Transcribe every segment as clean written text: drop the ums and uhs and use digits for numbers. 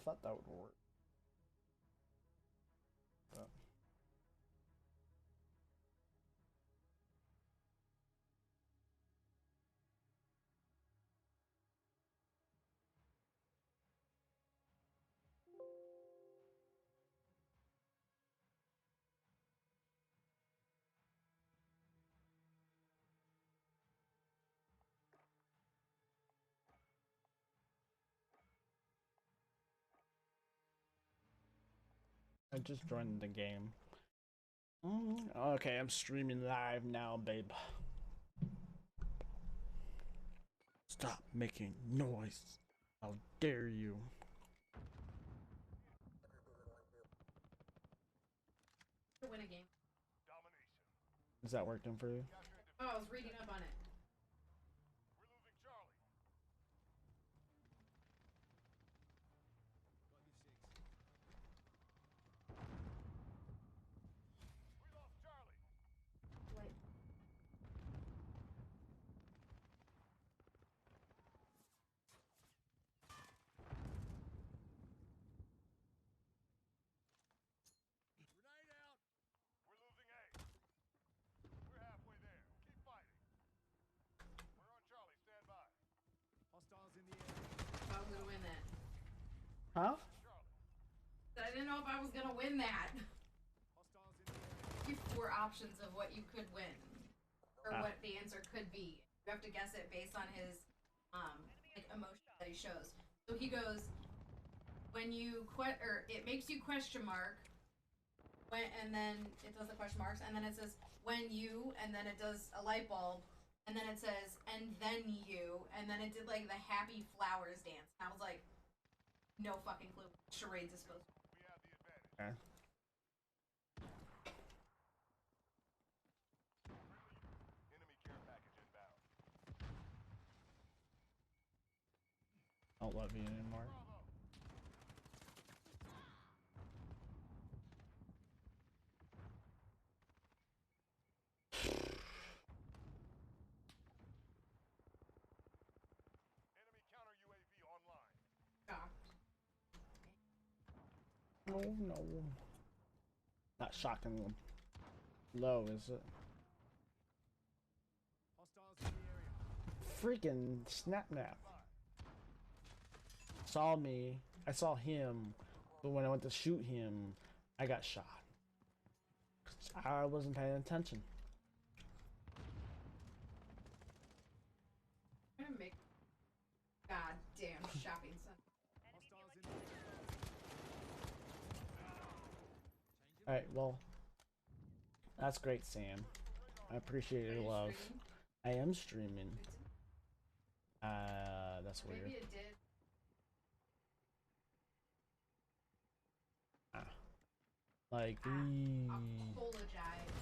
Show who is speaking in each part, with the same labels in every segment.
Speaker 1: thought that would work. But... I just joined the game. Okay, I'm streaming live now, babe. Stop making noise. How dare you?
Speaker 2: To win a game.
Speaker 1: Is that working for you?
Speaker 2: Oh, I was reading up on it.
Speaker 3: We're losing Charlie. We lost Charlie.
Speaker 2: Wait.
Speaker 3: Grenade out. We're losing A. We're halfway there. Keep fighting. We're on Charlie. Stand by. Hostiles in the air.
Speaker 2: I was gonna win that.
Speaker 1: Huh?
Speaker 2: I didn't know if I was gonna win that.
Speaker 3: Hostiles in the air.
Speaker 2: You have 4 options of what you could win, or what the answer could be. You have to guess it based on his, like emotion that he shows. So he goes, when you or it makes you question mark. When, and then it does the question marks, and then it says when you, and then it does a light bulb, and then it says and then you, and then it did like the happy flowers dance. And I was like, no fucking clue. Charades is supposed to.
Speaker 3: We have the advantage.
Speaker 1: Okay.
Speaker 3: Enemy care package inbound.
Speaker 1: I don't love you anymore.
Speaker 3: Bravo. Enemy counter UAV online.
Speaker 2: Oh.
Speaker 1: No. Not shocking. Low, is it?
Speaker 3: Hostiles in the area.
Speaker 1: Freaking snapnap. Saw me. I saw him. But when I went to shoot him, I got shot. I wasn't paying attention.
Speaker 2: I'm gonna make goddamn shopping center.
Speaker 3: Hostiles in the area.
Speaker 1: Alright, well. That's great, Sam. I appreciate your love.
Speaker 2: Streaming?
Speaker 1: I am streaming. That's weird.
Speaker 2: Maybe it did.
Speaker 1: Like,
Speaker 2: Apologize.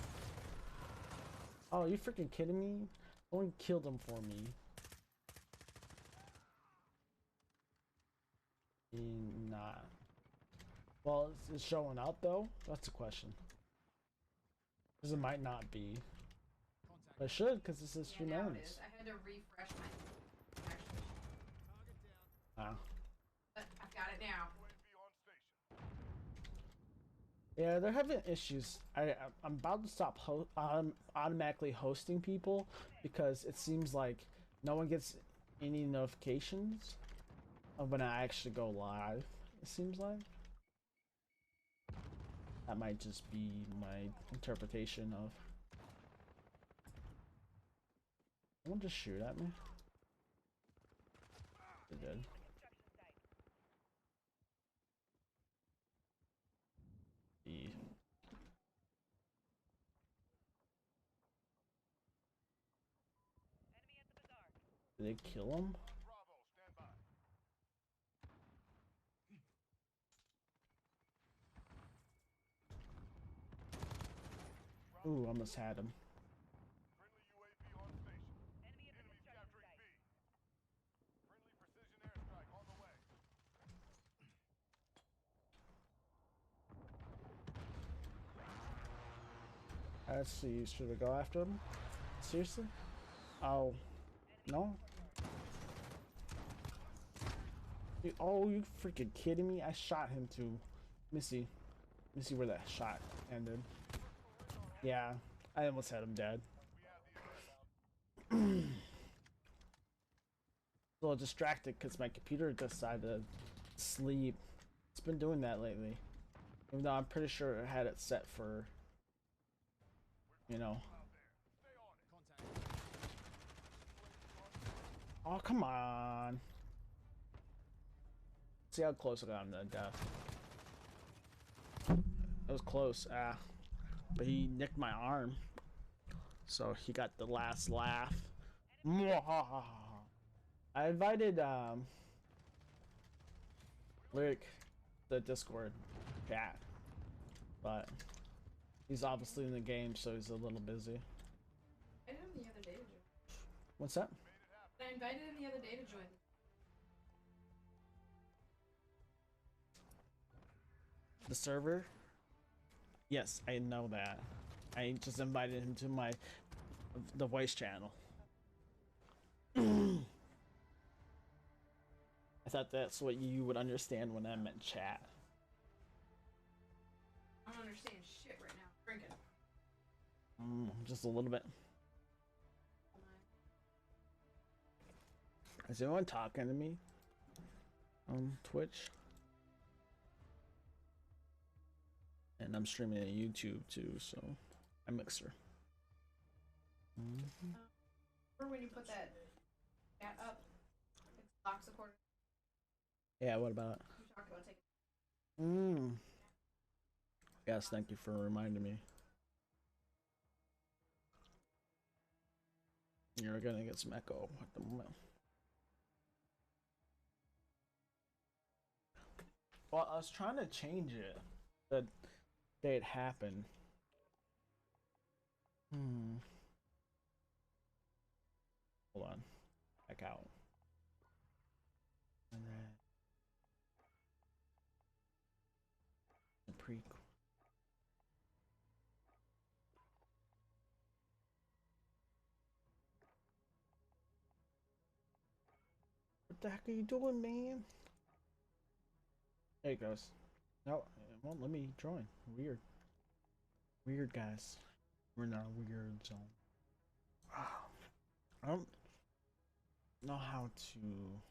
Speaker 1: oh, you freaking kidding me? Someone killed him for me. Nah. Well, is it showing up though? That's the question. Because it might not be. But it should, because this is stream
Speaker 2: Now it
Speaker 1: ends.
Speaker 2: is. I had to refresh my actually,
Speaker 1: Ah.
Speaker 2: but I've got it now.
Speaker 3: UAV on station.
Speaker 1: Yeah, they're having issues. I'm about to stop automatically hosting people because it seems like no one gets any notifications of when I actually go live. It seems like that might just be my interpretation of. Someone just shoot at me. They did. E. Did they kill him?
Speaker 3: Bravo, stand by.
Speaker 1: Ooh, almost had him.
Speaker 3: Friendly UAV on station. Enemies capturing B. Friendly precision airstrike on the way.
Speaker 1: Let's see, should we go after him? Seriously? Oh, no? Oh, you freaking kidding me? I shot him too. Let me see. Let me see where that shot ended. Yeah, I almost had him dead. A little distracted because my computer decided to sleep. It's been doing that lately. Even though I'm pretty sure it had it set for, you know. Oh, come on. See how close I got him to death. It was close, but he nicked my arm. So he got the last laugh. I invited Lyric the Discord chat, but he's obviously in the game, so he's a little busy.
Speaker 2: I invited him the other day to join.
Speaker 1: What's that?
Speaker 2: I invited him the other day to join.
Speaker 1: The server? Yes, I know that. I just invited him to the voice channel. I thought that's what you would understand when I meant chat.
Speaker 2: I don't understand shit right now. Drinking.
Speaker 1: Just a little bit. Is anyone talking to me on Twitch? And I'm streaming on YouTube too, so I Mixer.
Speaker 2: Remember when you put that cat up? It locks the quarter.
Speaker 1: Yeah, what about it?
Speaker 2: You talked about taking.
Speaker 1: Yes, thank you for reminding me. You're gonna get some echo at the moment. Well, I was trying to change it the day it happened. Hold on. Back out. And then the prequel. What the heck are you doing, man? There it goes. No, it won't let me join. Weird. Weird, guys. We're in a weird zone. I don't know how to.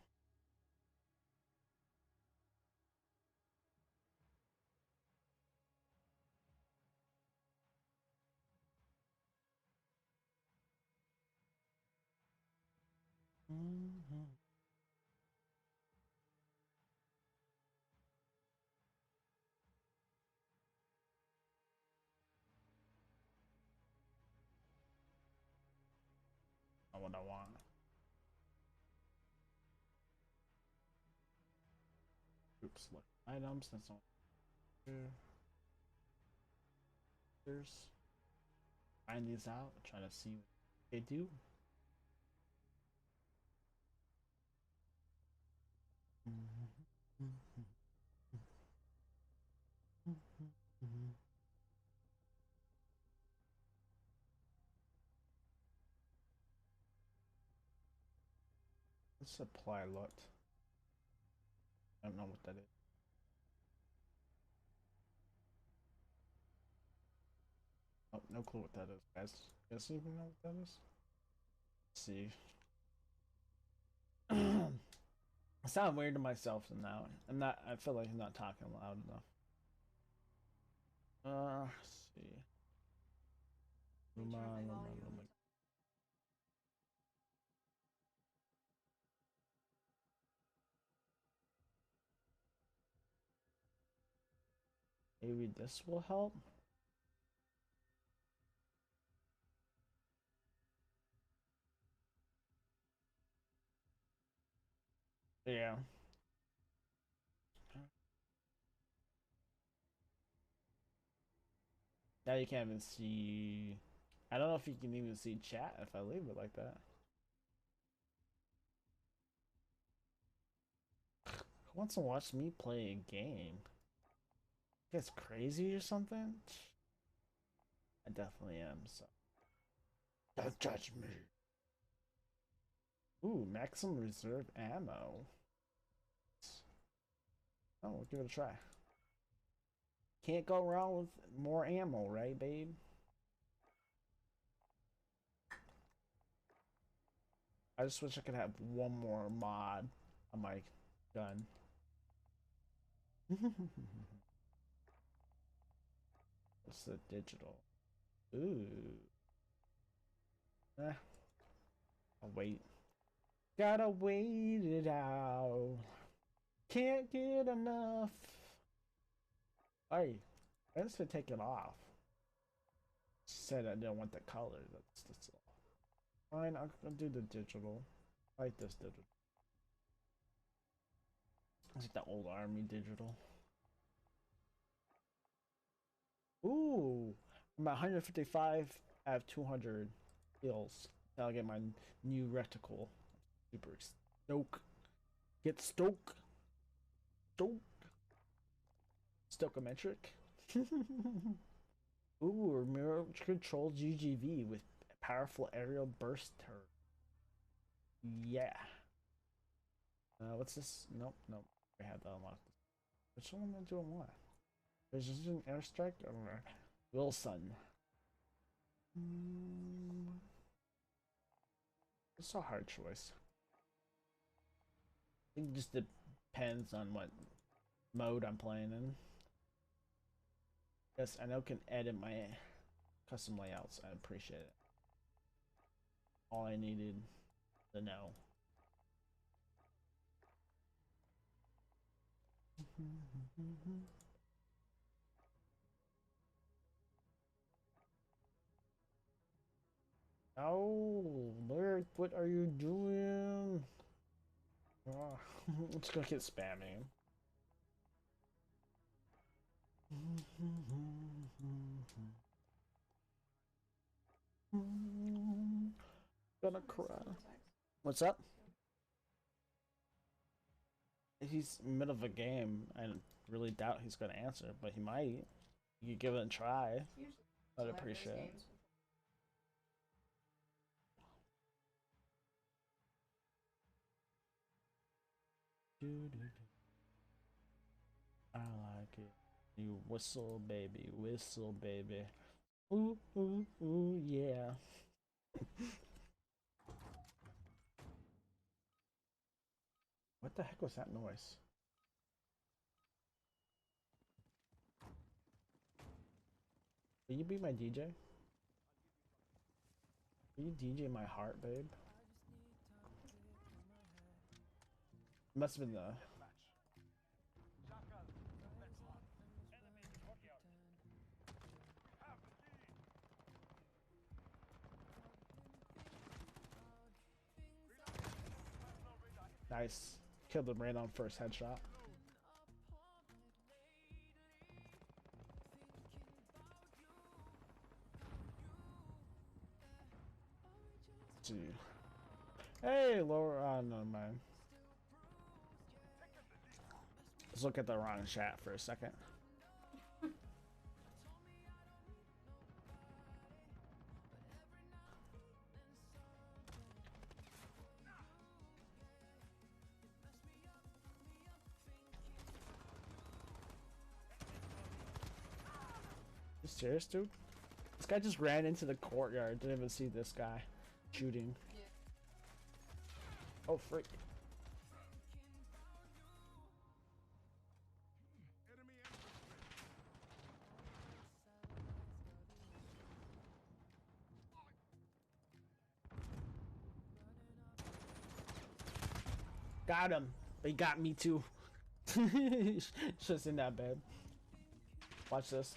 Speaker 1: Not what I want. Oops, select items. That's all. There's find these out. Try to see what they do. Supply lot. I don't know what that is. Oh, no clue what that is, guys. You guys even know what that is? Let's see. I sound weird to myself now. I feel like I'm not talking loud enough. Let's see. Luma. Maybe this will help. Yeah. Now you can't even see. I don't know if you can even see chat if I leave it like that. Who wants to watch me play a game? You guys crazy or something? I definitely am, so. Don't judge me. Ooh, maximum reserve ammo. Oh, we'll give it a try. Can't go wrong with more ammo, right, babe? I just wish I could have one more mod on my gun. What's the digital? Ooh. I'll wait. Gotta wait it out. Can't get enough. Hey, I just to take it off. Said I didn't want the color. That's all. Fine, I'll do the digital. I like this digital. It's like the old army digital. Ooh, I'm at 155. I have 200 kills. Now I get my new reticle. Super stoke. Get stoke. Stoke. Stokometric. Ooh, remote control GGV with powerful aerial burst turret. Yeah. What's this? Nope, nope. I had that unlocked. Which one am I doing what? Precision airstrike? I don't know. Wilson. It's a hard choice. I think it just depends on what mode I'm playing in. Yes, I know can edit my custom layouts. I appreciate it. All I needed to know. Oh, Lord, what are you doing? Oh, I'm just gonna get spamming. Gonna cry. What's up? He's in the middle of a game. I really doubt he's gonna answer, but he might. You give it a try. I'd appreciate it. I like it. You whistle, baby, whistle, baby. Ooh, ooh, ooh, yeah. What the heck was that noise? Will you be my DJ? Will you DJ my heart, babe? Must have been the. Nice. Killed him right on first headshot. See. Hey, Laura. Oh, no, man. Let's look at the wrong chat for a second. You serious, dude? This guy just ran into the courtyard. Didn't even see this guy shooting.
Speaker 2: Yeah.
Speaker 1: Oh, freak. Got him. But he got me too. Just in that bed. Watch this.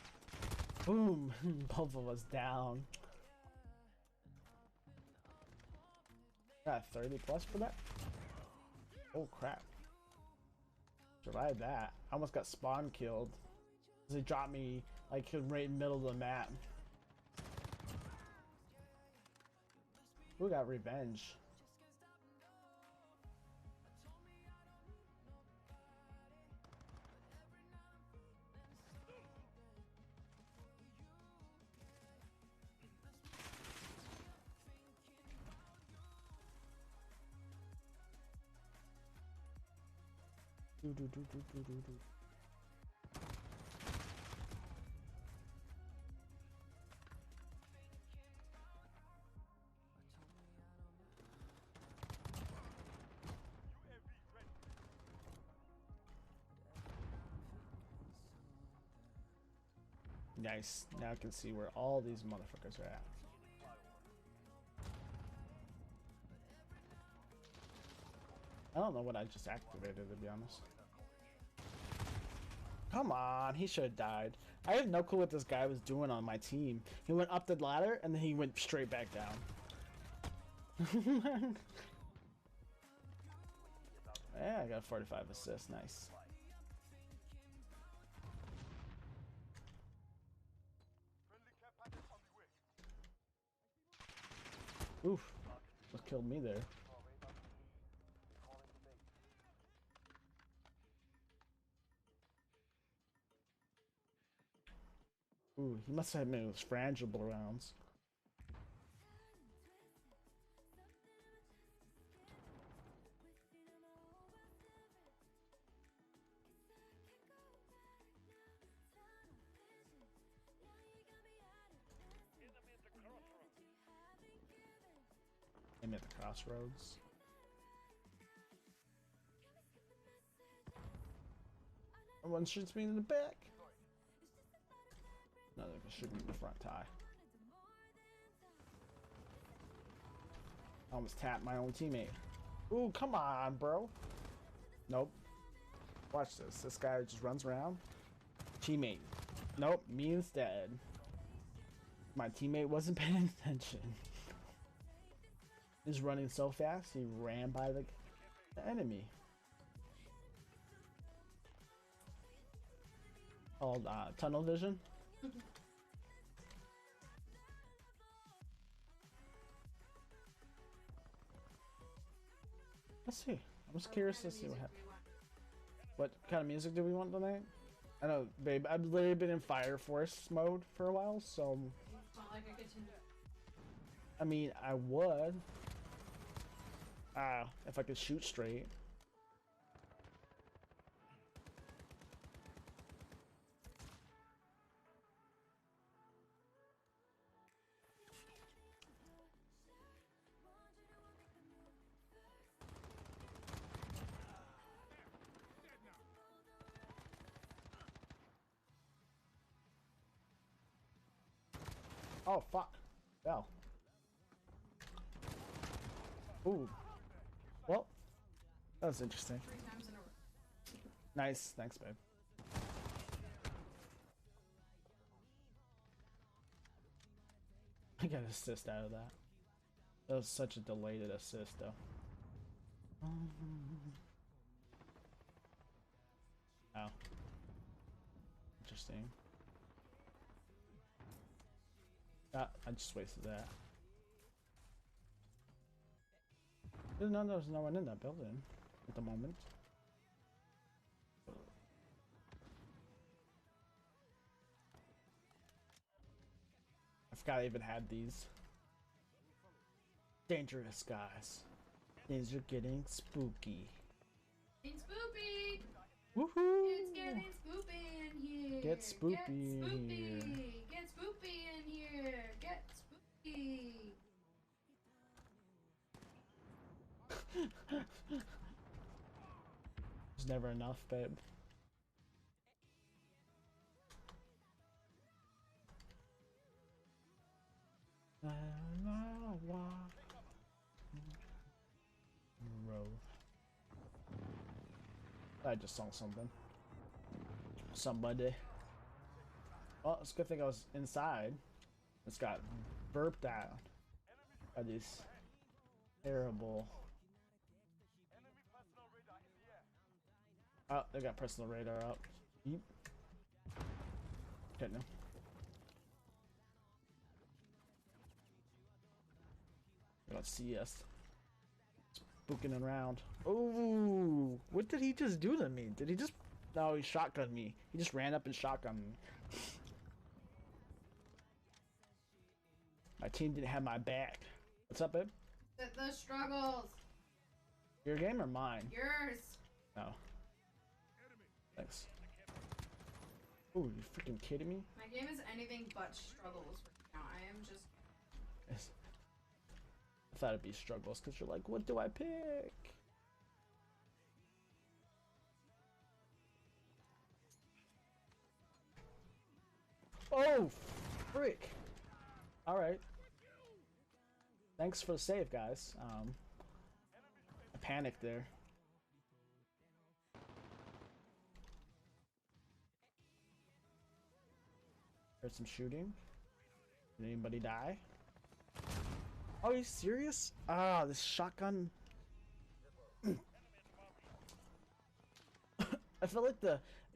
Speaker 1: Boom. Both of us down. Got 30 plus for that? Oh crap. Survived that. I almost got spawn killed. They dropped me like right in the middle of the map. Who got revenge? Do, do, do, do, do, do, do.
Speaker 3: UAV ready.
Speaker 1: Nice. Now I can see where all these motherfuckers are at. I don't know what I just activated, to be honest. Come on, he should have died. I have no clue what this guy was doing on my team. He went up the ladder and then he went straight back down. Yeah, I got 45 assists. Nice.
Speaker 3: Friendly care package on the way.
Speaker 1: Oof. What killed me there? Ooh, he must have made those frangible rounds. I'm at the crossroads. One shoots me in the back. Another can shoot me in the front tie. I almost tapped my own teammate. Ooh, come on, bro. Nope. Watch this. This guy just runs around. Teammate. Nope, me instead. My teammate wasn't paying attention. He's running so fast, he ran by the enemy. Called tunnel vision. Let's see. I'm just curious to see what happens. What kind of music do we want tonight? I know, babe. I've literally been in Fire Force mode for a while, so.
Speaker 2: It's not like I could continue.
Speaker 1: I mean, I would. If I could shoot straight. Oh, fuck. Fell. Ooh. Well, that was interesting.
Speaker 2: 3 times in a row.
Speaker 1: Nice. Thanks, babe. I got an assist out of that. That was such a delayed assist, though. Oh. Interesting. I just wasted that. There's no one in that building at the moment. I forgot I even had these. Dangerous guys. Things are getting spooky.
Speaker 2: Getting spoopy!
Speaker 1: Woohoo!
Speaker 2: It's getting spoopy in here!
Speaker 1: Get spoopy in
Speaker 2: Get spoopy!
Speaker 1: here.
Speaker 2: Get spoopy in here! Get spooky!
Speaker 1: There's never enough, babe. I just saw something. Somebody. Well, it's a good thing I was inside. It's got burped out by these terrible.
Speaker 3: Enemy personal radar in the air.
Speaker 1: Oh, they got personal radar up. Yeep. Okay, no. Let's see us. Spooking around. Oh, what did he just do to me? Did he just? No, he shotgunned me. He just ran up and shotgunned me. My team didn't have my back. What's up, babe?
Speaker 2: The struggles!
Speaker 1: Your game or mine?
Speaker 2: Yours!
Speaker 1: No. Thanks. Ooh, you freaking kidding me?
Speaker 2: My game is anything but struggles right now. I am just.
Speaker 1: Yes. I thought it'd be struggles because you're like, what do I pick? Oh, frick. All right. Thanks for the save, guys. I panicked there. Heard some shooting. Did anybody die? Oh, are you serious? Ah, this shotgun. I feel like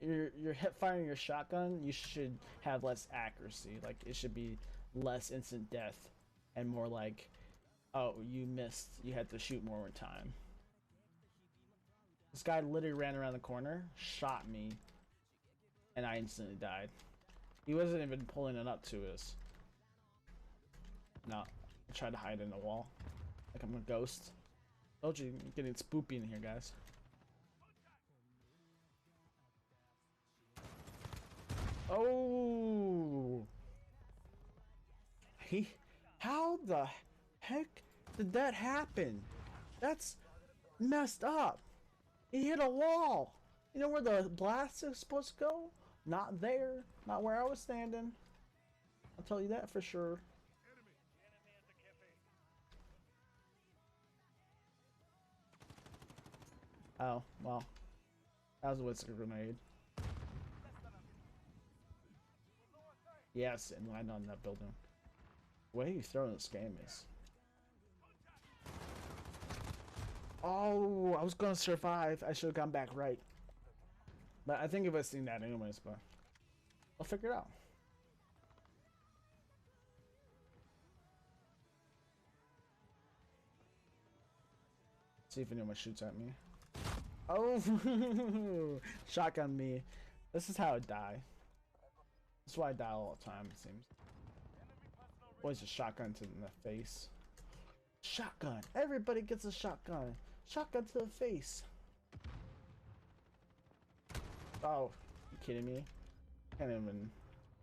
Speaker 1: you're hip firing your shotgun, you should have less accuracy. Like it should be less instant death and more like, oh, you missed. You had to shoot more time. This guy literally ran around the corner, shot me, and I instantly died. He wasn't even pulling it up to us. No, I tried to hide in the wall. Like I'm a ghost. Told you, getting spoopy in here, guys. Oh! How the heck did that happen? That's messed up. He hit a wall. You know where the blast is supposed to go? Not there. Not where I was standing. I'll tell you that for sure. Oh, well. That was a whisker grenade. Yes, and land on that building. The way you throw this game is. Oh, I was gonna survive. I should have gone back right. But I think if I seen that anyways, but I'll figure it out. See if anyone shoots at me. Oh, shotgun me. This is how I die. That's why I die all the time, it seems. Always a shotgun to the face. Shotgun. Everybody gets a shotgun. Shotgun to the face. Oh, you kidding me? Can't even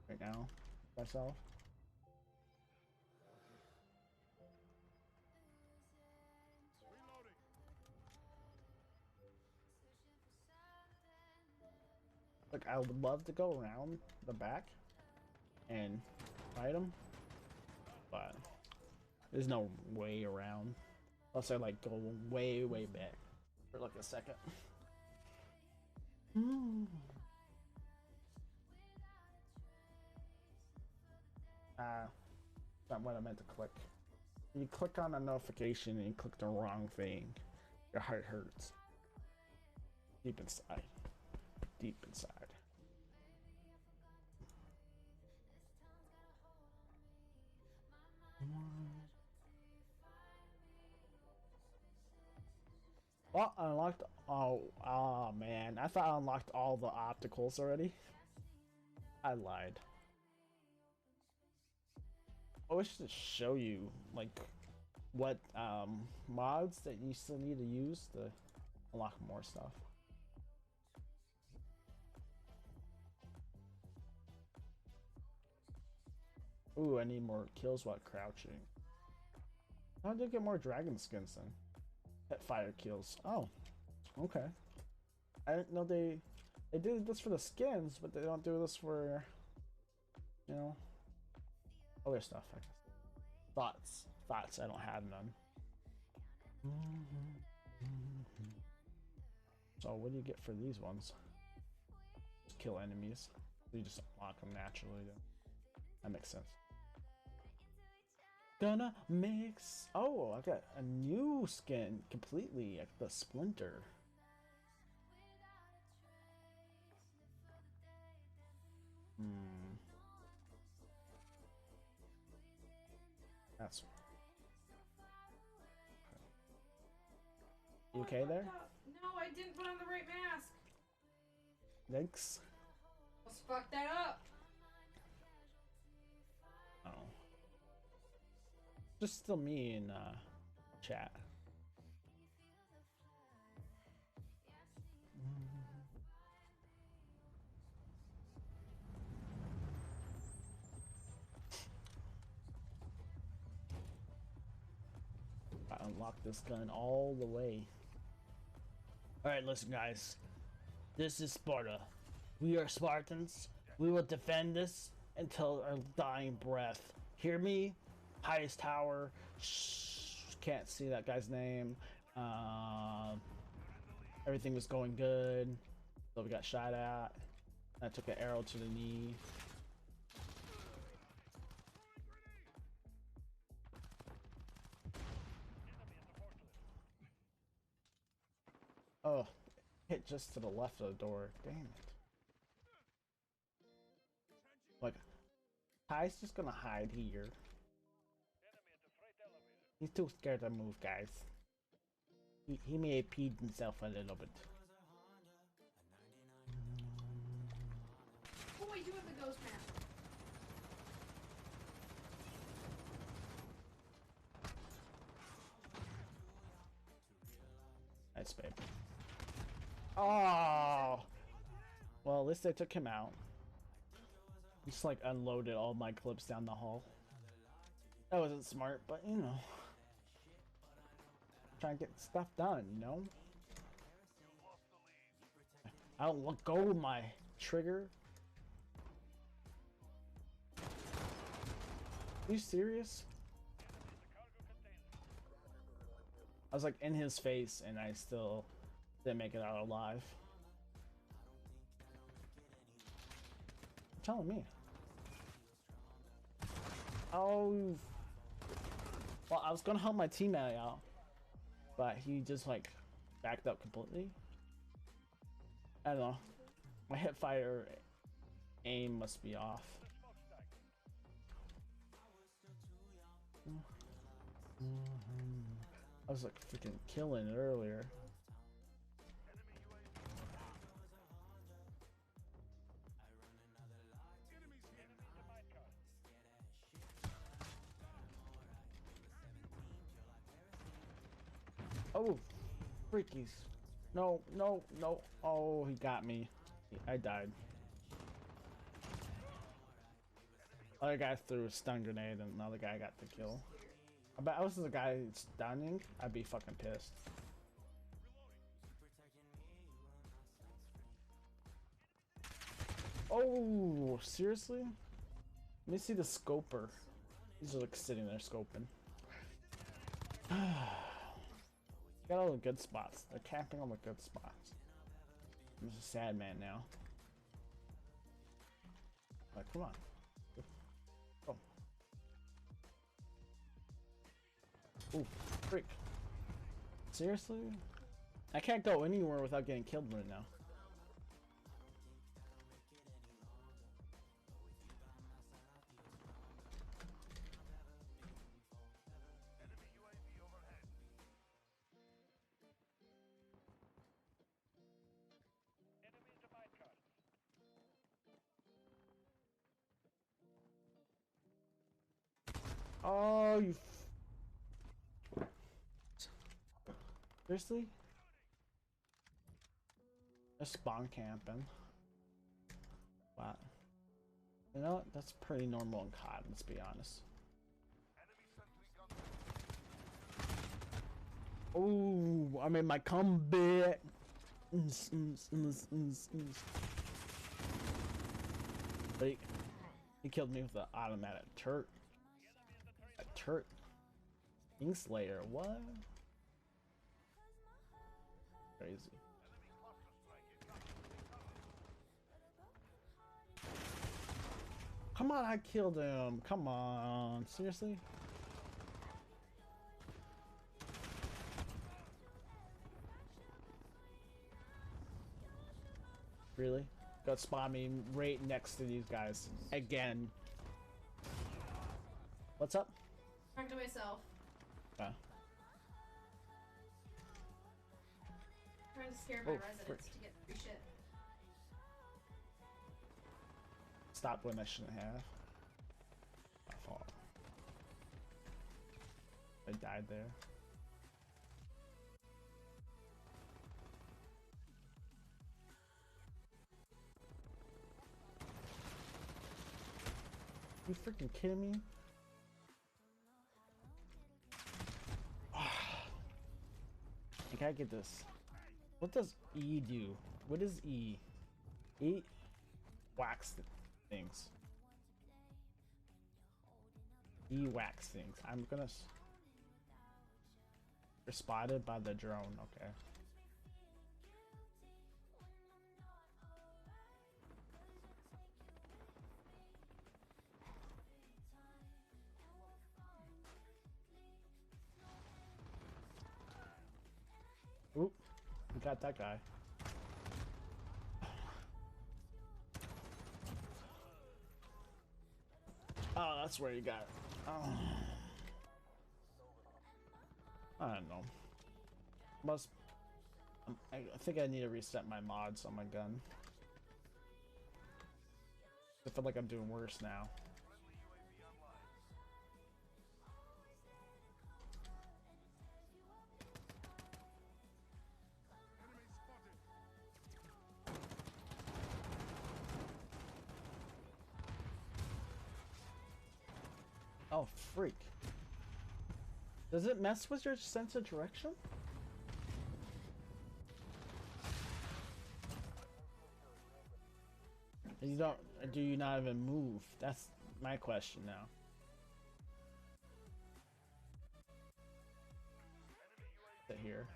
Speaker 1: right now myself. Like I would love to go around the back and fight him, but there's no way around. Unless I like go way back for like a second. Not what I meant to click. You click on a notification and you click the wrong thing. Your heart hurts. Deep inside. Deep inside. Well, I unlocked. Oh man. I thought I unlocked all the opticals already. I lied. I wish to show you like what mods that you still need to use to unlock more stuff. Ooh, I need more kills while crouching. How did I get more dragon skins then? Pet fire kills. Oh, okay. I didn't know they did this for the skins, but they don't do this for, you know, other stuff. I guess. Thoughts. I don't have none. So what do you get for these ones? Just kill enemies. You just unlock them naturally. Then. That makes sense. Gonna mix. Oh, I got a new skin completely. The Splinter. That's. You okay there?
Speaker 2: No, I didn't put on the right mask.
Speaker 1: Thanks.
Speaker 2: Let's fuck that up.
Speaker 1: Oh. Just still me in chat. unlock this gun all the way. Alright, listen guys. This is Sparta. We are Spartans. We will defend this until our dying breath. Hear me? Highest tower. Shh, can't see that guy's name. Everything was going good. So we got shot at. I took an arrow to the knee. Oh, hit just to the left of the door. Damn it. Like, Ty's just gonna hide here. He's too scared to move, guys. He may have peed himself a little bit.
Speaker 2: Oh, I do have the ghost map.
Speaker 1: Nice, babe. Oh! Well, at least I took him out. Just like unloaded all my clips down the hall. That wasn't smart, but you know. Trying to get stuff done, you know? I don't let go of my trigger. Are you serious? I was like in his face and I still didn't make it out alive. You're telling me. Oh. Well, I was gonna help my teammate out, but he just like backed up completely. I don't know. My hip fire aim must be off. I was like freaking killing it earlier. Oh, freakies. No, no, no. Oh, he got me. I died. Other guy threw a stun grenade and another guy got the kill. I bet I was the guy stunning, I'd be fucking pissed. Oh, seriously? Let me see the scoper. He's just like sitting there scoping. Got all the good spots. They're camping on the good spots. I'm just a sad man now. Like, come on. Go. Oh, freak. Seriously? I can't go anywhere without getting killed right now. Oh, you seriously? They're spawn camping. Wow. You know what? That's pretty normal in COD, let's be honest. Oh, I made my comeback. Like, he killed me with an automatic turret. A turret? Kingslayer, what? Crazy. Come on, I killed him. Come on, seriously? Really? Got spawn me right next to these guys again. What's up?
Speaker 2: Talking to myself.
Speaker 1: Yeah.
Speaker 2: Trying to scare my
Speaker 1: Oh,
Speaker 2: residents
Speaker 1: frick.
Speaker 2: to get free shit.
Speaker 1: Stop when I shouldn't have. My fault. I died there. You freaking kidding me? I gotta get this. What does E do? What is E? E wax things. E wax things. I'm gonna. You're spotted by the drone. Okay. Oop, we got that guy. Oh, that's where you got it. Oh. I don't know. I think I need to reset my mods on my gun. I feel like I'm doing worse now. Oh, freak. Does it mess with your sense of direction? You don't, or do you not even move? That's my question now. Sit here.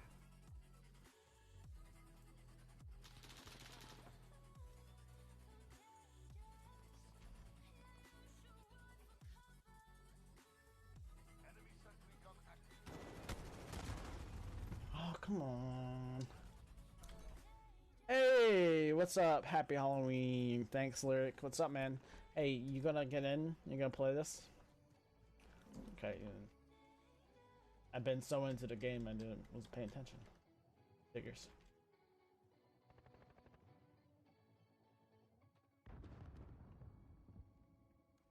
Speaker 1: Oh, come on. Hey, what's up? Happy Halloween. Thanks, Lyric. What's up, man? Hey, you gonna get in? You gonna play this? Okay. I've been so into the game I wasn't paying attention. Figures.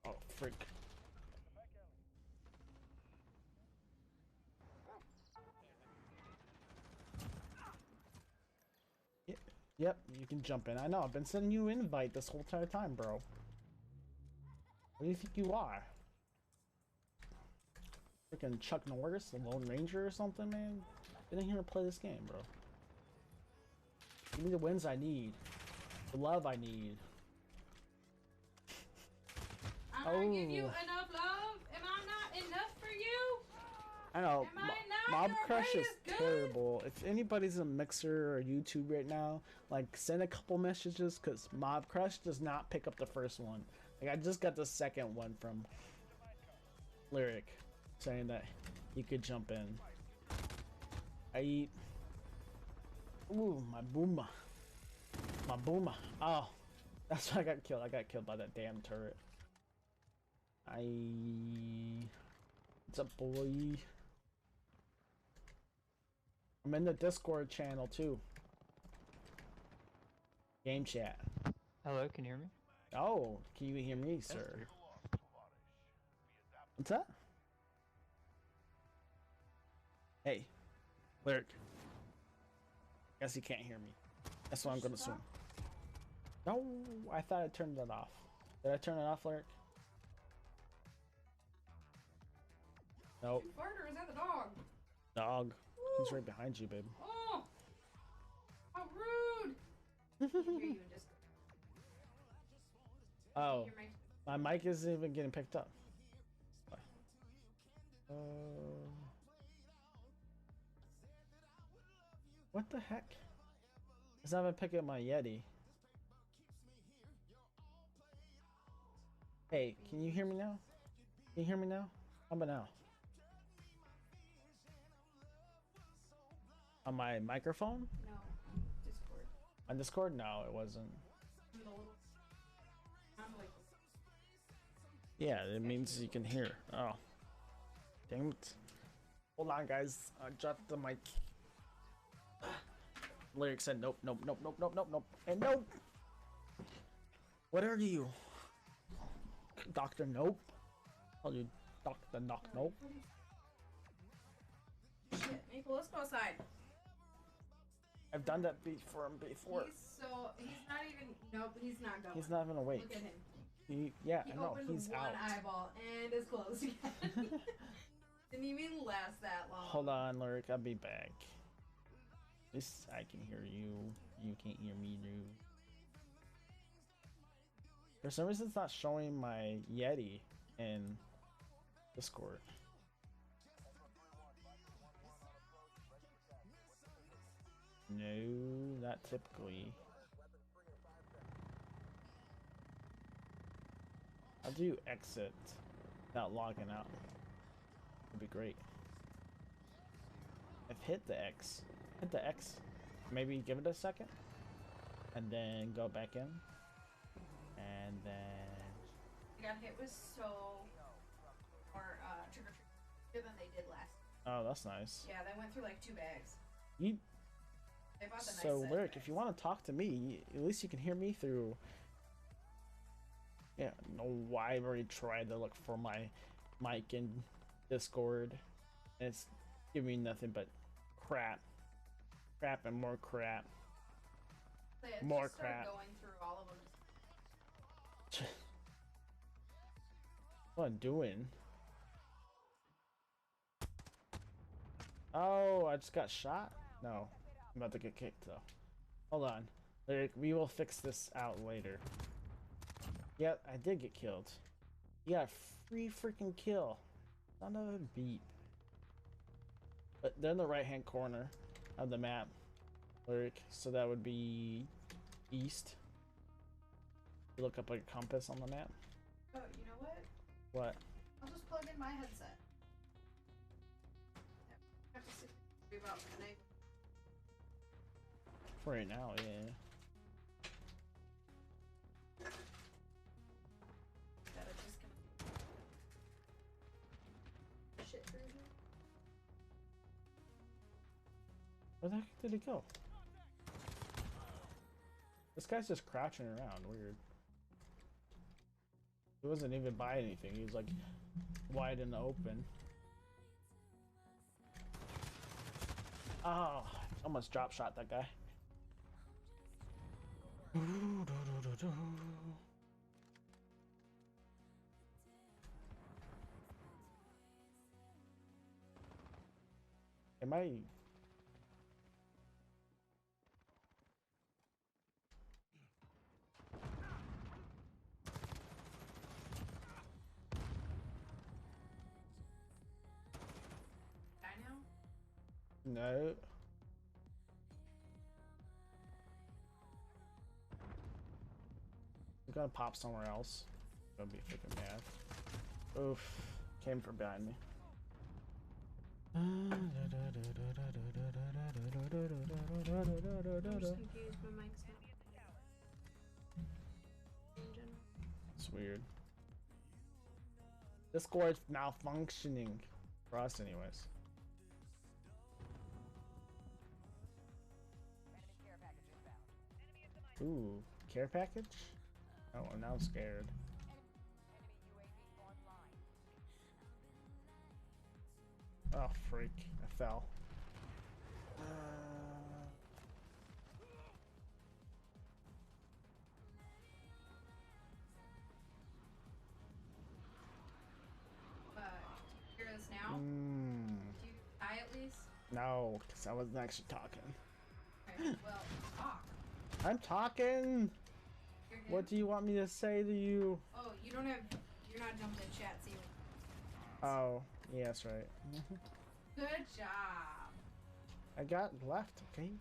Speaker 1: Oh, freak. Yep, you can jump in. I know, I've been sending you an invite this whole entire time, bro. What do you think you are? Freaking Chuck Norris, the Lone Ranger or something, man? Get in here and play this game, bro. Give me the wins I need. The love I need.
Speaker 2: I'm gonna give you enough love. Am I not enough for you?
Speaker 1: I know.
Speaker 2: Am I not
Speaker 1: Mob
Speaker 2: your
Speaker 1: Crush is
Speaker 2: greatest good?
Speaker 1: terrible. If anybody's a Mixer or YouTube right now, like send a couple messages because Mob Crush does not pick up the first one. Like I just got the second one from Lyric saying that he could jump in. I eat. Ooh, my booma. My booma. Oh, that's why I got killed. I got killed by that damn turret. What's up, boy? I'm in the Discord channel too. Game chat.
Speaker 4: Hello, can you hear me?
Speaker 1: Oh, can you hear me, sir? What's that? Hey, Lyric. Guess you can't hear me. That's what I'm gonna assume. No, I thought I turned it off. Did I turn it off, Lyric? Nope.
Speaker 2: You fart or is that the dog?
Speaker 1: Dog. He's right behind you, babe.
Speaker 2: Oh, how rude! I can hear you in Discord.
Speaker 1: Oh,
Speaker 2: Your mic-
Speaker 1: my mic isn't even getting picked up. What the heck? It's not even picking up my Yeti. Hey, can you hear me now? Can you hear me now? How about now? On my microphone?
Speaker 2: No, Discord.
Speaker 1: On Discord? No, it wasn't.
Speaker 2: I'm the little. I'm like.
Speaker 1: Yeah, it means you can hear. Oh. Damn it. Hold on, guys. I dropped the mic. Lyric said nope, nope, nope, nope, nope, nope, nope, and nope. What are you? Dr. Nope? Call you Dr. Knock Nope?
Speaker 2: Shit, Maple, let's go outside.
Speaker 1: I've done that before.
Speaker 2: He's not even. Nope, he's not going.
Speaker 1: He's not even awake.
Speaker 2: Look at him.
Speaker 1: Yeah,
Speaker 2: He
Speaker 1: I know.
Speaker 2: opened
Speaker 1: He's
Speaker 2: one
Speaker 1: out.
Speaker 2: eyeball and is closed again. Didn't even last that long.
Speaker 1: Hold on, Lyric. I'll be back. At least I can hear you. You can't hear me, dude. For some reason, it's not showing my Yeti in Discord. No, not typically. How do you exit without logging out? Would be great. I've hit the X. Hit the X. Maybe give it a second. And then go back in. And then...
Speaker 2: I got hit with so more trick-or-treat than they did last.
Speaker 1: Oh, that's nice.
Speaker 2: Yeah, they went through like 2 bags.
Speaker 1: You...
Speaker 2: They bought the
Speaker 1: So,
Speaker 2: nice
Speaker 1: Lyric, if you want to talk to me, at least you can hear me through... Yeah, no, I already tried to look for my mic in Discord. And it's giving me nothing but crap. Crap and more crap.
Speaker 2: They
Speaker 1: More
Speaker 2: just started
Speaker 1: crap.
Speaker 2: going through all of them.
Speaker 1: What am I doing? Oh, I just got shot? No. I'm about to get kicked though. Hold on. Lyric, we will fix this out later. Yep, I did get killed. You got a free freaking kill. Son of a beep. But they're in the right hand corner of the map. Lyric, so that would be east. You look up like a compass on the map.
Speaker 2: Oh, you know what?
Speaker 1: What?
Speaker 2: I'll just plug in my headset. Have to see about connect.
Speaker 1: For right now, yeah.
Speaker 2: Gotta just shit through here.
Speaker 1: Where the heck did he go? This guy's just crouching around, weird. He wasn't even by anything, he was like wide in the open. Oh, almost drop shot that guy. Am I...
Speaker 2: I know.
Speaker 1: No. I'm gonna pop somewhere else. Gonna be freaking mad. Oof. Came from behind me.
Speaker 2: I'm just confused. My mic's not. In general.
Speaker 1: It's weird. Discord's malfunctioning. For us, anyways. Ooh, care package? Oh, now I'm scared. Oh, freak. I fell.
Speaker 2: Hear us now? Do you die at least?
Speaker 1: No, because I wasn't actually talking.
Speaker 2: Okay, well, talk.
Speaker 1: I'm talking!
Speaker 2: You're
Speaker 1: What do you want me to say to you?
Speaker 2: Oh, you don't have. You're not jumped in chat, so you.
Speaker 1: Oh, yeah, that's right.
Speaker 2: Good job.
Speaker 1: I got left, okay?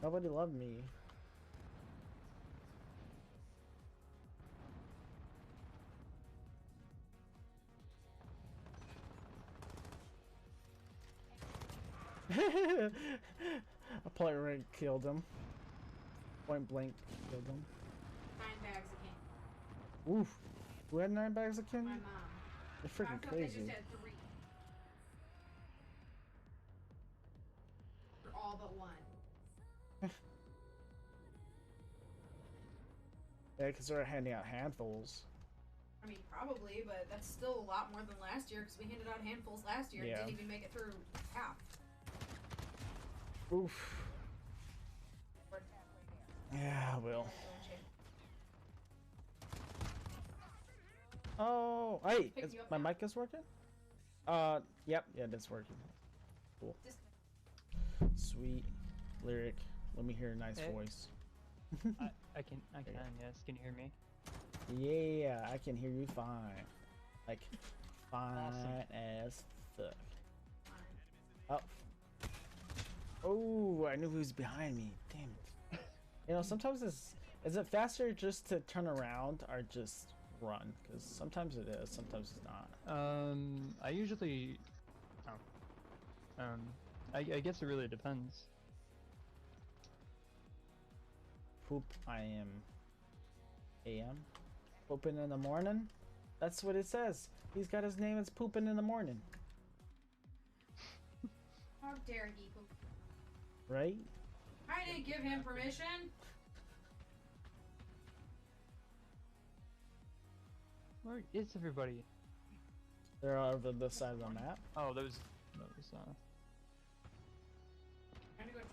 Speaker 1: Nobody loved me. A point rank killed him. Point blank killed him.
Speaker 2: 9 bags of candy.
Speaker 1: Oof. Who had 9 bags of candy?
Speaker 2: My mom.
Speaker 1: They're
Speaker 2: I
Speaker 1: freaking
Speaker 2: thought
Speaker 1: crazy.
Speaker 2: They just had 3. For all but 1.
Speaker 1: Yeah, because they're handing out handfuls.
Speaker 2: I mean, probably, but that's still a lot more than last year because we handed out handfuls last year
Speaker 1: Yeah.
Speaker 2: and didn't even make it through half.
Speaker 1: Oof. Yeah, I will. Oh, hey,
Speaker 2: Pick you up
Speaker 1: my
Speaker 2: now?
Speaker 1: mic is working? Yep, yeah, it's working. Cool.
Speaker 2: Just
Speaker 1: Sweet lyric. Let me hear a nice
Speaker 4: Hey.
Speaker 1: voice.
Speaker 4: I can, yes. Can you hear me?
Speaker 1: Yeah, I can hear you fine. Like, fine
Speaker 4: Awesome.
Speaker 1: as fuck. Oh. Oh, I knew he was behind me. Damn it. You know, sometimes is it faster just to turn around or just run? Because sometimes it is, sometimes it's not.
Speaker 4: I usually, I guess it really depends.
Speaker 1: Poop I am. AM? Pooping in the morning? That's what it says. He's got his name as pooping in the morning.
Speaker 2: How dare he?
Speaker 1: Right?
Speaker 2: I didn't give him permission.
Speaker 4: Where is everybody?
Speaker 1: They're over this side of the map.
Speaker 4: Oh, those,
Speaker 2: I'm gonna go trick.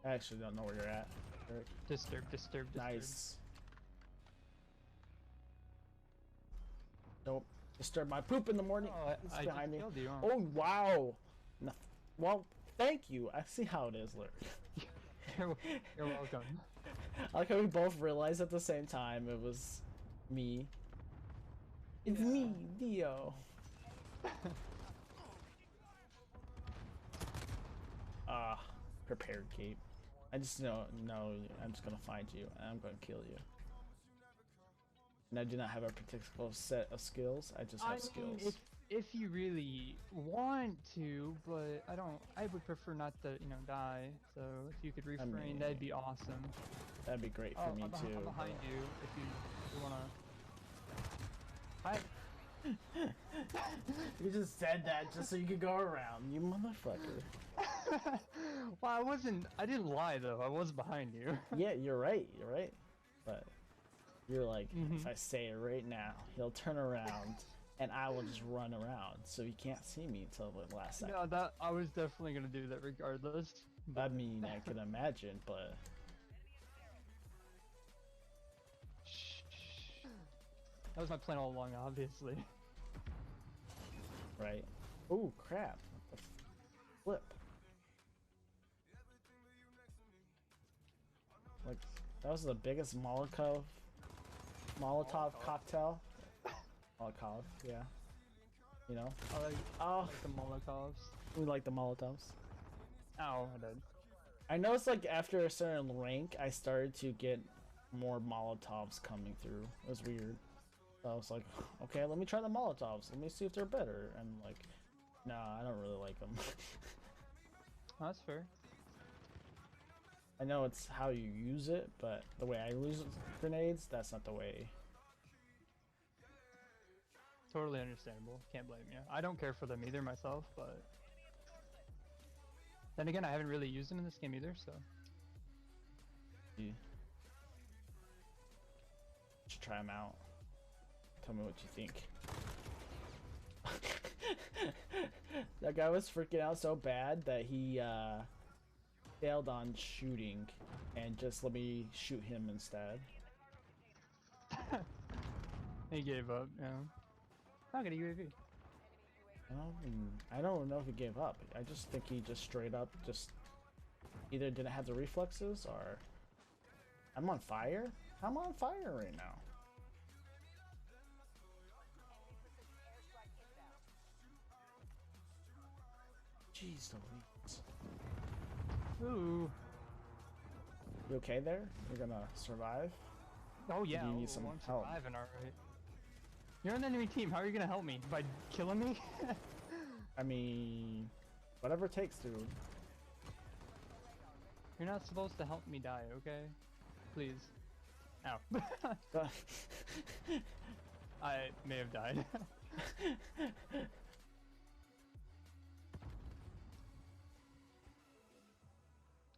Speaker 1: I actually don't know where you're at. Eric.
Speaker 4: disturb.
Speaker 1: Nice. Nope. Disturb my poop in the morning.
Speaker 4: Oh,
Speaker 1: It's
Speaker 4: I
Speaker 1: behind
Speaker 4: just
Speaker 1: me.
Speaker 4: killed you.
Speaker 1: Oh wow. No, well, thank you. I see how it is, Lyric.
Speaker 4: You're welcome.
Speaker 1: I like how we both realized at the same time it was me. It's me, Dio. Prepared cape. I just know I'm just gonna find you and I'm gonna kill you. And I do not have a particular set of skills. I just have skills.
Speaker 4: If you really want to, but I would prefer not to, die. So if you could refrain,
Speaker 1: mean,
Speaker 4: that'd be awesome.
Speaker 1: That'd be great for me
Speaker 4: I'm
Speaker 1: too.
Speaker 4: behind
Speaker 1: but-
Speaker 4: you if you wanna. Hi.
Speaker 1: You just said that just so you could go around, you motherfucker.
Speaker 4: Well, I didn't lie though. I was behind you.
Speaker 1: Yeah, you're right. But you're like,
Speaker 4: Mhm.
Speaker 1: if I say it right now, he'll turn around and I will just run around so he can't see me until the last second.
Speaker 4: No, that I was definitely gonna do that regardless.
Speaker 1: I mean, I can imagine, but
Speaker 4: That was my plan all along, obviously.
Speaker 1: right. Oh crap! What the flip. Like that was the biggest Molotov cocktail. Molotov, yeah. You know.
Speaker 4: I like,
Speaker 1: Oh,
Speaker 4: the Molotovs.
Speaker 1: we like the Molotovs.
Speaker 4: Ow, I did.
Speaker 1: I noticed like after a certain rank, I started to get more Molotovs coming through. It was weird. So I was like, okay, let me try the Molotovs. Let me see if they're better. And like, nah, I don't really like them.
Speaker 4: Oh, that's fair.
Speaker 1: I know it's how you use it, but the way I use grenades, that's not the way.
Speaker 4: Totally understandable. Can't blame you. I don't care for them either myself, but then again, I haven't really used them in this game either, so.
Speaker 1: You should try them out. Tell me what you think. That guy was freaking out so bad that he failed on shooting and just let me shoot him instead.
Speaker 4: He gave up, yeah. Not gonna UAV.
Speaker 1: I don't know if he gave up. I just think he just straight up just either didn't have the reflexes or I'm on fire? I'm on fire right now. Jeez Louise.
Speaker 4: Ooh.
Speaker 1: You okay there? You're gonna survive?
Speaker 4: Oh yeah.
Speaker 1: you need some
Speaker 4: I'm
Speaker 1: help?
Speaker 4: surviving, alright. You're on the enemy team. How are you gonna help me? By killing me?
Speaker 1: I mean, whatever it takes, dude.
Speaker 4: You're not supposed to help me die, okay? Please. Ow. I may have died.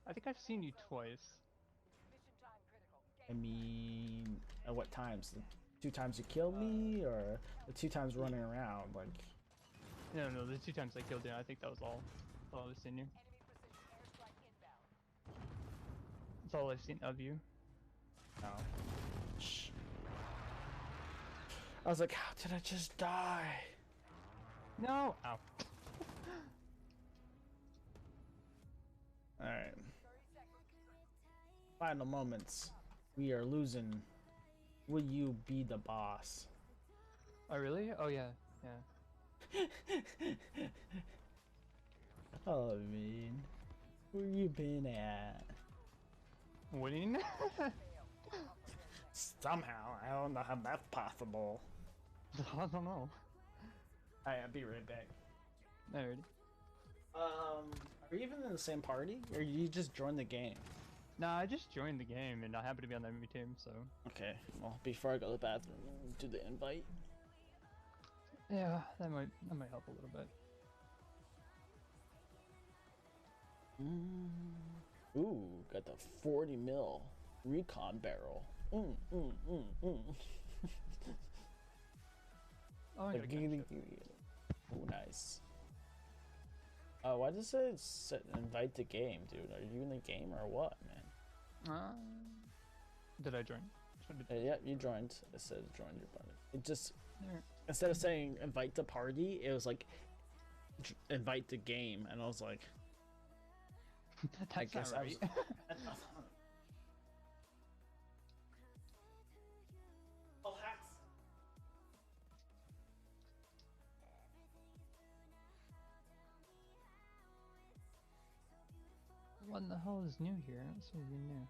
Speaker 4: I think I've seen you twice.
Speaker 1: I mean, at what times? The 2 times you killed me, or the 2 times running around? Like,
Speaker 4: No, the 2 times I killed you, I think that was all. That's all I've seen you. That's all I've seen of you.
Speaker 1: no. Shh. I was like, how did I just die?
Speaker 4: No! Ow.
Speaker 1: Alright. Final moments. We are losing. Will you be the boss?
Speaker 4: Oh really? Oh yeah, yeah.
Speaker 1: Oh man. Where you been at?
Speaker 4: Winning?
Speaker 1: Somehow. I don't know how that's possible.
Speaker 4: I don't know.
Speaker 1: Alright, I'll be right back.
Speaker 4: Alrighty.
Speaker 1: Are you even in the same party? Or you just joined the game?
Speaker 4: Nah, I just joined the game and I happen to be on the enemy team, so.
Speaker 1: Okay, well, before I go to the bathroom, do the invite.
Speaker 4: Yeah, that might help a little bit.
Speaker 1: Ooh, got the 40 mil recon barrel.
Speaker 4: Oh, I got a gunship.
Speaker 1: Ooh, nice. Why does it invite the game, dude? Are you in the game or what, man?
Speaker 4: Did I join?
Speaker 1: Yeah, you joined. It says join your button. It just,
Speaker 4: Alright.
Speaker 1: instead of saying invite the party, it was like invite the game, and I was like,
Speaker 4: That's not right.
Speaker 1: Oh, hacks.
Speaker 4: What the hell is new here? What's even new?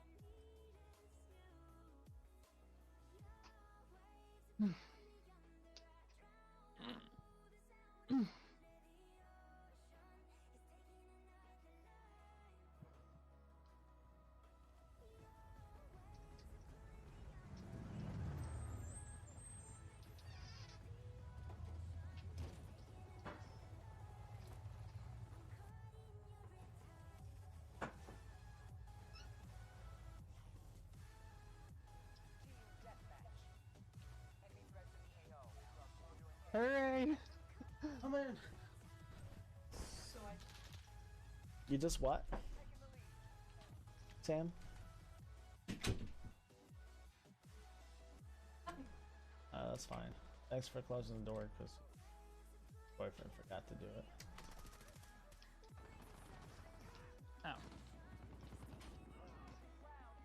Speaker 4: Hooray!
Speaker 1: Come in.
Speaker 2: So I
Speaker 1: You just what? Sam? That's fine. Thanks for closing the door, because boyfriend forgot to do it.
Speaker 4: Ow.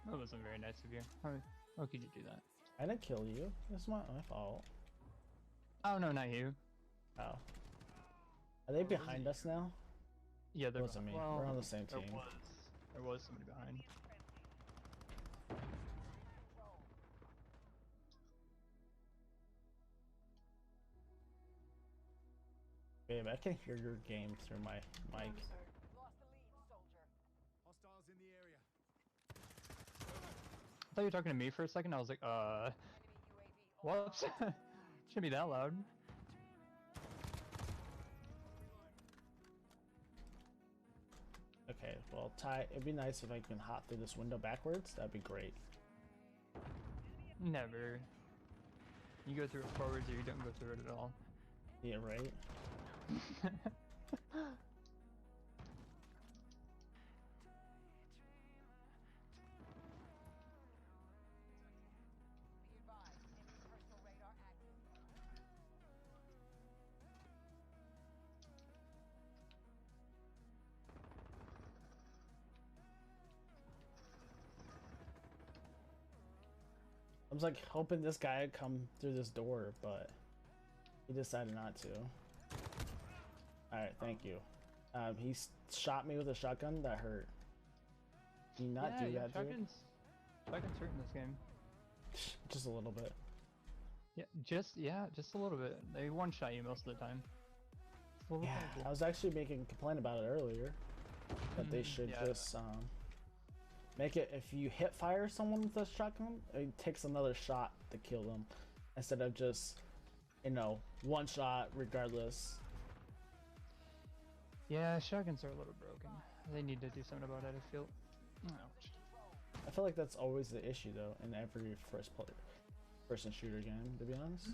Speaker 4: That wasn't very nice of you. How could you do that?
Speaker 1: I didn't kill you. It's not my fault.
Speaker 4: Oh no, not you.
Speaker 1: Oh. Are they behind us now?
Speaker 4: Yeah, there
Speaker 1: Wasn't me. We're on the same team.
Speaker 4: There was somebody behind.
Speaker 1: Babe, I can hear your game through my mic.
Speaker 2: I'm sorry.
Speaker 3: Hostiles in the area.
Speaker 4: I thought you were talking to me for a second. I was like, whoops. Shouldn't be that loud.
Speaker 1: Okay, well, Ty, it'd be nice if I can hop through this window backwards. That'd be great.
Speaker 4: Never. You go through it forwards or you don't go through it at all.
Speaker 1: Yeah, right? I was like hoping this guy would come through this door, but he decided not to. Alright, thank you. He shot me with a shotgun. That hurt. Can you not do that, dude?
Speaker 4: Shotguns hurt in this game.
Speaker 1: Just a little bit.
Speaker 4: Yeah, just a little bit. They one-shot you most of the time. It's a little
Speaker 1: Yeah,
Speaker 4: painful.
Speaker 1: I was actually making a complaint about it earlier. That they should
Speaker 4: yeah.
Speaker 1: just make it, if you hit fire someone with a shotgun, it takes another shot to kill them, instead of just, you know, one shot regardless.
Speaker 4: Yeah, shotguns are a little broken. They need to do something about it, I feel. Ouch.
Speaker 1: I feel like that's always the issue though in every person shooter game, to be honest.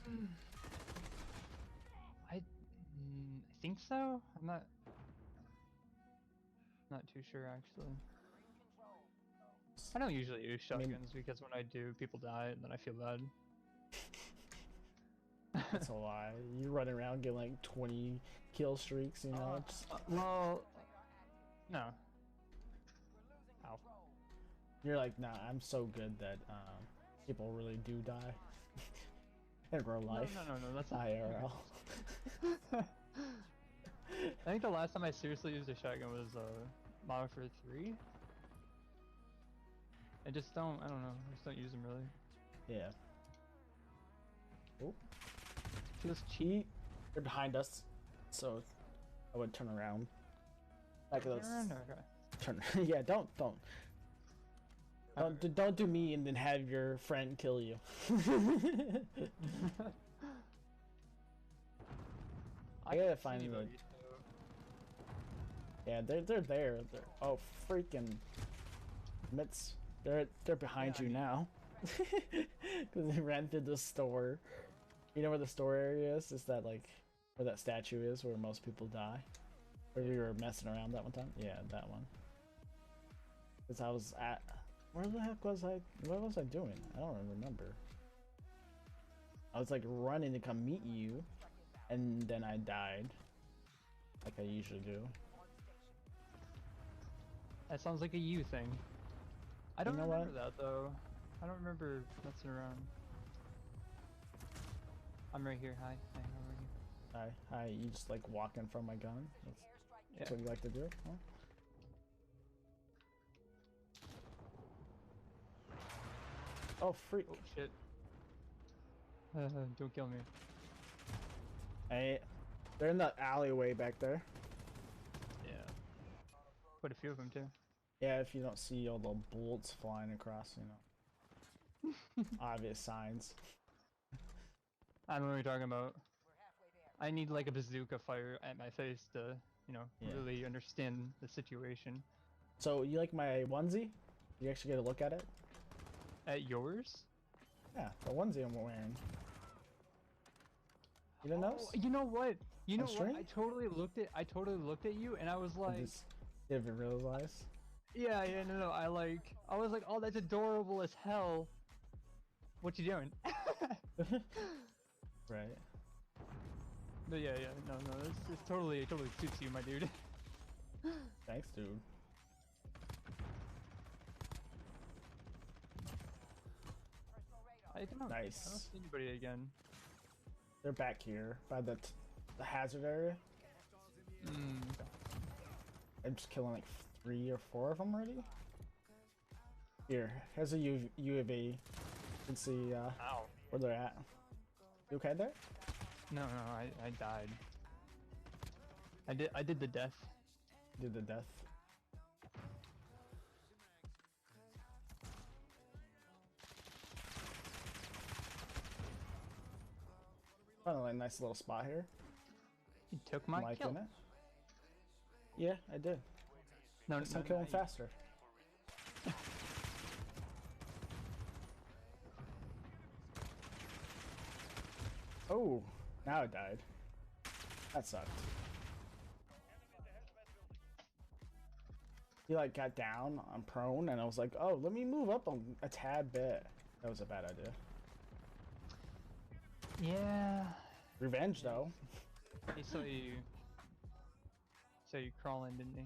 Speaker 4: I think so. I'm not too sure actually. I don't usually use shotguns because when I do, people die and then I feel bad.
Speaker 1: That's a lie. You run around getting like 20 kill streaks, you know?
Speaker 4: Well, no.
Speaker 1: You're like, nah, I'm so good that people really do die in real life.
Speaker 4: No, that's
Speaker 1: IRL.
Speaker 4: I think the last time I seriously used a shotgun was Modern Warfare 3. I don't know, I just don't use them really.
Speaker 1: Yeah. Oh,
Speaker 4: Feels cheap.
Speaker 1: they're behind us, so I would turn around. Back of those.
Speaker 4: Okay.
Speaker 1: Turn. Yeah, don't do me and then have your friend kill you. I gotta find the.
Speaker 4: anybody,
Speaker 1: Yeah, they're there. They're, oh freaking mitts. They're behind
Speaker 4: Yeah,
Speaker 1: you now. Because they ran through the store. You know where the store area is? Is that like where that statue is, where most people die? Where we were messing around that one time? Yeah, that one. Because I was at. Where the heck was I? What was I doing? I don't remember. I was like running to come meet you, and then I died. Like I usually do.
Speaker 4: That sounds like a you thing. I don't
Speaker 1: know
Speaker 4: remember
Speaker 1: what?
Speaker 4: that though. I don't remember messing around. I'm right here. Hi. Hi, how are you?
Speaker 1: Hi, you just like walking from my gun? That's what you like to do? Huh? Oh, freak.
Speaker 4: Oh shit. Don't kill me.
Speaker 1: Hey, they're in the alleyway back there.
Speaker 4: Yeah. Quite a few of them too.
Speaker 1: Yeah, if you don't see all the bullets flying across, you know. Obvious signs.
Speaker 4: I don't know what you're talking about. I need like a bazooka fire at my face to, you know,
Speaker 1: Yeah.
Speaker 4: really understand the situation.
Speaker 1: So, you like my onesie? You actually get a look at it?
Speaker 4: At yours?
Speaker 1: Yeah, the onesie I'm wearing. You didn't notice?
Speaker 4: You know what? You know
Speaker 1: On
Speaker 4: what?
Speaker 1: stream?
Speaker 4: I totally looked at you and I was
Speaker 1: I
Speaker 4: like,
Speaker 1: just didn't realize.
Speaker 4: yeah, no, I was like, oh, that's adorable as hell. What you doing?
Speaker 1: Right.
Speaker 4: But yeah, no, it's totally suits you, my dude.
Speaker 1: Thanks, dude.
Speaker 4: I don't
Speaker 1: Nice.
Speaker 4: see anybody again.
Speaker 1: They're back here by the hazard area. I'm just killing like 3 or 4 of them already. Here, here's a UAV. You can see
Speaker 4: Ow.
Speaker 1: where they're at. You okay there?
Speaker 4: No, I died. I did the death.
Speaker 1: Did the death. Found a nice little spot here.
Speaker 4: You took my
Speaker 1: Liking
Speaker 4: kill.
Speaker 1: it. Yeah, I did.
Speaker 4: No,
Speaker 1: Guess I'm killing
Speaker 4: no,
Speaker 1: faster. Oh, now I died. That sucked. He like got down on prone, and I was like, "Oh, let me move up a tad bit." That was a bad idea.
Speaker 4: Yeah.
Speaker 1: Revenge, though.
Speaker 4: He saw you crawling, didn't he?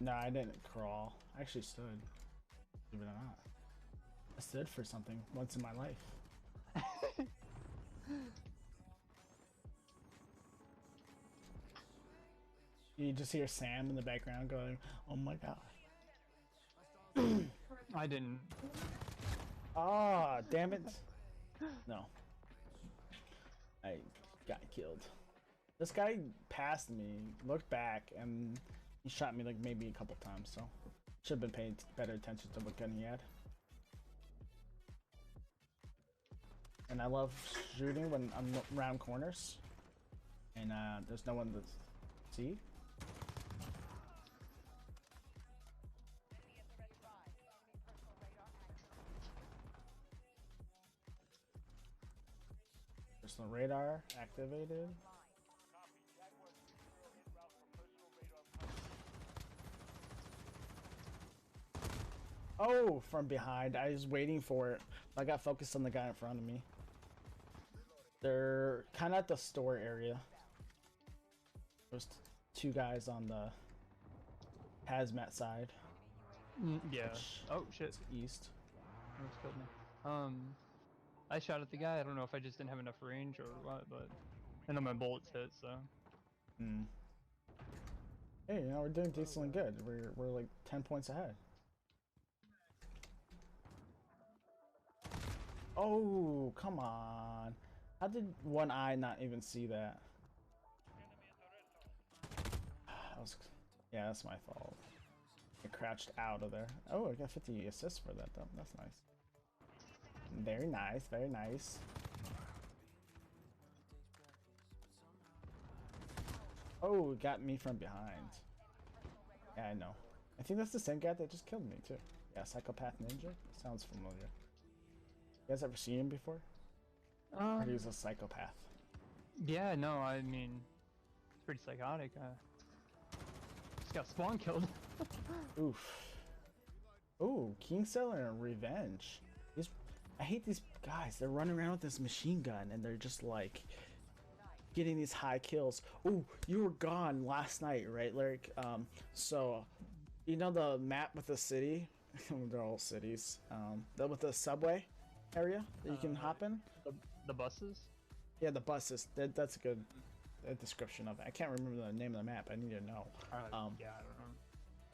Speaker 1: No, I didn't crawl. I actually stood. Believe it or not, I stood for something once in my life. You just hear Sam in the background going, "Oh my god."
Speaker 4: I didn't.
Speaker 1: Ah, damn it. No. I got killed. This guy passed me, looked back, and he shot me like maybe a couple times, so should have been paying better attention to what gun he had. And I love shooting when I'm around corners and there's no one to see. Personal radar activated. Oh, from behind. I was waiting for it. I got focused on the guy in front of me. They're kind of at the store area. There's 2 guys on the hazmat side.
Speaker 4: Yeah.
Speaker 1: Which
Speaker 4: Oh shit.
Speaker 1: is east.
Speaker 4: Almost killed me. I shot at the guy. I don't know if I just didn't have enough range or what, but I know my bullets hit, so.
Speaker 1: Hmm. Hey, you know, we're doing decently good. We're like 10 points ahead. Oh, come on. How did one eye not even see that? That was, yeah, that's my fault. I crouched out of there. Oh, I got 50 assists for that though. That's nice. Very nice, very nice. Oh, it got me from behind. Yeah, I know. I think that's the same guy that just killed me too. Yeah, Psychopath Ninja. Sounds familiar. You guys ever seen him before? Or he's a psychopath.
Speaker 4: Yeah, no, I mean, it's pretty psychotic. Just got spawn killed.
Speaker 1: Oof. Ooh, Kingseller and Revenge. These, I hate these guys. They're running around with this machine gun and they're just like getting these high kills. Ooh, you were gone last night, right, Lyric? So you know the map with the city? They're all cities. With the subway area that you can hop in.
Speaker 4: The buses?
Speaker 1: Yeah, the buses. That's a good description of it. I can't remember the name of the map. I need to know.
Speaker 4: Yeah, I don't know.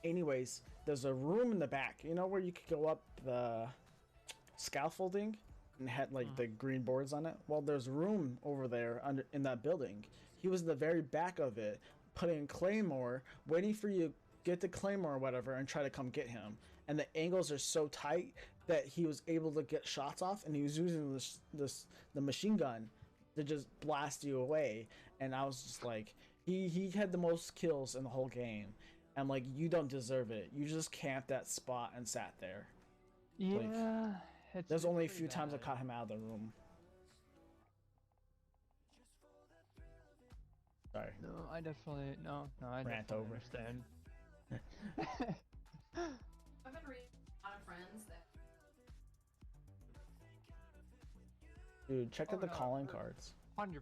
Speaker 1: Anyways, there's a room in the back. You know where you could go up the scaffolding and had like the green boards on it? Well, there's room over there under in that building. He was in the very back of it, putting Claymore, waiting for you to get the Claymore or whatever and try to come get him. And the angles are so tight that he was able to get shots off, and he was using the machine gun to just blast you away. And I was just like, he had the most kills in the whole game. I'm like, you don't deserve it. You just camped that spot and sat there.
Speaker 4: Yeah,
Speaker 1: There's only a
Speaker 4: pretty
Speaker 1: few times I
Speaker 4: bad.
Speaker 1: caught him out of the room. Sorry.
Speaker 4: No, I definitely I
Speaker 1: Rant
Speaker 4: definitely
Speaker 1: over.
Speaker 4: understand.
Speaker 2: I've been reading a lot of friends that
Speaker 1: Dude, check out
Speaker 4: Oh,
Speaker 1: the
Speaker 4: no,
Speaker 1: calling
Speaker 4: for-
Speaker 1: cards.
Speaker 4: 100%.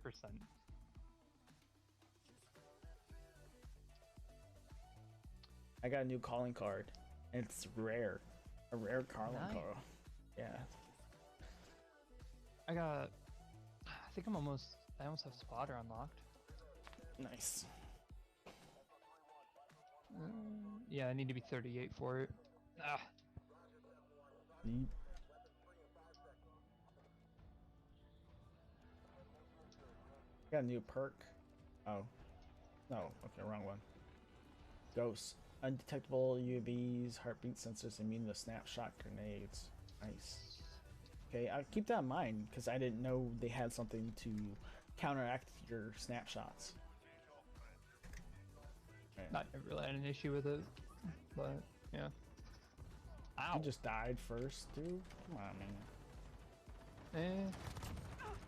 Speaker 1: I got a new calling card. And it's rare. A rare calling
Speaker 4: Nice.
Speaker 1: card. Yeah.
Speaker 4: I think I almost have spotter unlocked.
Speaker 1: Nice.
Speaker 4: Yeah, I need to be 38 for it. Ah,
Speaker 1: Deep. Got a new perk. Oh. No, okay, wrong one. Ghosts. Undetectable UAVs, heartbeat sensors immune to snapshot grenades. Nice. Okay, I'll keep that in mind because I didn't know they had something to counteract your snapshots. Right.
Speaker 4: not really had an issue with it, but yeah. Ow.
Speaker 1: You just died first, dude. Come on, man.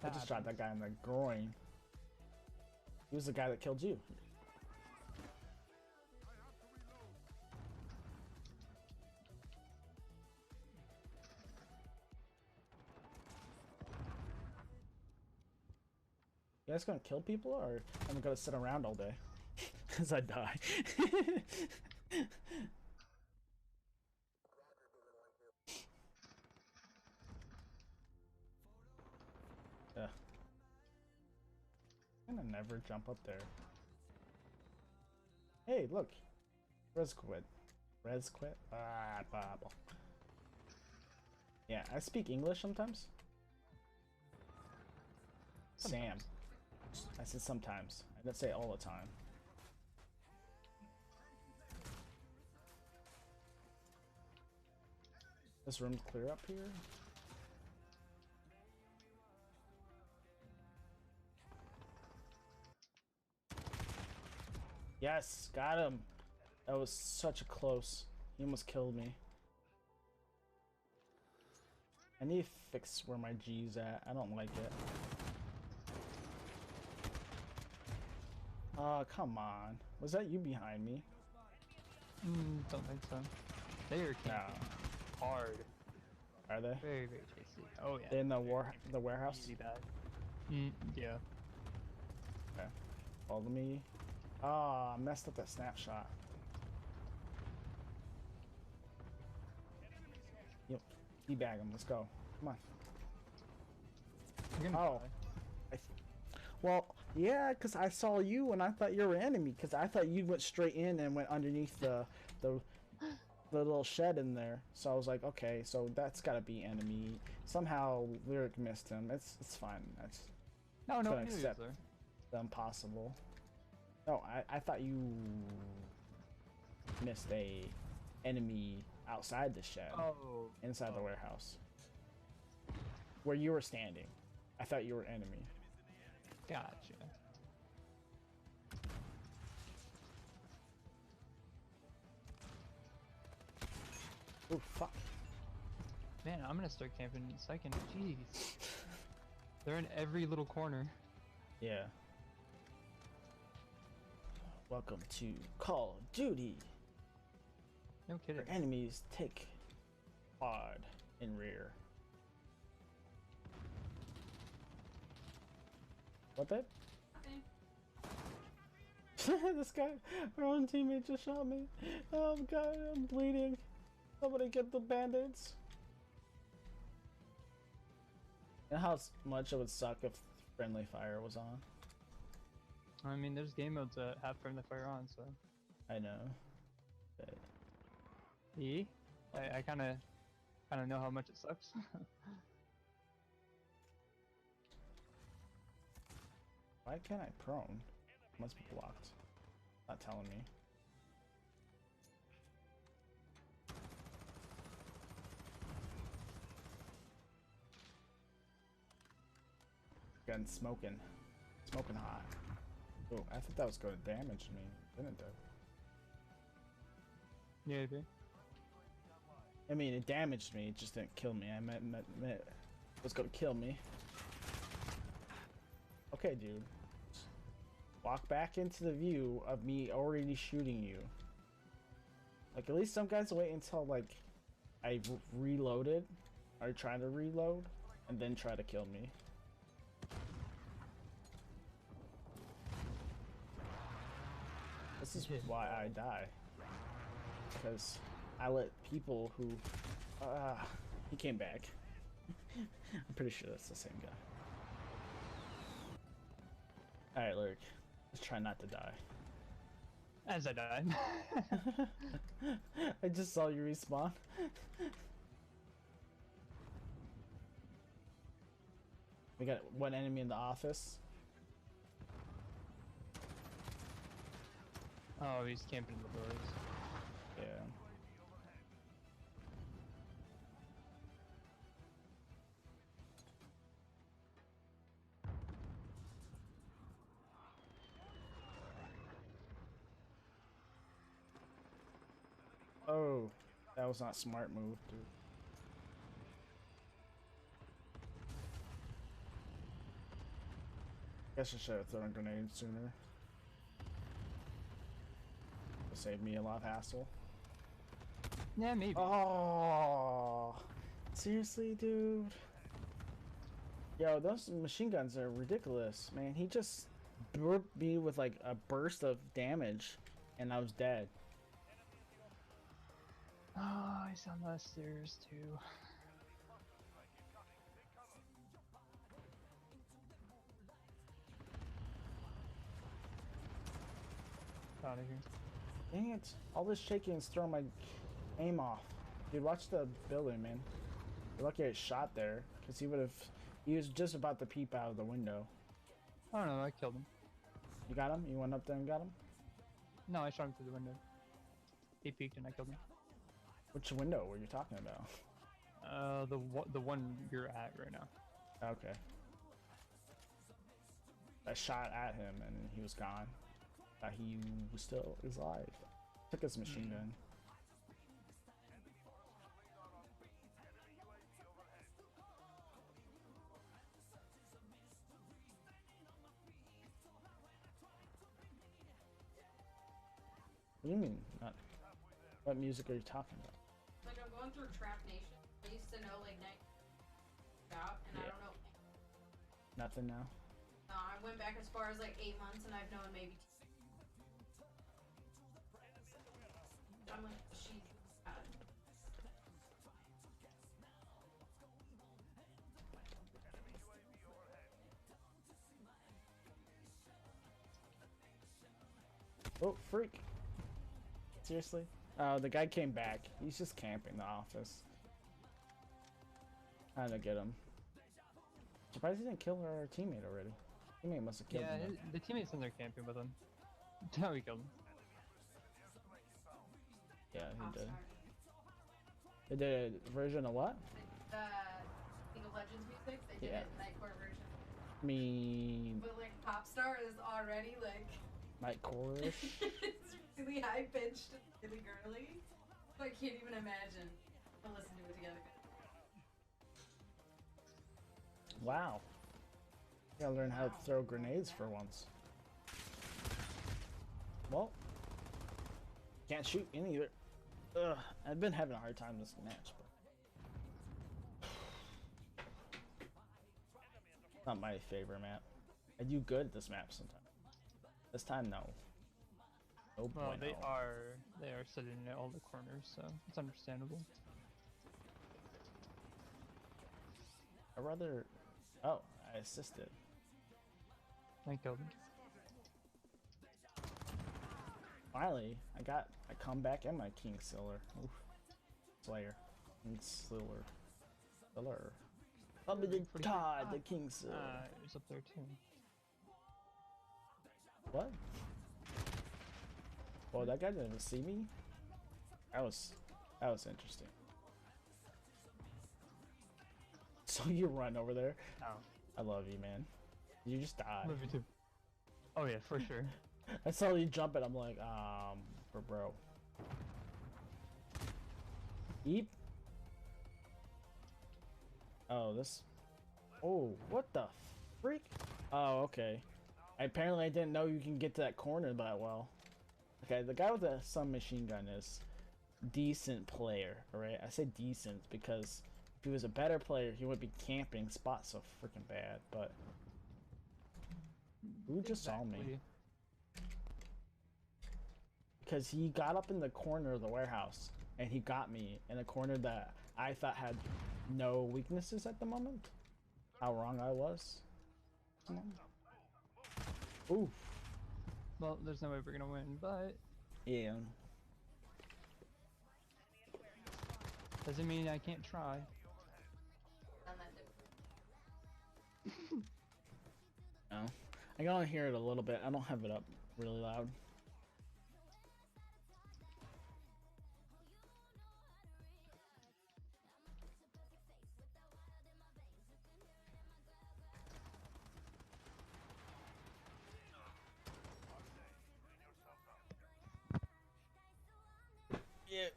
Speaker 1: I just shot that guy in the groin. He was the guy that killed you. You guys gonna kill people, or I'm gonna sit around all day? Cause I die. Yeah. I'm gonna never jump up there. Hey, look. Res quit. Res quit? Ah, Bible. Yeah, I speak English sometimes. Sam. I said sometimes. I didn't say all the time. This room's clear up here. Yes, got him. That was such a close. He almost killed me. I need to fix where my G's at. I don't like it. Oh, come on. Was that you behind me?
Speaker 4: Don't think so. They are
Speaker 1: No.
Speaker 4: camping hard.
Speaker 1: Are they?
Speaker 4: Very, very tasty. Oh yeah.
Speaker 1: They in the warehouse?
Speaker 4: Easy bad. Yeah.
Speaker 1: Okay. Follow me. Oh, I messed up that snapshot. Teabag him. Let's go. Come on.
Speaker 4: You're gonna
Speaker 1: Oh. Well, yeah, because I saw you and I thought you were an enemy. Because I thought you went straight in and went underneath the little shed in there. So I was like, okay, so that's gotta be enemy. Somehow Lyric missed him. It's fine. That's
Speaker 4: die. No,
Speaker 1: gonna
Speaker 4: I knew he was
Speaker 1: accept
Speaker 4: there.
Speaker 1: the impossible. No, I thought you missed a enemy outside the shed,
Speaker 4: Oh.
Speaker 1: inside the warehouse, where you were standing. I thought you were enemy.
Speaker 4: Gotcha.
Speaker 1: Oh fuck.
Speaker 4: Man, I'm gonna start camping in a second. Jeez. They're in every little corner.
Speaker 1: Yeah. Welcome to Call of Duty.
Speaker 4: No kidding.
Speaker 1: Your enemies take quad in rear. What that?
Speaker 2: Okay.
Speaker 1: This guy, our own teammate just shot me. Oh god, I'm bleeding. Somebody get the band-aids. You know how much it would suck if friendly fire was on?
Speaker 4: I mean, there's game modes that have friendly fire on, so.
Speaker 1: I know. But
Speaker 4: Yeah. I kind of know how much it sucks.
Speaker 1: why can't I prone? Must be blocked. Not telling me. Gun smoking. Smoking hot. Oh, I thought that was going to damage me. Didn't it?
Speaker 4: Yeah, dude.
Speaker 1: I mean, it damaged me. It just didn't kill me. I meant it was going to kill me. Okay, dude. Walk back into the view of me already shooting you. Like, at least some guys wait until, like, I reloaded, or trying to reload, and then try to kill me. This is why I die. Because I let people who... he came back. I'm pretty sure that's the same guy. Alright, Lyric. Let's try not to die.
Speaker 4: As I died.
Speaker 1: I just saw you respawn. We got one enemy in the office.
Speaker 4: Oh, he's camping in the doors.
Speaker 1: Yeah. Oh, that was not a smart move, dude. Guess I should have thrown a grenade sooner. Would save me a lot of hassle.
Speaker 4: Yeah, maybe.
Speaker 1: Oh, seriously, dude. Yo, those machine guns are ridiculous, man. He just burped me with like a burst of damage, and I was dead.
Speaker 4: Oh, he's on the stairs too. Out of here.
Speaker 1: Dang it! All this shaking is throwing my aim off. Dude, watch the building, man. You're lucky I shot there, because he would have. He was just about to peep out of the window.
Speaker 4: I don't know, I killed him.
Speaker 1: You got him? You went up there and got him?
Speaker 4: No, I shot him through the window. He peeked and I killed him.
Speaker 1: Which window were you talking about?
Speaker 4: The one you're at right now.
Speaker 1: Okay. I shot at him and he was gone. Thought he was still alive. Took his machine gun. What do you mean? Not. What music are you talking about?
Speaker 2: Like, I'm going through Trap Nation. I used to know, like, night out, and I
Speaker 1: Yeah.
Speaker 2: don't know.
Speaker 1: Nothing now.
Speaker 2: No, I went back as far as, like, 8 months, and I've known maybe I'm like, she's
Speaker 1: Oh, freak. Seriously? Oh, the guy came back. He's just camping the office. Trying to get him. Surprised he didn't kill our teammate already. Teammate must have killed
Speaker 4: Yeah,
Speaker 1: him.
Speaker 4: the teammate's in there camping with him. Now we killed him.
Speaker 1: Yeah, he
Speaker 2: Pop
Speaker 1: did.
Speaker 2: Star.
Speaker 1: They did a version of what?
Speaker 2: The League of Legends music, they did
Speaker 1: Yeah.
Speaker 2: it in Nightcore version.
Speaker 1: I mean,
Speaker 2: But like Popstar is already like
Speaker 1: Nightcore-ish.
Speaker 2: it's really high pitched and really girly. So I can't even imagine to listen to it together.
Speaker 1: Wow. Gotta learn how to throw grenades for once. Well, can't shoot any either. Ugh, I've been having a hard time this match, but not my favorite map. I do good at this map sometimes. This time, no. Oh boy,
Speaker 4: Well, they
Speaker 1: no.
Speaker 4: are sitting in all the corners, so it's understandable.
Speaker 1: I'd rather. Oh, I assisted.
Speaker 4: I killed him.
Speaker 1: Finally, I got a comeback and my King Slayer. Oof. Slayer. King Slayer. Slayer. Unlimited Todd, the King Slayer.
Speaker 4: It was up there too.
Speaker 1: What? Oh, that guy didn't even see me? That was interesting. So you run over there?
Speaker 4: Oh,
Speaker 1: I love you, man. You just died.
Speaker 4: love you too. Oh yeah, for sure.
Speaker 1: I saw you jump it, I'm like, bro. Eep. Oh, this. Oh, what the freak? Oh, okay. Apparently, I didn't know you can get to that corner that well. Okay, the guy with the submachine gun is decent player, alright? I say decent because if he was a better player, he would be camping spots so freaking bad, but who just saw me?
Speaker 4: Exactly.
Speaker 1: Because he got up in the corner of the warehouse and he got me in a corner that I thought had no weaknesses at the moment. How wrong I was. Come on. Ooh.
Speaker 4: Well, there's no way we're gonna win, but
Speaker 1: Yeah.
Speaker 4: doesn't mean I can't try.
Speaker 2: Done that different.
Speaker 1: No. I can only hear it a little bit. I don't have it up really loud. Yeah.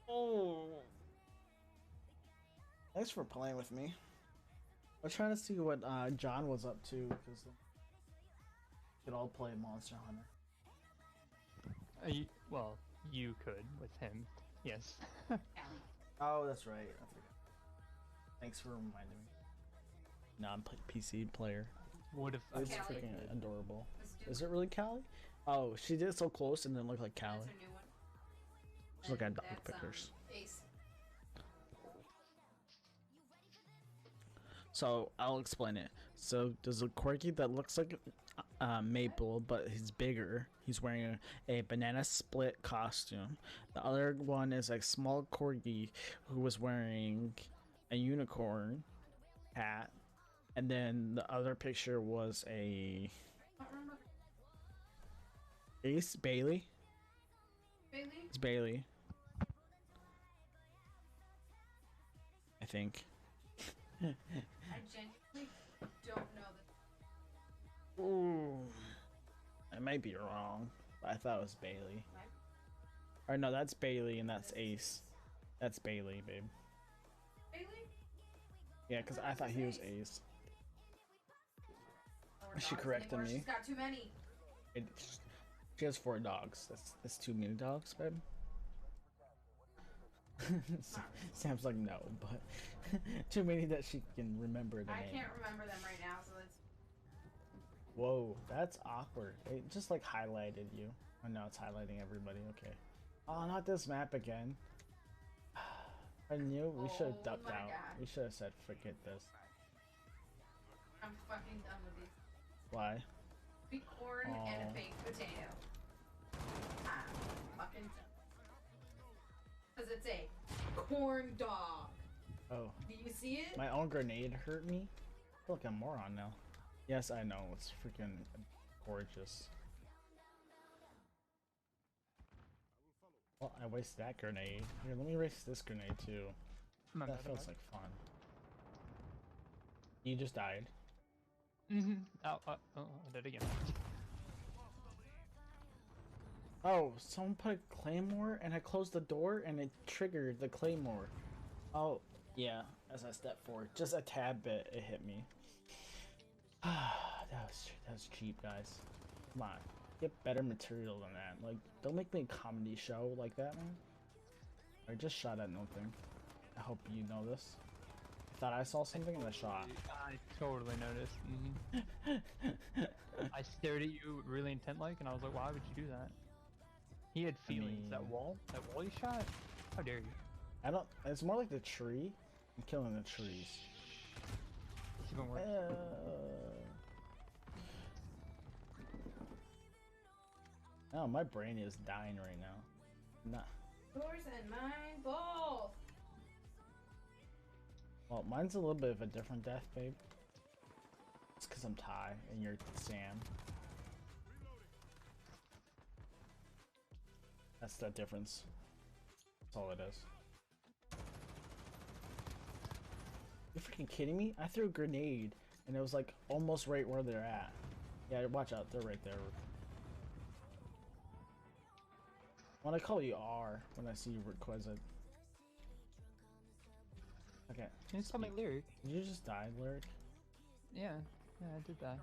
Speaker 1: Oh. Thanks for playing with me. I was trying to see what John was up to because we could all play Monster Hunter.
Speaker 4: Well, you could with him. Yes.
Speaker 2: Callie.
Speaker 1: Oh, that's right. I forgot. Thanks for reminding me. Non-PC player.
Speaker 4: What if I
Speaker 1: It's
Speaker 2: Callie.
Speaker 1: freaking adorable.
Speaker 2: Let's do
Speaker 1: Is it really Callie? Oh, she did it so close and then looked like
Speaker 2: That's
Speaker 1: Callie.
Speaker 2: a new one.
Speaker 1: She's looking at
Speaker 2: And
Speaker 1: dog
Speaker 2: that's,
Speaker 1: pickers.
Speaker 2: Ace.
Speaker 1: So I'll explain it. So there's a Corgi that looks like Maple, but he's bigger. He's wearing a banana split costume. The other one is a small Corgi who was wearing a unicorn hat. And then the other picture was a
Speaker 2: I don't remember.
Speaker 1: Ace Bailey.
Speaker 2: Bailey?
Speaker 1: It's Bailey. I think.
Speaker 2: I genuinely don't know that.
Speaker 1: Ooh. I might be wrong. But I thought it was Bailey. Or no, that's Bailey and that's Ace. That's Bailey, babe.
Speaker 2: Bailey?
Speaker 1: Yeah, because I thought he was Ace.
Speaker 2: Oh, we're
Speaker 1: She
Speaker 2: dogs
Speaker 1: corrected
Speaker 2: anymore.
Speaker 1: me.
Speaker 2: She's got too many.
Speaker 1: It, she has 4 dogs. That's too many dogs, babe. Sam's like, no, but too many that she can remember the
Speaker 2: I
Speaker 1: name.
Speaker 2: can't remember them right now, so it's.
Speaker 1: Whoa, that's awkward. It just like highlighted you. Oh no, it's highlighting everybody. Okay. Oh, not this map again. I knew we should have
Speaker 2: Oh
Speaker 1: ducked
Speaker 2: my
Speaker 1: out.
Speaker 2: God.
Speaker 1: We should have said, forget this.
Speaker 2: I'm fucking done with these.
Speaker 1: Why?
Speaker 2: sweet corn and
Speaker 1: Oh.
Speaker 2: a baked potato. I'm fucking because it's a corn dog.
Speaker 1: Oh,
Speaker 2: Do you see it?
Speaker 1: my own grenade hurt me. I feel like I'm moron now. Yes, I know. It's freaking gorgeous. Well, I wasted that grenade. Here, let me waste this grenade too.
Speaker 4: My
Speaker 1: That
Speaker 4: bad,
Speaker 1: feels like fun. You just died.
Speaker 4: Mm-hmm. Oh, oh, I did again.
Speaker 1: Oh, someone put a claymore and I closed the door and it triggered the claymore. Oh, yeah, as I stepped forward, just a tad bit, it hit me. that was cheap, guys. Come on, get better material than that. Like, don't make me a comedy show like that, man. I just shot at nothing. I hope you know this. I thought I saw something and I shot.
Speaker 4: I totally noticed. I stared at you really intent like, and I was like, why would you do that? He had feelings. That
Speaker 1: mean-
Speaker 4: wall you shot? How dare you?
Speaker 1: I don't. It's more like the tree. I'm killing the trees.
Speaker 4: It's even worse.
Speaker 1: Oh, my brain is dying right now. Nah.
Speaker 2: Yours and mine both.
Speaker 1: Well, mine's a little bit of a different death, babe. It's because I'm Ty and you're Sam. That's the difference. That's all it is. You freaking kidding me? I threw a grenade and it was like almost right where they're at. Yeah, watch out. They're right there. When I call you R when I see you requisite. Okay.
Speaker 4: Can you spell my lyric?
Speaker 1: Did you just die, Lyric?
Speaker 4: Yeah, I did that.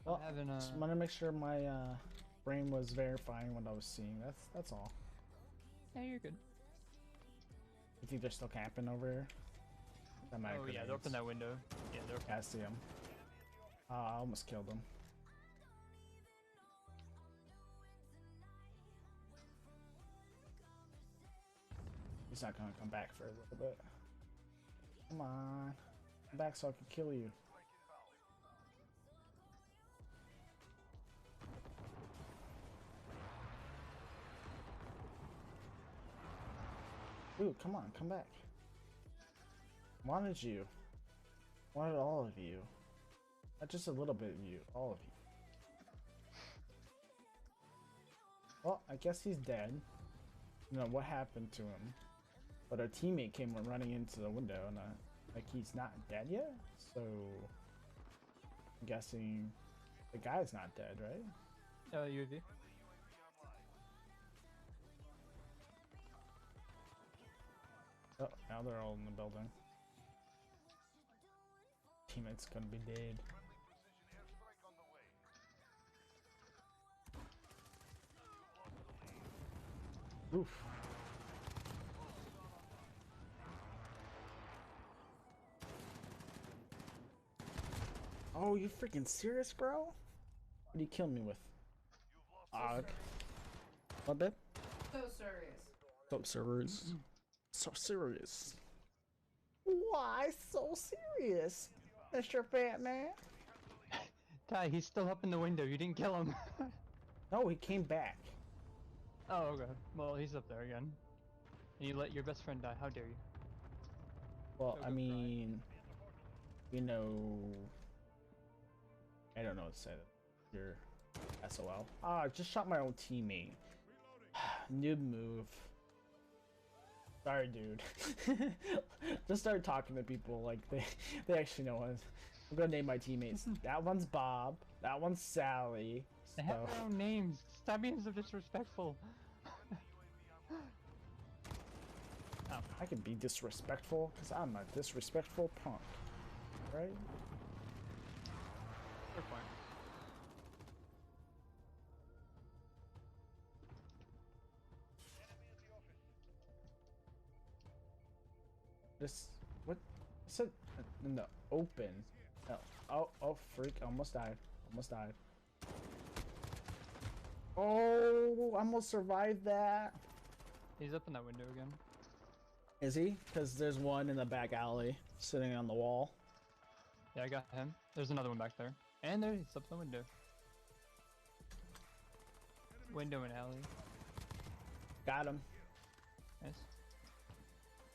Speaker 1: Well,
Speaker 4: I'm having
Speaker 1: just want to make sure my brain was verifying what I was seeing. That's all.
Speaker 4: Yeah, you're good.
Speaker 1: You think they're still camping over here? That might
Speaker 4: Oh yeah, they're up in that window. Yeah, they're
Speaker 1: Yeah, I see them. I almost killed them. He's not gonna come back for a little bit. Come on. Come back so I can kill you. Dude, come on, come back. Wanted you. Wanted all of you. Not just a little bit of you, all of you. Well, I guess he's dead. You know what happened to him. But our teammate came running into the window and like he's not dead yet? So I'm guessing the guy's not dead, right?
Speaker 4: UAV.
Speaker 1: Oh, now they're all in the building. Teammate's gonna be dead. Oof. Oh, you freaking serious, bro? What do you kill me with? Og. What, babe?
Speaker 2: So serious.
Speaker 1: So serious. So serious. Why so serious, Mr. Batman?
Speaker 4: Ty, he's still up in the window. You didn't kill him.
Speaker 1: No, he came back.
Speaker 4: Oh, okay. Well, he's up there again. And you let your best friend die. How dare you?
Speaker 1: Well,
Speaker 4: So
Speaker 1: I
Speaker 4: good try.
Speaker 1: mean, you know, I don't know what to say. You're SOL. Ah, I just shot my own teammate. Noob move. Sorry, dude. Just start talking to people like they actually know us. I'm gonna name my teammates. That one's Bob. That one's Sally.
Speaker 4: They have
Speaker 1: So,
Speaker 4: their own names. Stop being so disrespectful.
Speaker 1: I can be disrespectful because I'm a disrespectful punk, right?
Speaker 4: Fair point.
Speaker 1: This what? I said in the open. No. Oh, freak! Almost died. Almost died. Oh, almost survived that.
Speaker 4: He's up in that window again.
Speaker 1: Is he? Because there's one in the back alley sitting on the wall.
Speaker 4: Yeah, I got him. There's another one back there. And there, it's up the window. Window and alley.
Speaker 1: Got him.
Speaker 4: Nice.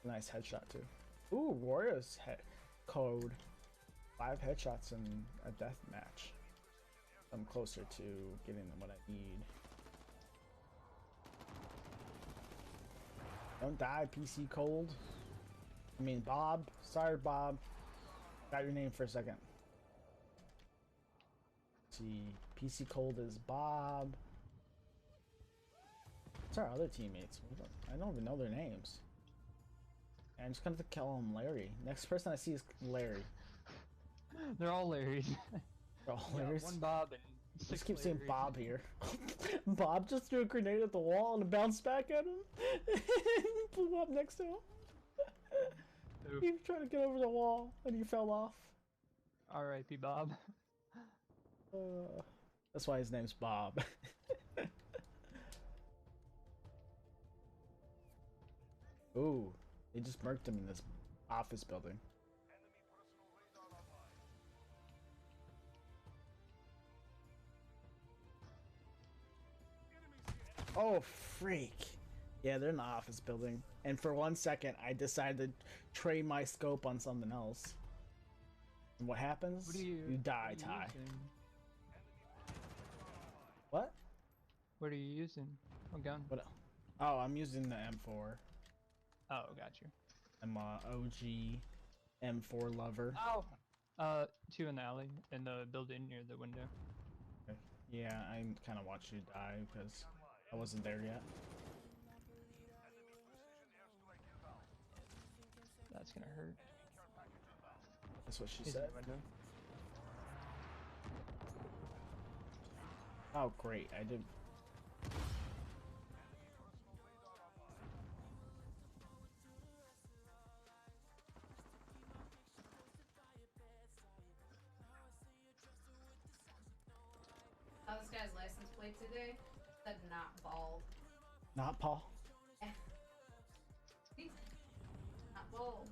Speaker 1: Nice headshot too. Ooh, Warriors code. 5 headshots in a death match. I'm closer to getting what I need. Don't die, PC Cold. I mean, Bob. Sorry, Bob. Got your name for a second. Let's see, PC Cold is Bob. What's our other teammates? I don't even know their names. I'm just gonna have to call him Larry. Next person I see is Larry.
Speaker 4: They're all Larrys.
Speaker 1: They're all
Speaker 4: Yeah,
Speaker 1: Larrys.
Speaker 4: one Bob and
Speaker 1: Just
Speaker 4: 6
Speaker 1: keep saying
Speaker 4: Larrys.
Speaker 1: Bob here. Bob just threw a grenade at the wall and it bounced back at him. And blew up next to him.
Speaker 4: Oof.
Speaker 1: He was trying to get over the wall and he fell off.
Speaker 4: R.I.P. Bob.
Speaker 1: That's why his name's Bob. Ooh, they just murked him in this office building. Oh, freak. Yeah, they're in the office building. And for 1 second, I decided to trade my scope on something else. And what happens?
Speaker 4: What are you
Speaker 1: die,
Speaker 4: what are you
Speaker 1: Ty.
Speaker 4: using?
Speaker 1: What?
Speaker 4: What are you using? What gun?
Speaker 1: What? Oh, I'm using the M4.
Speaker 4: Oh, got you.
Speaker 1: I'm a OG M4 lover.
Speaker 4: Oh! 2 in the alley, in the building near the window.
Speaker 1: Okay. Yeah, I kind of watched you die because I wasn't there yet.
Speaker 4: That's gonna hurt.
Speaker 1: That's what she
Speaker 4: He's in
Speaker 1: said.
Speaker 4: the window.
Speaker 1: Oh, great. I did.
Speaker 2: Saw this guy's license plate today. Said not bald.
Speaker 1: Not Paul.
Speaker 2: Not bald.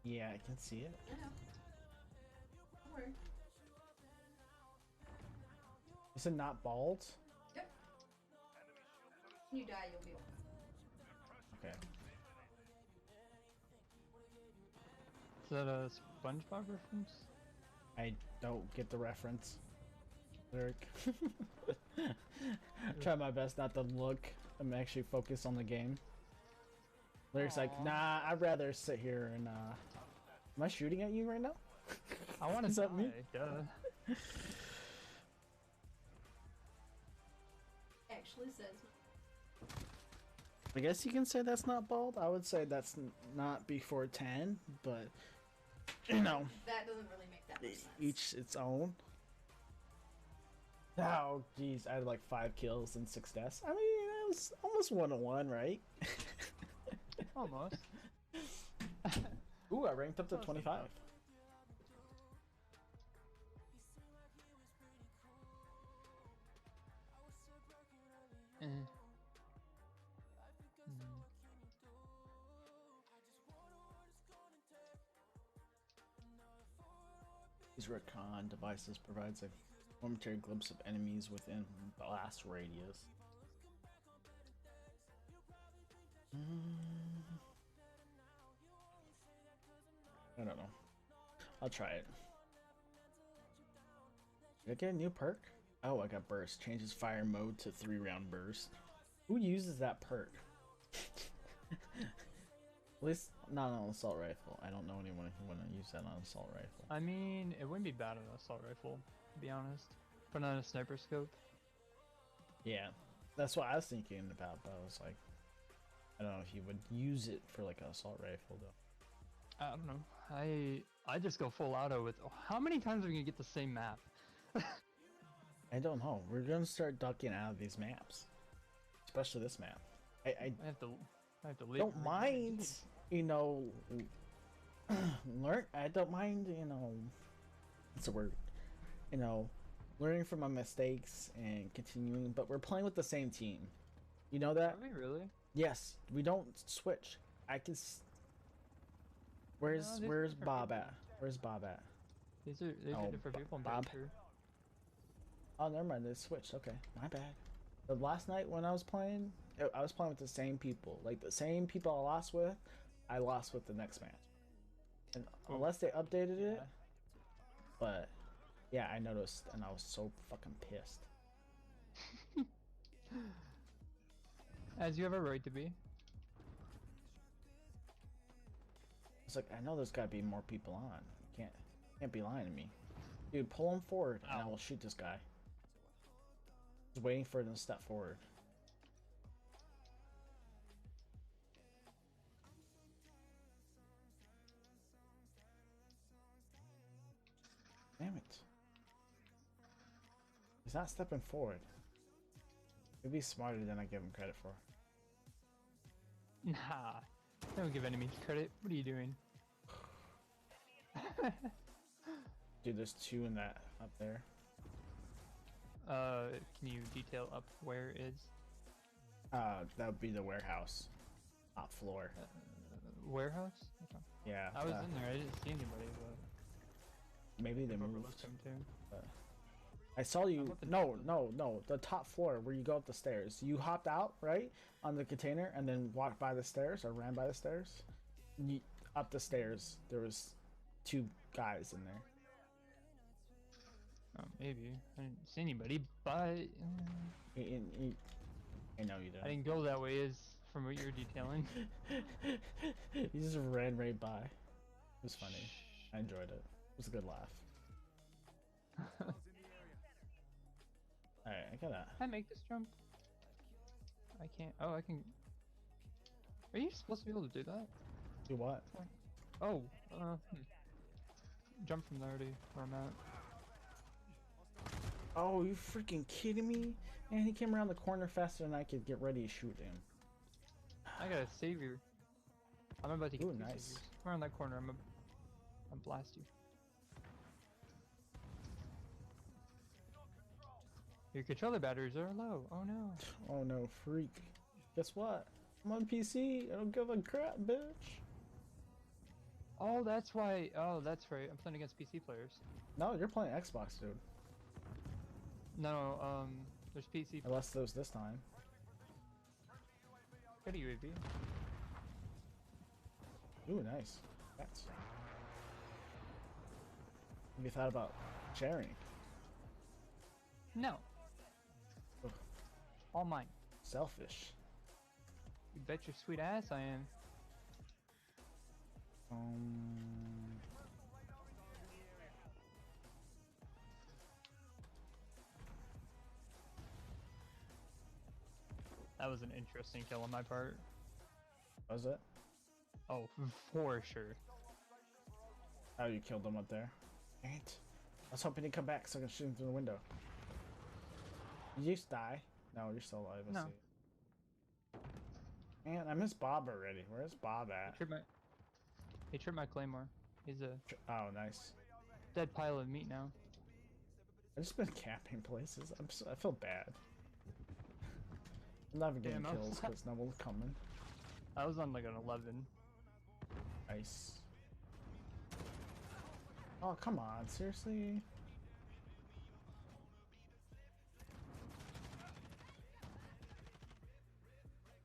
Speaker 1: Yeah, I can see it.
Speaker 2: I know. Don't worry.
Speaker 1: You said not bald?
Speaker 2: Yep. When you die, you'll be bald.
Speaker 1: Okay.
Speaker 4: Is that a SpongeBob reference?
Speaker 1: I don't get the reference. Lyric. Try my best not to look. I'm actually focused on the game. Lyric's like,
Speaker 4: Aw.
Speaker 1: nah, I'd rather sit here and am I shooting at you right now?
Speaker 4: I want to
Speaker 1: Is that me?
Speaker 4: Duh.
Speaker 2: Actually says.
Speaker 1: I guess you can say that's not bald. I would say that's not before 10, but you know,
Speaker 2: That doesn't really make that much sense.
Speaker 1: each its own. Oh, jeez, I had like 5 kills and 6 deaths. I mean, it was almost 1-1, right?
Speaker 4: Almost.
Speaker 1: Ooh, I ranked up to 25.
Speaker 4: Eh.
Speaker 1: These recon devices provides a momentary glimpse of enemies within blast radius. I don't know. I'll try it. Did I get a new perk? Oh, I got burst. Changes fire mode to 3-round burst. Who uses that perk? At least not on an assault rifle. I don't know anyone who want to use that on an assault rifle.
Speaker 4: I mean, it wouldn't be bad on an assault rifle, to be honest. Put on a sniper scope.
Speaker 1: Yeah, that's what I was thinking about, but I was like, I don't know if you would use it for like an assault rifle though.
Speaker 4: I don't know. I just go full auto with. How many times are we gonna get the same map?
Speaker 1: I don't know. We're gonna start ducking out of these maps, especially this map. I
Speaker 4: I have to leave.
Speaker 1: don't mind, you know, learn. I don't mind, you know, what's the word? You know, learning from my mistakes and continuing. But we're playing with the same team. You know that?
Speaker 4: Are we really?
Speaker 1: Yes, we don't switch. I can. Where's
Speaker 4: No, these
Speaker 1: Where's
Speaker 4: are
Speaker 1: Bob
Speaker 4: good.
Speaker 1: at? Where's Bob at?
Speaker 4: These are
Speaker 1: Oh,
Speaker 4: different people. I'm
Speaker 1: Bob.
Speaker 4: pretty sure.
Speaker 1: Oh, never mind. They switched. Okay, my bad. The last night when I was playing, I was playing with the same people. Like the same people I lost with, I lost with the next match. And
Speaker 4: Oh,
Speaker 1: unless they updated it,
Speaker 4: yeah.
Speaker 1: but yeah, I noticed, and I was so fucking pissed.
Speaker 4: As you have a right to be.
Speaker 1: It's like I know there's gotta be more people on. You can't be lying to me, dude. Pull him forward, and I
Speaker 4: Ow.
Speaker 1: will shoot this guy. Just waiting for him to step forward. Damn it. He's not stepping forward. Maybe he's smarter than I give him credit for.
Speaker 4: Nah. Don't give enemies credit. What are you doing?
Speaker 1: Dude, there's two in that up there.
Speaker 4: Can you detail up where is?
Speaker 1: That would be the warehouse. Top floor.
Speaker 4: Warehouse? Okay.
Speaker 1: Yeah.
Speaker 4: I was in there. I didn't see anybody, but
Speaker 1: Maybe they
Speaker 4: I've
Speaker 1: moved.
Speaker 4: overlooked them too.
Speaker 1: I saw you.
Speaker 4: thought the
Speaker 1: No, no, no. The top floor where you go up the stairs. You hopped out, right? On the container and then walked by the stairs or ran by the stairs. Up the stairs, there was two guys in there.
Speaker 4: Oh, maybe. I didn't see anybody, but
Speaker 1: I know you
Speaker 4: I
Speaker 1: didn't.
Speaker 4: didn't go that way as from what you're detailing.
Speaker 1: You just ran right by. It was funny. I enjoyed it. It was a good laugh. Alright, I gotta...
Speaker 4: Can I make this jump? I can't. Oh, I can. Are you supposed to be able to do that?
Speaker 1: Do what?
Speaker 4: Oh, jump from there to where I'm at.
Speaker 1: Oh, you freaking kidding me? Man, he came around the corner faster than I could get ready to shoot him.
Speaker 4: I got a savior. I'm about to get
Speaker 1: Ooh,
Speaker 4: two
Speaker 1: nice.
Speaker 4: saviors. Come around that corner. I'm blast you. Your controller batteries are low. Oh no.
Speaker 1: Oh no, freak. Guess what? I'm on PC. I don't give a crap, bitch.
Speaker 4: Oh, that's why. Oh, that's right. I'm playing against PC players.
Speaker 1: No, you're playing Xbox, dude.
Speaker 4: No, there's PC.
Speaker 1: Unless there's this time.
Speaker 4: Got a UAV.
Speaker 1: Ooh, nice. That's. Have you thought about sharing?
Speaker 4: No.
Speaker 1: Ugh.
Speaker 4: All mine.
Speaker 1: Selfish.
Speaker 4: You bet your sweet ass I am. That was an interesting kill on my part.
Speaker 1: Was it?
Speaker 4: Oh, for sure.
Speaker 1: Oh, you killed him up there. Dang it. I was hoping he'd come back so I can shoot him through the window. Did you just die? No, you're still alive. I
Speaker 4: No.
Speaker 1: see. Man, I miss Bob already. Where's Bob at?
Speaker 4: He tripped my claymore. He's a
Speaker 1: Oh, nice.
Speaker 4: dead pile of meat now.
Speaker 1: I've just been camping places. I feel bad. I'm not even getting
Speaker 4: Damn, I was-
Speaker 1: kills because no one's coming.
Speaker 4: I was on like an 11.
Speaker 1: Nice. Oh, come on. Seriously?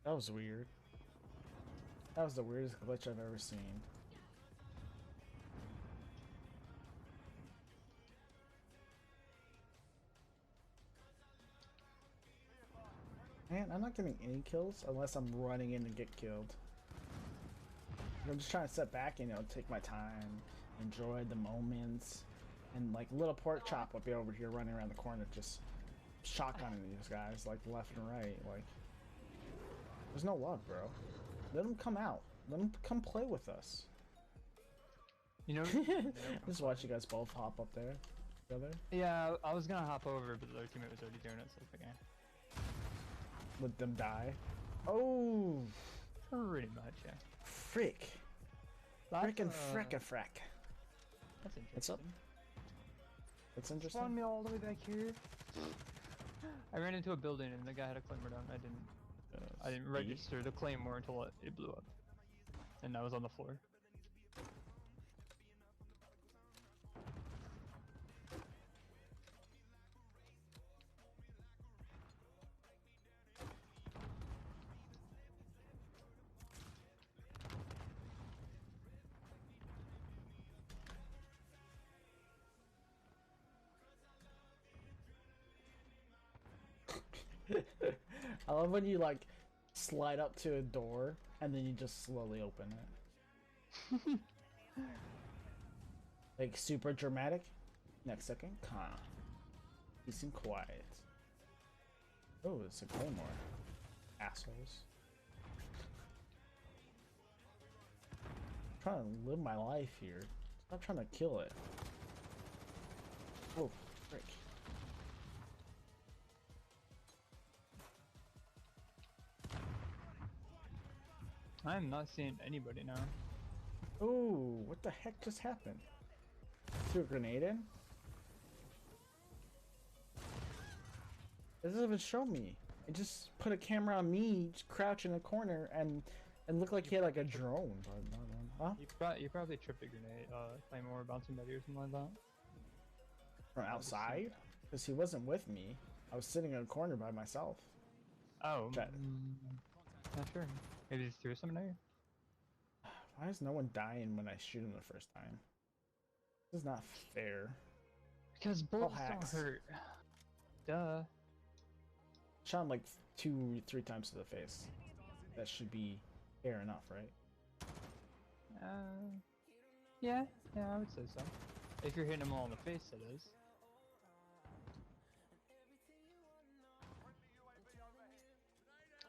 Speaker 1: That was weird. That was the weirdest glitch I've ever seen. Man, I'm not getting any kills unless I'm running in to get killed. I'm just trying to sit back and, you know, take my time, enjoy the moments, and like little pork chop will be over here running around the corner just shotgunning these guys like left and right. Like, there's no love, bro. Let them come out. Let them come play with us.
Speaker 4: You know?
Speaker 1: Just watch you guys both hop up there together.
Speaker 4: Yeah, I was gonna hop over, but the other teammate was already doing it, so it's okay.
Speaker 1: Let them die. Oh,
Speaker 4: Pretty much, yeah.
Speaker 1: frick. Frickin' frack.
Speaker 4: That's interesting.
Speaker 1: What's up? That's
Speaker 4: Spawn
Speaker 1: interesting.
Speaker 4: me all the way back here. I ran into a building and the guy had a claymore down. I didn't register the claymore until it blew up, and I was on the floor.
Speaker 1: I love when you like slide up to a door and then you just slowly open it. Like super dramatic. Next second, calm. Peace and quiet. Oh, it's a claymore. Assholes. I'm trying to live my life here. Stop trying to kill it. Oh, frick.
Speaker 4: I'm not seeing anybody now.
Speaker 1: Ooh, what the heck just happened? Threw a grenade in? It doesn't even show me. It just put a camera on me, just crouch in a corner, and looked like he had like a drone. Huh?
Speaker 4: You probably tripped a grenade, claymore bouncing buddy or something like that.
Speaker 1: From outside? Because he wasn't with me. I was sitting in a corner by myself.
Speaker 4: Oh,
Speaker 1: Chat.
Speaker 4: not sure. Maybe he threw something at you?
Speaker 1: Why is no one dying when I shoot him the first time? This is not fair.
Speaker 4: Because bullets don't
Speaker 1: hacks.
Speaker 4: hurt. Duh.
Speaker 1: Shot him like 2-3 times to the face. That should be fair enough, right?
Speaker 4: Yeah, I would say so. If you're hitting them all in the face, it is.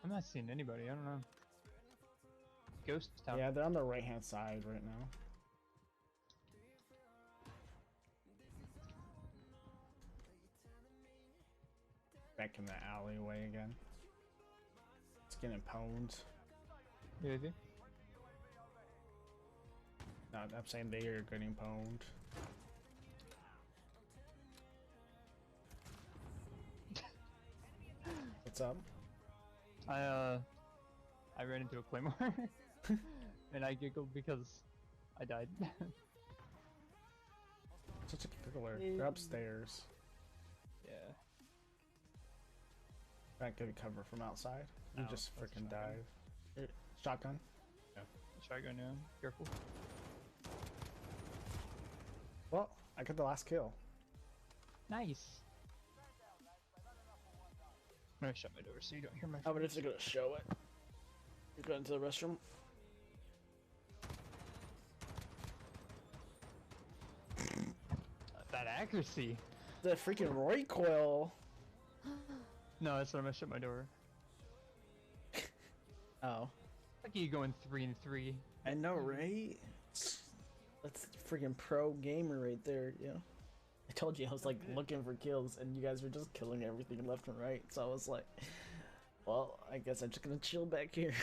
Speaker 4: I'm not seeing anybody, I don't know. Ghost town.
Speaker 1: Yeah, they're on the right hand side right now. Back in the alleyway again. It's getting pwned.
Speaker 4: Maybe.
Speaker 1: No, I'm saying they are getting pwned. What's up?
Speaker 4: I ran into a claymore. And I giggled because I died.
Speaker 1: Such a giggler. They're upstairs.
Speaker 4: Yeah.
Speaker 1: Not gonna cover from outside. You
Speaker 4: No,
Speaker 1: just
Speaker 4: that's a
Speaker 1: freaking
Speaker 4: shotgun.
Speaker 1: dive. Shotgun?
Speaker 4: Shotgun, yeah. Careful.
Speaker 1: Well, I got the last kill.
Speaker 4: Nice. I'm gonna shut my door so you don't hear my.
Speaker 1: How about if they're gonna show it? You're going to the restroom?
Speaker 4: That accuracy.
Speaker 1: The freaking recoil.
Speaker 4: No, that's what I'm gonna shut my door.
Speaker 1: Oh.
Speaker 4: Like you going 3 and 3.
Speaker 1: I know, right? That's freaking pro gamer right there, you know? I told you I was like looking for kills and you guys were just killing everything left and right. So I was like, well, I guess I'm just gonna chill back here.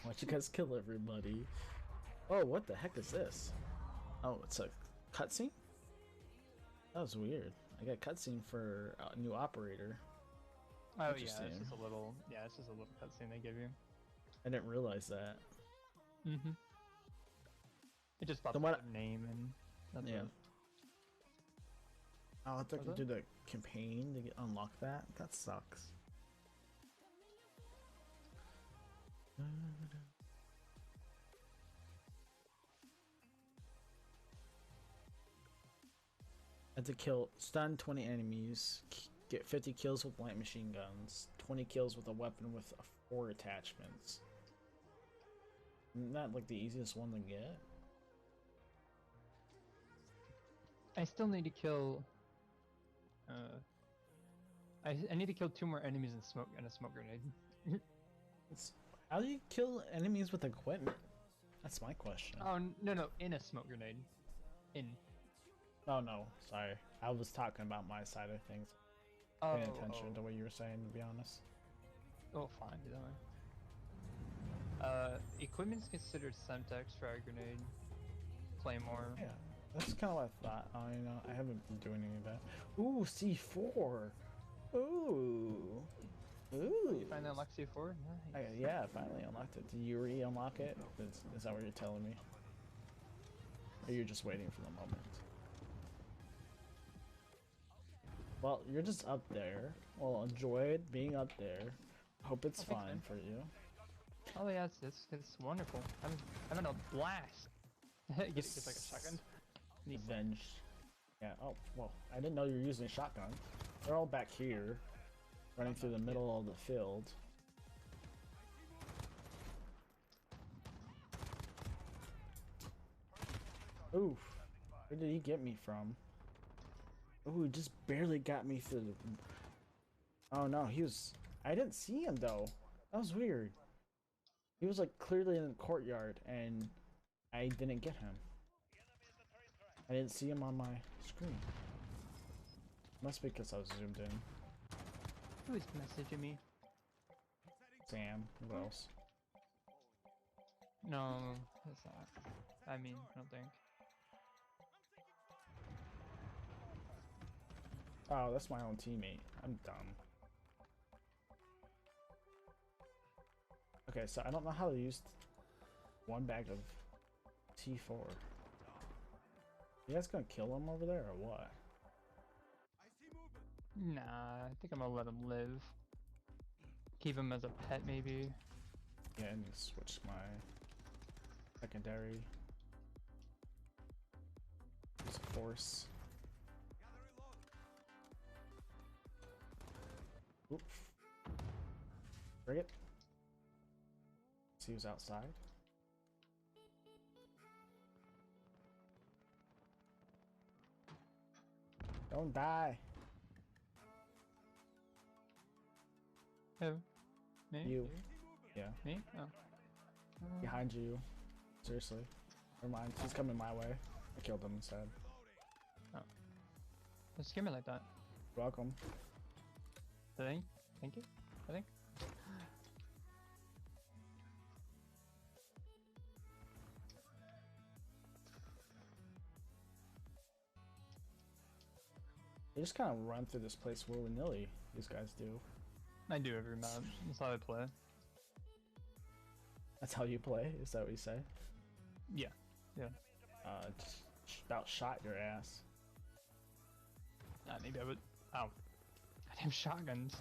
Speaker 1: Watch you guys kill everybody. Oh, what the heck is this? Oh, it's a cutscene? That was weird. I got cutscene for a new operator.
Speaker 4: Oh yeah,
Speaker 1: Interesting.
Speaker 4: it's just a little. Yeah, it's just a little cutscene they give you.
Speaker 1: I didn't realize that.
Speaker 4: Mm-hmm. It just pops
Speaker 1: Then
Speaker 4: up
Speaker 1: what-
Speaker 4: their name and that's
Speaker 1: Yeah.
Speaker 4: it.
Speaker 1: I'll have to
Speaker 4: Was
Speaker 1: do the campaign to unlock that. That sucks. Had to stun 20 enemies, get 50 kills with light machine guns, 20 kills with a weapon with 4 attachments. Isn't that like the easiest one to get?
Speaker 4: I still need to kill. I need to kill 2 more enemies in smoke and a smoke grenade.
Speaker 1: How do you kill enemies with equipment? That's my question.
Speaker 4: Oh no, in a smoke grenade. In.
Speaker 1: Oh no, sorry. I was talking about my side of things.
Speaker 4: Oh,
Speaker 1: Paying attention to what you were saying, to be honest.
Speaker 4: Oh, fine, do that way. Equipment's considered Semtex, frag grenade, claymore.
Speaker 1: Yeah, that's kind of what I thought. You know, I haven't been doing any of that. Ooh, C4. Ooh. Ooh.
Speaker 4: You find that unlock C4? Nice.
Speaker 1: Yeah, I finally unlocked it. Did you re-unlock it? Is that what you're telling me? Or you're just waiting for the moment? Well, you're just up there. Well, enjoy being up there. Hope it's
Speaker 4: Oh, thanks,
Speaker 1: fine
Speaker 4: man.
Speaker 1: for you.
Speaker 4: Oh yeah, it's wonderful. I'm having a blast. Get like a shotgun. Neat.
Speaker 1: Avenged. Yeah, oh, well, I didn't know you were using a shotgun. They're all back here. running through the middle of the field. Oof. Where did he get me from? Ooh, he just barely got me through the... Oh no, he was... I didn't see him though. That was weird. He was like clearly in the courtyard and I didn't get him. I didn't see him on my screen. Must be because I was zoomed in.
Speaker 4: Who's messaging me?
Speaker 1: Sam, who else?
Speaker 4: No, that's not. I mean, I don't think.
Speaker 1: Oh, that's my own teammate. I'm dumb. Okay, so I don't know how to use one bag of T4. You guys gonna kill him over there or what?
Speaker 4: Nah, I think I'm gonna let him live. Keep him as a pet, maybe.
Speaker 1: Yeah, and switch my secondary. Use a force. Oof. Bring it. See who's outside. Don't die.
Speaker 4: Who? Me?
Speaker 1: You. Yeah.
Speaker 4: Me? Oh.
Speaker 1: Behind you. Seriously. Never mind. He's coming my way. I killed him instead.
Speaker 4: Don't scare me like that.
Speaker 1: You're welcome.
Speaker 4: Thank you. I think.
Speaker 1: They just kind of run through this place willy-nilly. These guys do.
Speaker 4: I do every map. That's how I play.
Speaker 1: That's how you play? Is that what you say?
Speaker 4: Yeah. Yeah.
Speaker 1: Just about shot your ass.
Speaker 4: Maybe I would. Ow. Goddamn shotguns.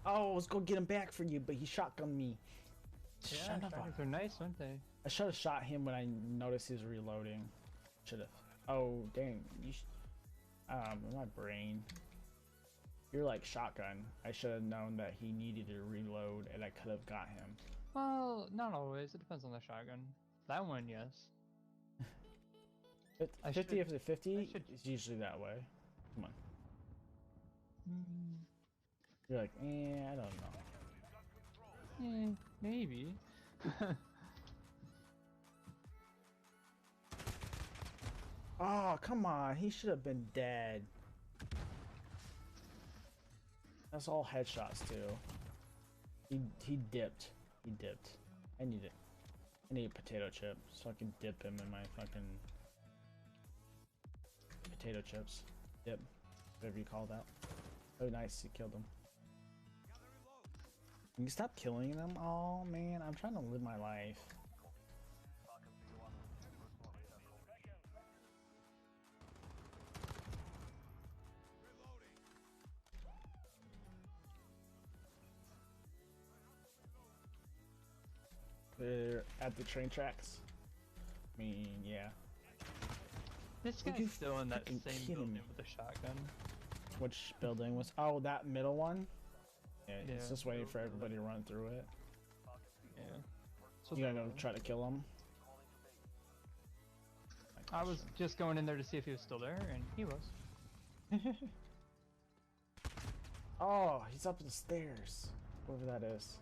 Speaker 1: Oh, let's go get him back for you, but he shotgunned me.
Speaker 4: Yeah,
Speaker 1: Son of a-
Speaker 4: shotguns are nice, aren't they?
Speaker 1: I should have shot him when I noticed he was reloading. Should have. Oh, dang. My brain. You're like shotgun. I should have known that he needed to reload and I could have got him.
Speaker 4: Well, not always. It depends on the shotgun. That one, yes.
Speaker 1: 50 after 50
Speaker 4: should-
Speaker 1: is usually that way. Come on.
Speaker 4: Mm,
Speaker 1: You're like, I don't know.
Speaker 4: maybe.
Speaker 1: Oh, come on. He should have been dead. That's all headshots too. He dipped. He dipped. I need it. I need a potato chip so I can dip him in my fucking potato chips. Dip. Whatever you call that. Oh, nice. You killed him. Can you stop killing them? Oh, man. I'm trying to live my life. They're at the train tracks. I mean, yeah.
Speaker 4: This
Speaker 1: Would you
Speaker 4: guy's still in that
Speaker 1: fucking
Speaker 4: same
Speaker 1: kidding
Speaker 4: building
Speaker 1: me?
Speaker 4: with the shotgun.
Speaker 1: Which building was? Oh, that middle one. Yeah,
Speaker 4: Yeah.
Speaker 1: it's just waiting for everybody to run through it.
Speaker 4: Yeah. So
Speaker 1: You gotta go try to kill him.
Speaker 4: I was just going in there to see if he was still there, and he was.
Speaker 1: Oh, he's up the stairs. Whoever that is.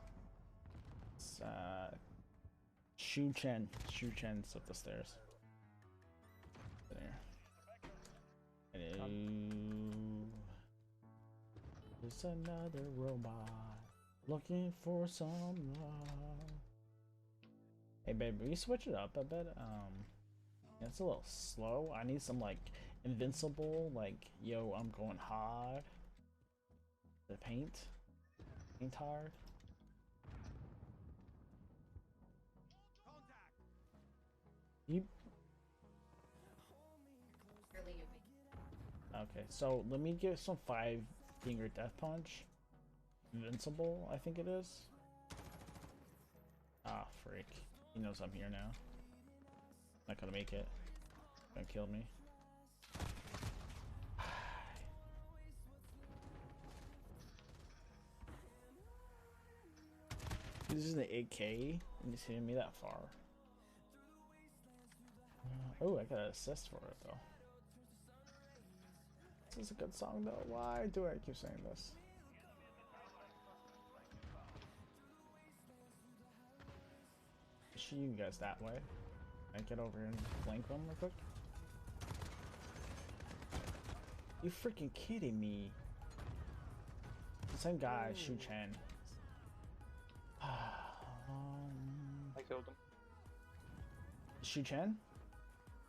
Speaker 1: It's Shu Chen. Shu Chen's up the stairs. There. Hello. There's another robot looking for some love. Hey babe, will you switch it up a bit? It's a little slow. I need some like invincible, like yo, I'm going hard. The paint hard. You
Speaker 2: Really good week.
Speaker 1: okay? So let me get some 5-finger death punch. Invincible, I think it is. Ah, freak. He knows I'm here now. Not gonna make it. Gonna kill me. using the AK and he's hitting me that far. Oh, I got an assist for it though. This is a good song though. Why do I keep saying this? Shoot you guys that way. I get over here and flank them real quick. You freaking kidding me? The same guy, Shu Chen.
Speaker 4: I killed him.
Speaker 1: Shu Chen?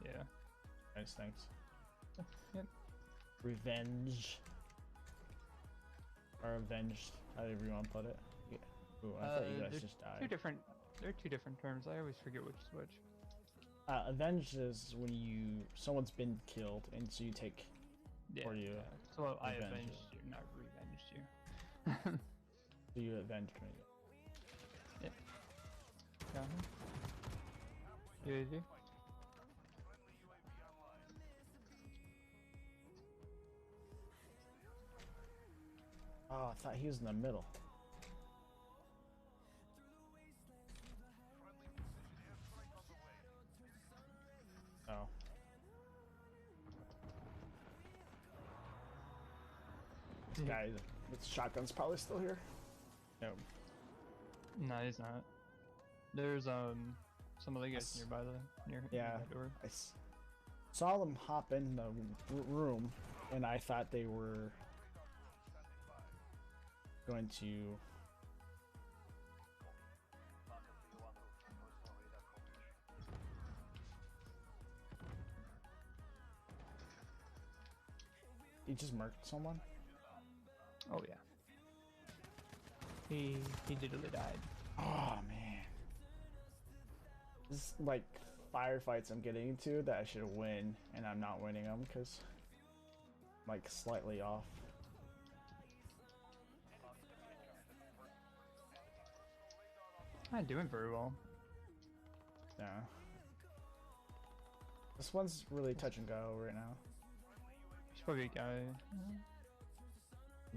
Speaker 4: Yeah.
Speaker 1: Nice, thanks.
Speaker 4: Yep.
Speaker 1: Revenge. Or avenged, however you want to put it. Yeah. Ooh, I thought you guys
Speaker 4: They're
Speaker 1: just
Speaker 4: two
Speaker 1: died.
Speaker 4: different. They're two different terms. I always forget which is which.
Speaker 1: Avenged is when someone's been killed and so you take,
Speaker 4: Yeah.
Speaker 1: or you,
Speaker 4: So I
Speaker 1: avenge
Speaker 4: avenged
Speaker 1: it.
Speaker 4: you, not revenged you.
Speaker 1: so you avenged me.
Speaker 4: Yep. Got him. UAV.
Speaker 1: Oh, I thought he was in the middle. Oh. This guy with shotgun's probably still here. No.
Speaker 4: No, he's not. There's some other guys nearby the near
Speaker 1: Yeah.
Speaker 4: that door.
Speaker 1: Saw them hop in the room, and I thought they were going to. He just murked someone.
Speaker 4: Oh yeah. He digitally died.
Speaker 1: Oh man, this is like firefights I'm getting into that I should win, and I'm not winning them because I'm like slightly off.
Speaker 4: Not doing very well.
Speaker 1: Yeah. This one's really touch and go right now.
Speaker 4: There's probably a guy.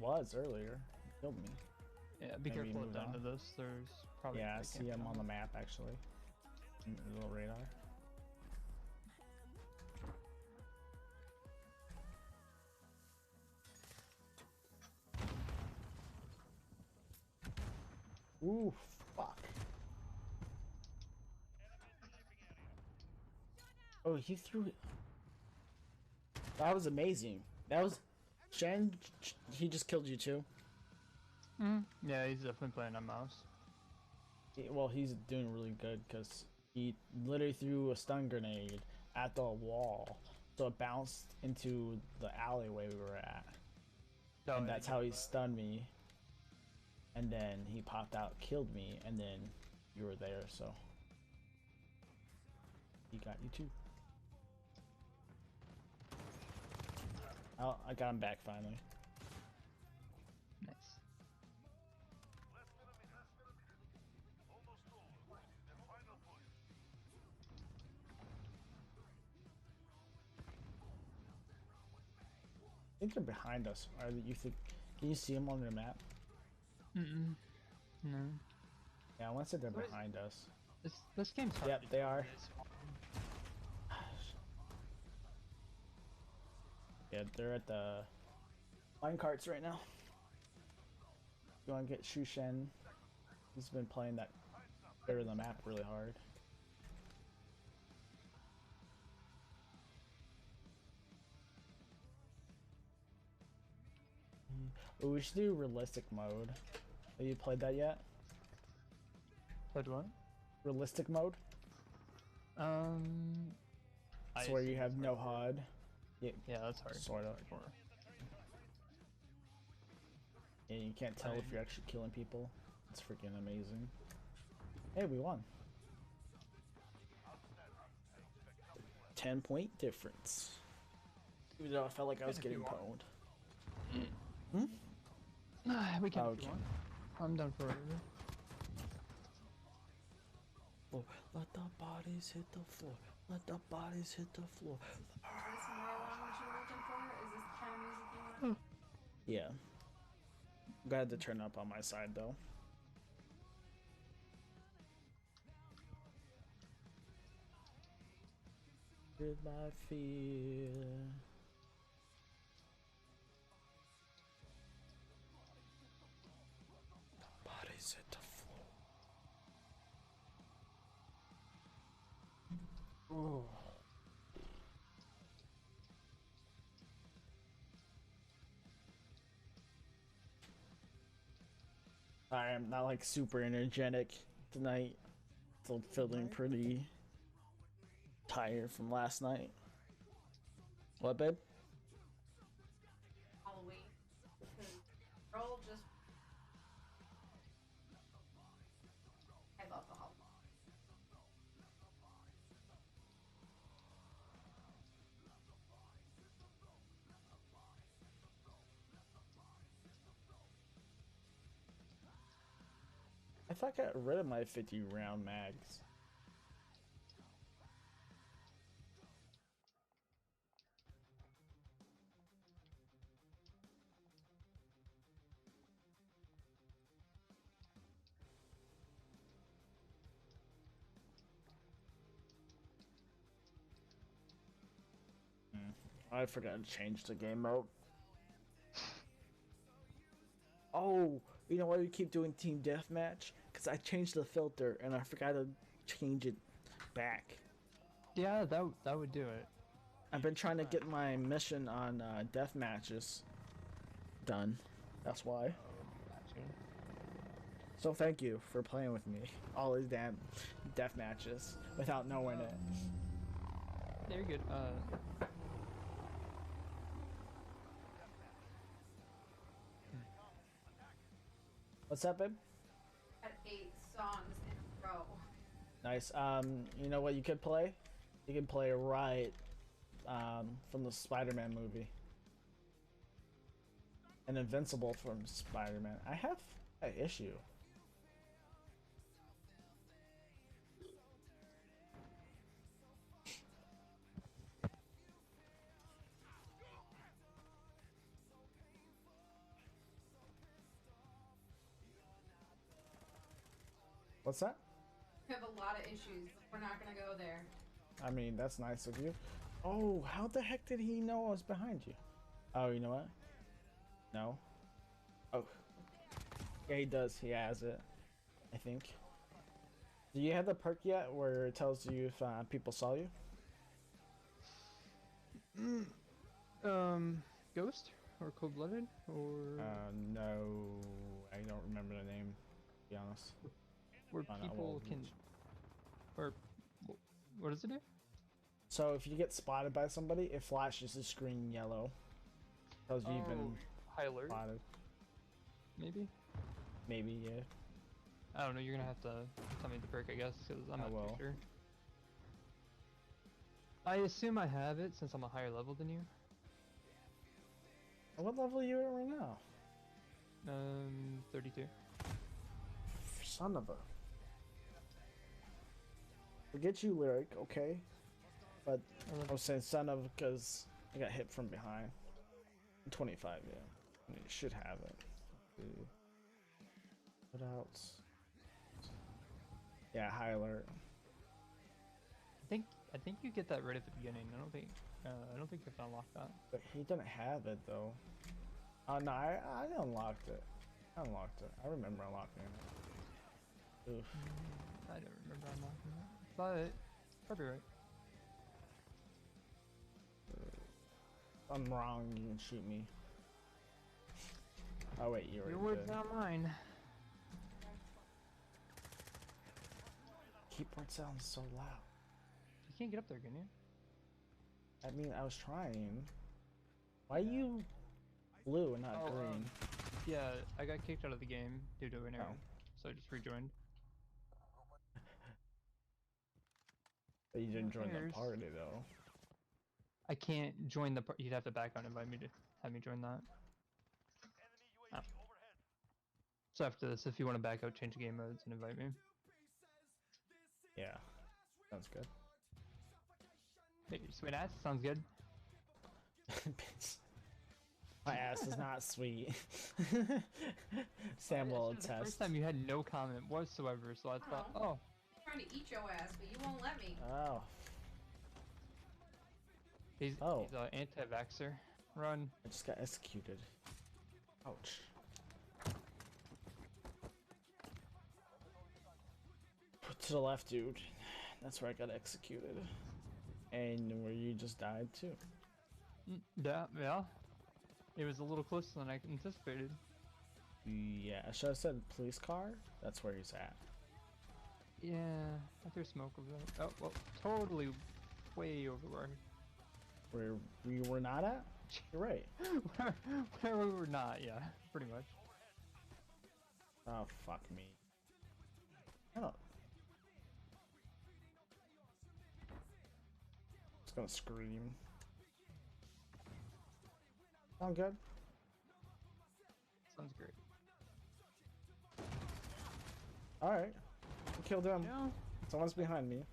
Speaker 1: Was earlier. He killed me.
Speaker 4: Yeah, be
Speaker 1: Maybe
Speaker 4: careful
Speaker 1: move
Speaker 4: down to
Speaker 1: on.
Speaker 4: this. There's probably.
Speaker 1: Yeah, I
Speaker 4: like,
Speaker 1: see him on the map actually. A little radar. Ooh, fuck. Oh, he threw it. That was amazing. That was Shen. He just killed you too.
Speaker 4: Yeah, he's definitely playing on mouse.
Speaker 1: Well, he's doing really good because he literally threw a stun grenade at the wall, so it bounced into the alleyway we were at,
Speaker 4: Oh,
Speaker 1: and
Speaker 4: yeah,
Speaker 1: that's how he stunned me. And then he popped out, killed me, and then you were there, so he got you too. Oh, I got him back finally.
Speaker 4: Nice.
Speaker 1: I think they're behind us. Are you think? Can you see them on the map?
Speaker 4: No.
Speaker 1: Yeah, I want to say they're
Speaker 4: Where's-
Speaker 1: behind us.
Speaker 4: This game's hard.
Speaker 1: Yep,
Speaker 4: to
Speaker 1: they
Speaker 4: do
Speaker 1: are.
Speaker 4: this.
Speaker 1: Yeah, they're at the mine carts right now. You want to get Shu Shen? He's been playing that area of the map really hard. Ooh, we should do realistic mode. Have you played that yet?
Speaker 4: Played what?
Speaker 1: Realistic mode? It's where you have no HUD.
Speaker 4: Yeah, that's hard.
Speaker 1: Sort of.
Speaker 4: Hardcore.
Speaker 1: And you can't tell if you're actually killing people. It's freaking amazing. Hey, we won. 10-point difference. Even though I felt like I was
Speaker 4: If you
Speaker 1: getting
Speaker 4: want.
Speaker 1: pwned.
Speaker 4: We can.
Speaker 1: Okay.
Speaker 4: I'm done for.
Speaker 1: Oh, let the bodies hit the floor. Let the bodies hit the floor.
Speaker 2: Is this more along what you were looking for? Is this the kind of music you want?
Speaker 1: Yeah. Glad to turn up on my side though. Goodbye, fear. Bodies at the floor. Oh. Sorry, I'm not like super energetic tonight. Still feeling pretty tired from last night. What, babe?
Speaker 2: Halloween. Because Earl just. I love the Halloween.
Speaker 1: I thought I got rid of my 50 round mags. I forgot to change the game mode. Oh, you know why we keep doing team deathmatch? Because I changed the filter and I forgot to change it back.
Speaker 4: Yeah, that would do it.
Speaker 1: I've been trying to get my mission on death matches done. That's why.
Speaker 4: Gotcha.
Speaker 1: So thank you for playing with me all these damn death matches without knowing it.
Speaker 4: Yeah, you're good.
Speaker 1: What's up, babe?
Speaker 2: Had 8 songs in a row.
Speaker 1: Nice. You know what you could play? You can play Riot from the Spider-Man movie. And Invincible from Spider-Man. I have an issue. What's that?
Speaker 2: We have a lot of issues. We're not gonna go there.
Speaker 1: I mean, that's nice of you. Oh, how the heck did he know I was behind you? Oh, you know what? No. Oh. Yeah, he does. He has it. I think. Do you have the perk yet where it tells you if people saw you?
Speaker 4: Ghost or Cold-Blooded or
Speaker 1: No. I don't remember the name, to be honest.
Speaker 4: where
Speaker 1: Find out
Speaker 4: people
Speaker 1: what
Speaker 4: can,
Speaker 1: which-
Speaker 4: or what does it do?
Speaker 1: So if you get spotted by somebody, it flashes the screen yellow. Tells you you've been
Speaker 4: high alert,
Speaker 1: spotted.
Speaker 4: maybe.
Speaker 1: Maybe, yeah.
Speaker 4: I don't know. You're gonna have to tell me the perk, I guess, because I'm
Speaker 1: I
Speaker 4: not
Speaker 1: will.
Speaker 4: too sure. I assume I have it since I'm a higher level than you.
Speaker 1: What level are you at right now?
Speaker 4: 32.
Speaker 1: Son of a. Forget you, Lyric, okay? But I was saying son of because I got hit from behind. 25, yeah. I mean, you should have it. What else? Yeah, high alert.
Speaker 4: I think you get that right at the beginning. I don't think you have to unlock that.
Speaker 1: But he didn't have it though. Oh no, I unlocked it. I unlocked it. I remember unlocking it. Oof.
Speaker 4: I don't remember unlocking that, but probably right.
Speaker 1: If I'm wrong, you can shoot me. Oh wait, you're
Speaker 4: Your
Speaker 1: already
Speaker 4: words,
Speaker 1: dead.
Speaker 4: not mine.
Speaker 1: Keyboard sounds so loud.
Speaker 4: You can't get up there, can you?
Speaker 1: I mean, I was trying. Why are you blue and not
Speaker 4: Oh,
Speaker 1: green?
Speaker 4: Yeah, I got kicked out of the game due to an error,
Speaker 1: Oh.
Speaker 4: so I just rejoined.
Speaker 1: But you didn't join the
Speaker 4: cares?
Speaker 1: party though.
Speaker 4: I can't join the. You'd have to back out and invite me to have me join that. Oh. So after this, if you want to back out, change game modes, and invite me.
Speaker 1: Yeah, sounds good.
Speaker 4: Hey, sweet ass, sounds good.
Speaker 1: Bitch. My ass is not sweet. Sam will
Speaker 4: The
Speaker 1: attest.
Speaker 4: first time you had no comment whatsoever, so I thought, oh,
Speaker 2: I'm trying to eat your ass, but you won't let me.
Speaker 1: Oh.
Speaker 4: He's
Speaker 1: Oh.
Speaker 4: he's anti-vaxxer. Run.
Speaker 1: I just got executed. Ouch. To the left, dude. That's where I got executed. And where you just died too.
Speaker 4: Yeah. It was a little closer than I anticipated.
Speaker 1: Yeah, I should have said police car. That's where he's at.
Speaker 4: Yeah, I threw smoke over there. Oh, well, totally way over
Speaker 1: Where we were not at? You're right.
Speaker 4: where we were not, yeah, pretty much.
Speaker 1: Oh, fuck me. I don't. It's gonna scream. Sound good?
Speaker 4: Sounds great.
Speaker 1: Alright. I killed him.
Speaker 4: Yeah,
Speaker 1: Someone's behind me.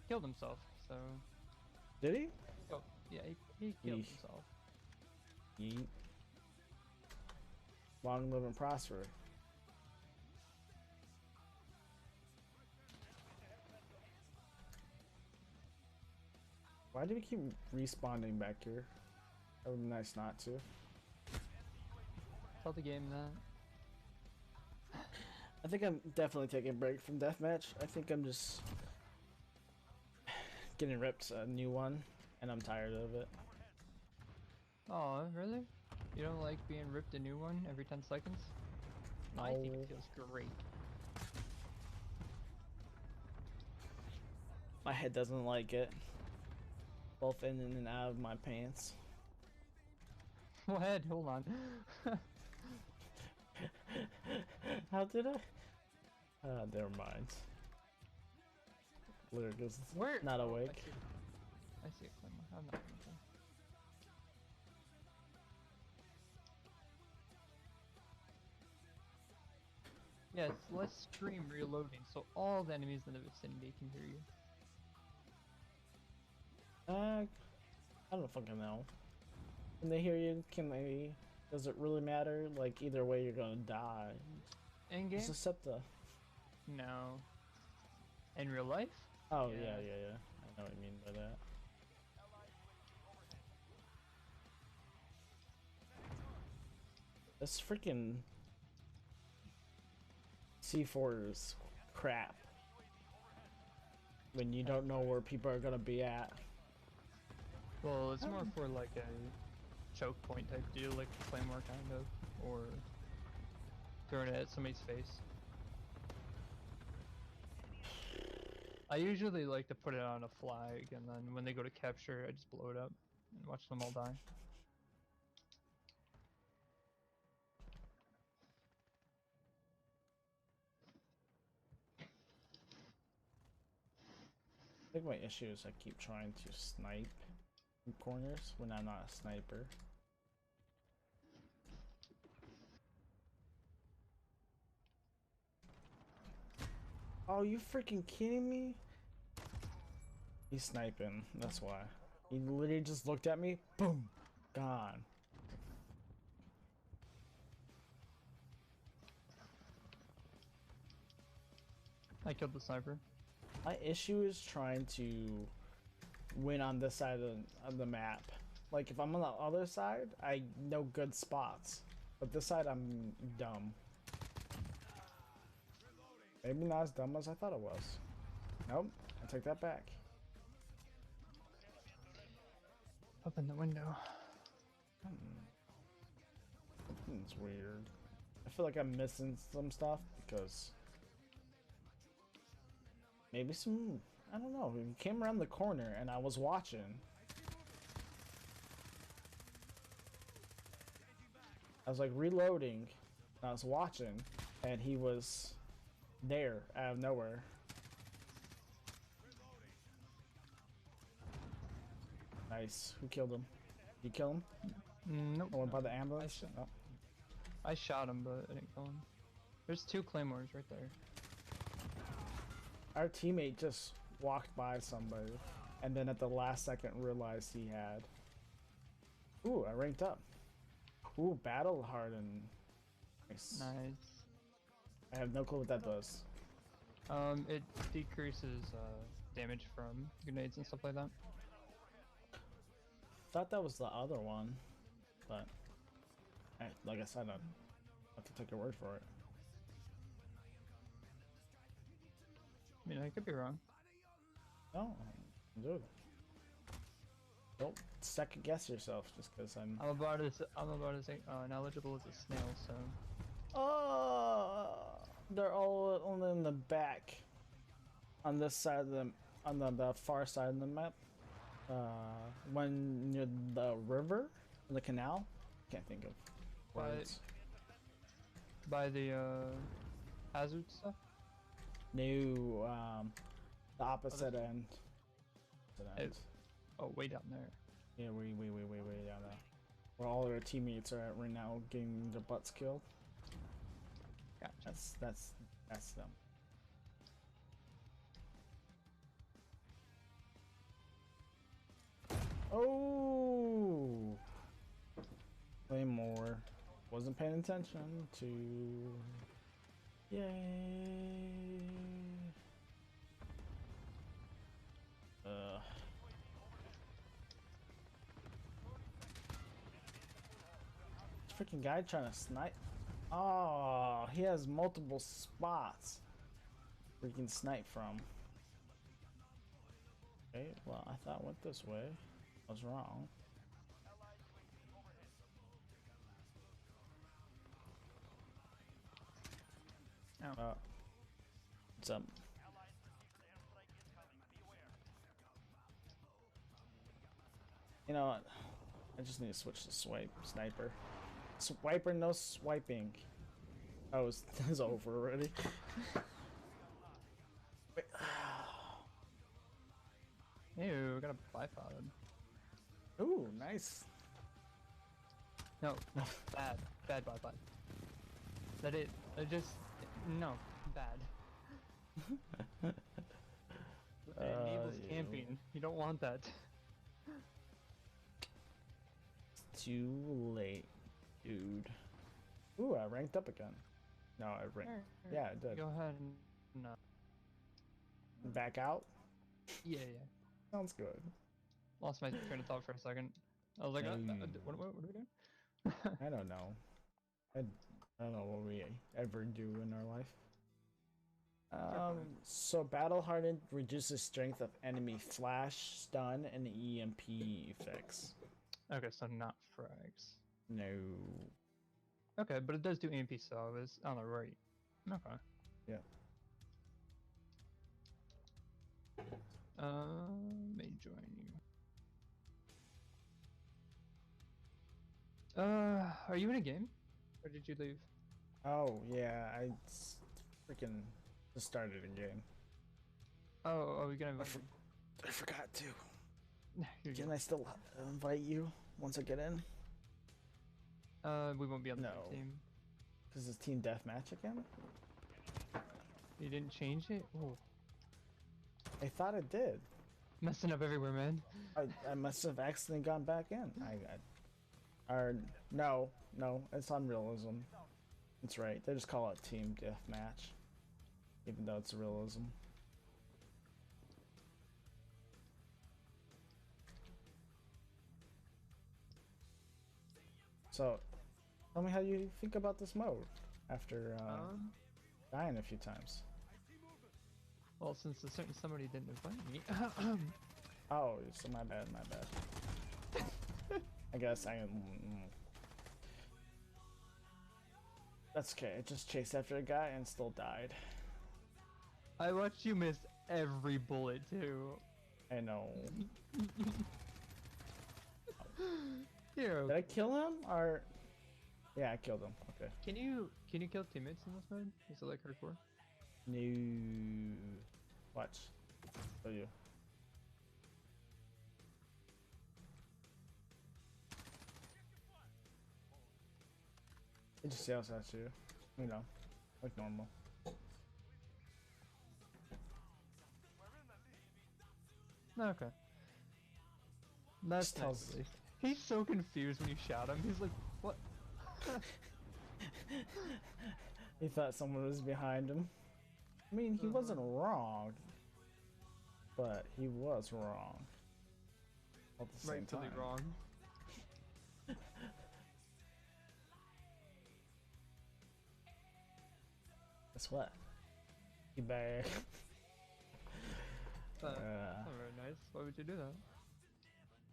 Speaker 4: killed himself, so...
Speaker 1: Did he?
Speaker 4: Oh, yeah, he killed
Speaker 1: Yeesh.
Speaker 4: himself.
Speaker 1: Yeet. Long live and prosper. Why do we keep respawning back here? That would be nice not to.
Speaker 4: Tell the game that.
Speaker 1: I think I'm definitely taking a break from deathmatch. I think I'm just getting ripped a new one, and I'm tired of it.
Speaker 4: Oh, really? You don't like being ripped a new one every 10 seconds? I think
Speaker 1: No.
Speaker 4: it feels great.
Speaker 1: My head doesn't like it. Both in and out of my pants.
Speaker 4: What? Hold on.
Speaker 1: How did I? Never mind. Lyric is
Speaker 4: Where?
Speaker 1: not
Speaker 4: oh,
Speaker 1: awake.
Speaker 4: I see a Claymore. I'm not gonna try. Yes, let's stream reloading so all the enemies in the vicinity can hear you.
Speaker 1: I don't fucking know. Can they hear you? Can they? Does it really matter? Like either way, you're gonna die.
Speaker 4: In game?
Speaker 1: Just accept the.
Speaker 4: No. In real life?
Speaker 1: Oh
Speaker 4: Yeah.
Speaker 1: yeah. I know what you mean by that. This freaking C4 is crap. When you don't know where people are gonna be at.
Speaker 4: Well, it's more for like a choke point type deal, like a Claymore kind of, or throwing it at somebody's face. I usually like to put it on a flag, and then when they go to capture, I just blow it up and watch them all die.
Speaker 1: I think my issue is I keep trying to snipe in corners when I'm not a sniper. Oh, you freaking kidding me? He's sniping, that's why. He literally just looked at me, boom, gone.
Speaker 4: I killed the sniper.
Speaker 1: My issue is trying to win on this side of the map. Like, if I'm on the other side, I know good spots. But this side, I'm dumb. Maybe not as dumb as I thought it was. Nope, I take that back.
Speaker 4: Open the window.
Speaker 1: It's weird. I feel like I'm missing some stuff because maybe some, I don't know, he came around the corner and I was watching. I was like reloading and I was watching and he was there out of nowhere. Nice. Who killed him? You kill him?
Speaker 4: Nope.
Speaker 1: The one by the ambulance?
Speaker 4: shot-
Speaker 1: No.
Speaker 4: I shot him, but I didn't kill him. There's 2 Claymores right there.
Speaker 1: Our teammate just walked by somebody and then at the last second realized he had. Ooh, I ranked up. Ooh, battle hardened. Nice.
Speaker 4: Nice.
Speaker 1: I have no clue what that does.
Speaker 4: It decreases damage from grenades and stuff like that.
Speaker 1: thought that was the other one, but like I said, I have to take your word for it.
Speaker 4: I mean, I could be wrong.
Speaker 1: No, dude. Don't second guess yourself just because I'm.
Speaker 4: I'm about as knowledgeable as a snail, so.
Speaker 1: Oh, they're all only in the back. On this side of the far side of the map. When near the river, the canal. Can't think of words.
Speaker 4: By the hazard stuff.
Speaker 1: No, the opposite end.
Speaker 4: Oh, way down there.
Speaker 1: Yeah, way down there. Where all their teammates are at right now, getting their butts killed.
Speaker 4: Gotcha.
Speaker 1: That's them. Oh, way more. Wasn't paying attention to. Yay. Freaking guy trying to snipe. Oh, he has multiple spots where you can snipe from. Okay, well, I thought it went this way. I was wrong.
Speaker 4: Oh.
Speaker 1: What's up? You know what? I just need to switch to sniper. Swiper, no swiping. Oh, it's over already. Wait.
Speaker 4: Ew, we got a bipod.
Speaker 1: Ooh, nice.
Speaker 4: No, bad bipod. That it just no bad. It enables camping. You don't want that.
Speaker 1: Too late, dude. Ooh, I ranked up again. No, I ranked. Yeah, I did.
Speaker 4: Go ahead and
Speaker 1: Back out?
Speaker 4: yeah.
Speaker 1: Sounds good.
Speaker 4: Lost my train of thought for a second. I was like, what are we doing?
Speaker 1: I don't know. I don't know what we ever do in our life. So battle hardened reduces strength of enemy flash, stun, and EMP effects.
Speaker 4: Okay, so not frags.
Speaker 1: No.
Speaker 4: Okay, but it does do EMP, so I was on the right. Okay.
Speaker 1: Yeah.
Speaker 4: May join you. Are you in a game? Or did you leave?
Speaker 1: Oh yeah, I freaking just started a game.
Speaker 4: Oh, we gonna.
Speaker 1: I forgot to.
Speaker 4: You're
Speaker 1: Can
Speaker 4: good.
Speaker 1: I still invite you once I get in?
Speaker 4: We won't be on the
Speaker 1: No.
Speaker 4: same team.
Speaker 1: Because it's team deathmatch again?
Speaker 4: You didn't change it? Oh,
Speaker 1: I thought it did.
Speaker 4: messing up everywhere, man.
Speaker 1: I must have accidentally gone back in. Or no, it's Unrealism. That's right. They just call it team deathmatch, even though it's realism. So, tell me how you think about this mode after dying a few times.
Speaker 4: Well, since a certain somebody didn't invite me.
Speaker 1: Oh, so my bad. I guess I am. That's okay. I just chased after a guy and still died.
Speaker 4: I watched you miss every bullet too.
Speaker 1: I know.
Speaker 4: Here.
Speaker 1: Did I kill him or? Yeah, I killed him. Okay.
Speaker 4: Can you kill teammates in this mode? Is it like hardcore?
Speaker 1: No. Watch. Show you. It just yells at you. You know, like normal.
Speaker 4: Okay. That's
Speaker 1: Just tells-
Speaker 4: nice. He's so confused when you shout him. He's like, what?
Speaker 1: He thought someone was behind him. I mean, he wasn't wrong. But he was wrong. at the same
Speaker 4: Rightfully
Speaker 1: time.
Speaker 4: wrong.
Speaker 1: Guess what? You better.
Speaker 4: Not very nice. Why would you do that?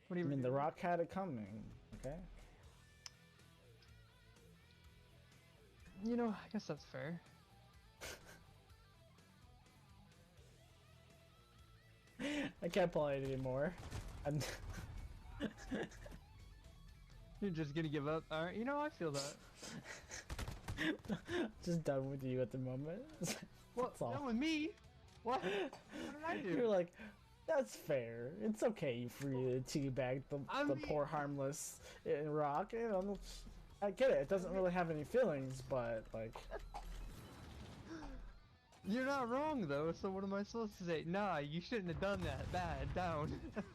Speaker 4: What do
Speaker 1: I
Speaker 4: you
Speaker 1: mean, The Rock had it coming. Okay.
Speaker 4: You know, I guess that's fair.
Speaker 1: I can't play it anymore. I'm
Speaker 4: You're just gonna give up? Alright, you know, I feel that.
Speaker 1: just done with you at the moment.
Speaker 4: What?
Speaker 1: all.
Speaker 4: Not with me? What? What did I do?
Speaker 1: You're like, that's fair. It's okay for you to teabag the
Speaker 4: I mean-
Speaker 1: poor harmless Rock. You know, I get it. It doesn't really have any feelings, but like,
Speaker 4: You're not wrong though, so what am I supposed to say? Nah, you shouldn't have done that. Bad, down.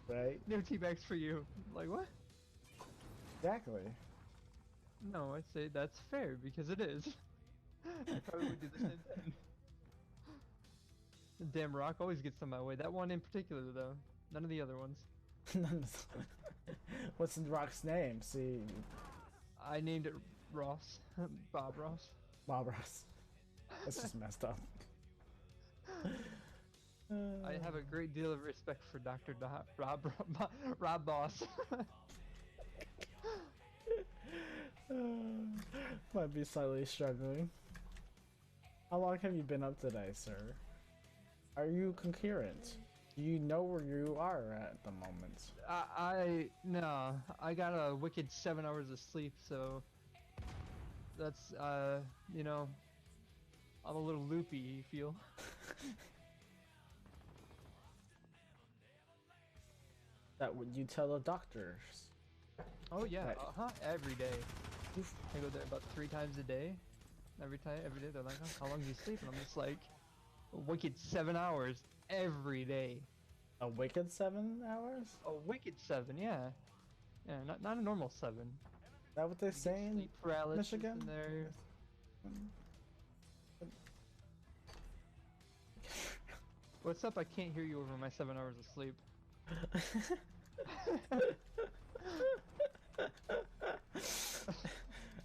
Speaker 1: right?
Speaker 4: No teabags for you. Like, what?
Speaker 1: Exactly.
Speaker 4: No, I say that's fair because it is. I probably would do the same thing. The damn Rock always gets in my way. That one in particular, though. None of the other ones.
Speaker 1: What's the Rock's name? See,
Speaker 4: I named it Ross. Bob Ross.
Speaker 1: Bob Ross. That's just messed up.
Speaker 4: I have a great deal of respect for Dr. Rob Boss.
Speaker 1: Might be slightly struggling. How long have you been up today, sir? Are you concurrent? Do you know where you are at the moment?
Speaker 4: No, I got a wicked 7 hours of sleep, so that's, you know, I'm a little loopy, you feel?
Speaker 1: That would you tell the doctors?
Speaker 4: Oh yeah,
Speaker 1: Right.
Speaker 4: every day. I go there about 3 times a day. Every day they're like, oh, how long do you sleep? And I'm just like, a wicked 7 hours every day.
Speaker 1: A wicked 7 hours? Is
Speaker 4: A wicked 7, yeah. Yeah, not a normal 7.
Speaker 1: that what they
Speaker 4: You
Speaker 1: say
Speaker 4: get
Speaker 1: in
Speaker 4: sleep paralysis
Speaker 1: Michigan?
Speaker 4: in there. What's up? I can't hear you over my 7 hours of sleep.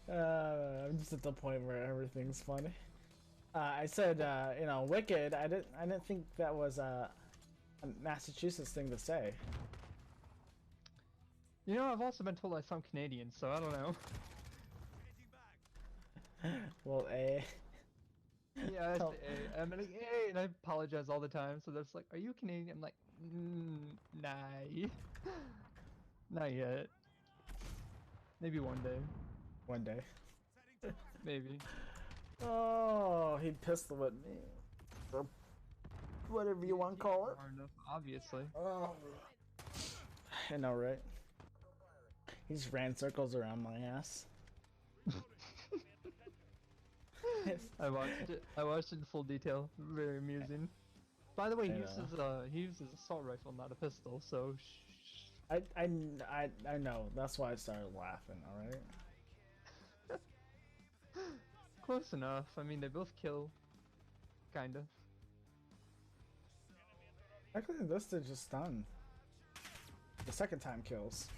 Speaker 1: I'm just at the point where everything's funny. I said, you know, wicked. I didn't think that was a Massachusetts thing to say.
Speaker 4: You know, I've also been told I sound Canadian, so I don't know.
Speaker 1: Well,
Speaker 4: Yeah, I
Speaker 1: Tell-
Speaker 4: say, hey, I'm like, hey, and I apologize all the time. So they're just like, "Are you Canadian?" I'm like, nah, not yet. Maybe one day.
Speaker 1: one day.
Speaker 4: Maybe.
Speaker 1: Oh, he pistol at me. Or whatever you want to call it.
Speaker 4: Far enough, obviously.
Speaker 1: Oh. I know, right? He just ran circles around my ass.
Speaker 4: I watched it. I watched it in full detail. Very amusing. By the way,
Speaker 1: I
Speaker 4: he uses assault rifle, not a pistol. So.
Speaker 1: I know. That's why I started laughing. All right.
Speaker 4: Close enough. I mean, they both kill. Kinda.
Speaker 1: Actually, this did just stun. The second time kills.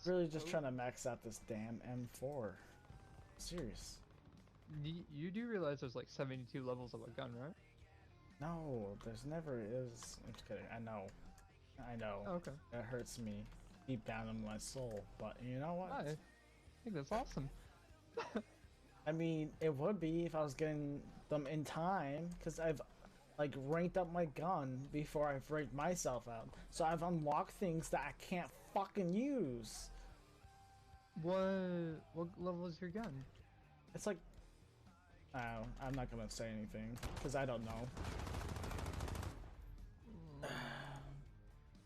Speaker 1: Really just trying to max out this damn M4. Serious.
Speaker 4: You do realize there's like 72 levels of a gun, right?
Speaker 1: No, there's never is. I'm just kidding. I know. I know.
Speaker 4: Oh, okay.
Speaker 1: That hurts me deep down in my soul. But you know what?
Speaker 4: I think that's awesome.
Speaker 1: I mean, it would be if I was getting them in time, because I've like ranked up my gun before I've ranked myself out. So I've unlocked things that I can't fucking use.
Speaker 4: What level is your gun?
Speaker 1: It's like, oh, I'm not gonna say anything because I don't know.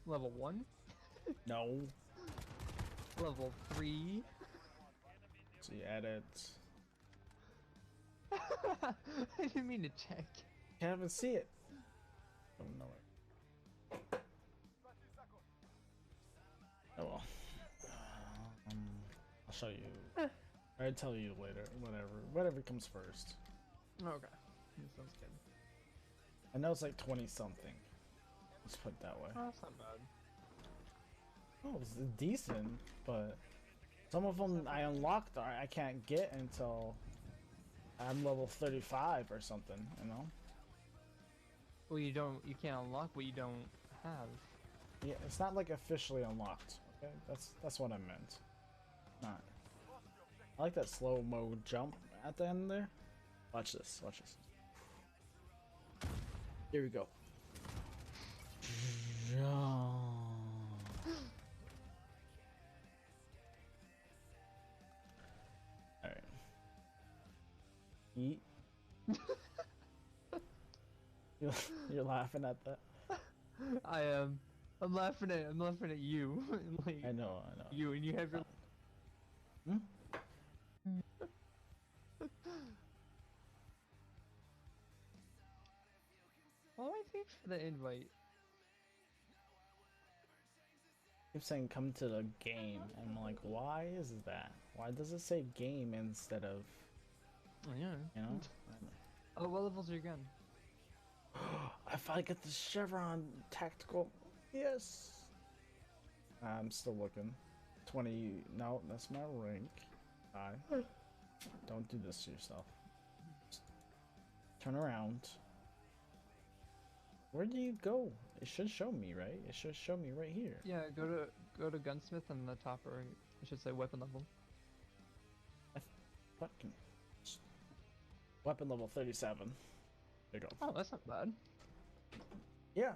Speaker 4: Level 1?
Speaker 1: No.
Speaker 4: Level 3?
Speaker 1: So you add it.
Speaker 4: I didn't mean to check.
Speaker 1: Can't even see it. Oh no. Oh well. I'll show you. I'll tell you later. Whatever comes first.
Speaker 4: Okay. That sounds good.
Speaker 1: I know it's like 20 something. Let's put it that way.
Speaker 4: Oh, that's not bad.
Speaker 1: Oh, it's decent, but some of them I unlocked I can't get until I'm level 35 or something, you know?
Speaker 4: Well, you can't unlock what you don't have.
Speaker 1: Yeah, it's not like officially unlocked. Okay, that's what I meant. Not. I like that slow mo jump at the end there. Watch this. Watch this. Here we go. All right. Eat. You're laughing at that.
Speaker 4: I am. I'm laughing at you. Like,
Speaker 1: I know.
Speaker 4: you and you have your.
Speaker 1: Hmm?
Speaker 4: Why do I think for the invite?
Speaker 1: Keep saying come to the game. And I'm like, why is that? Why does it say game instead of,
Speaker 4: Oh, yeah.
Speaker 1: you know?
Speaker 4: Oh, what level's your gun?
Speaker 1: I finally get the Chevron tactical. Yes. I'm still looking. 20. No, that's my rank. Don't do this to yourself. Just turn around. Where do you go? It should show me, right? It should show me right here.
Speaker 4: Yeah, go to gunsmith on the top right. It should say weapon level.
Speaker 1: Fucking weapon level 37. There you go.
Speaker 4: Oh, that's not bad.
Speaker 1: Yeah,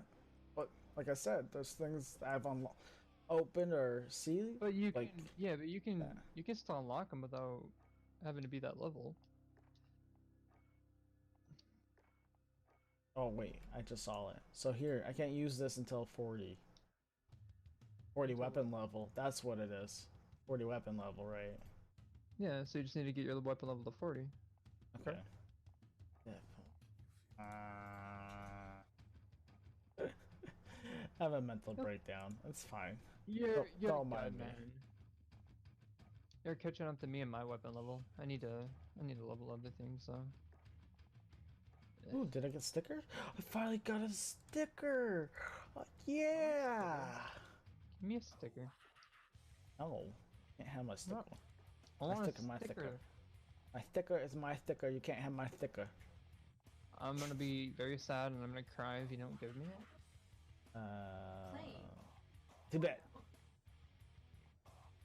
Speaker 1: but like I said, there's things I've opened or see.
Speaker 4: But you
Speaker 1: like,
Speaker 4: can, yeah, but you can
Speaker 1: that.
Speaker 4: you can still unlock them without having to be that level.
Speaker 1: Oh wait, I just saw it. So here, I can't use this until 40. 40
Speaker 4: Until
Speaker 1: weapon level. That's what it is. 40 weapon level, right?
Speaker 4: Yeah, so you just need to get your weapon level to 40.
Speaker 1: Okay. Yeah. I have a mental breakdown. It's fine.
Speaker 4: You're
Speaker 1: don't
Speaker 4: good,
Speaker 1: mind me.
Speaker 4: man. You're catching up to me in my weapon level. I need to level up the thing, so.
Speaker 1: Ooh, did I get stickers? I finally got a sticker! Yeah!
Speaker 4: Give me a sticker.
Speaker 1: No, can't have my sticker.
Speaker 4: I
Speaker 1: My
Speaker 4: want a
Speaker 1: sticker, my sticker. My sticker is my sticker. You can't have my sticker.
Speaker 4: I'm gonna be very sad and I'm gonna cry if you don't give me it.
Speaker 1: Too bad.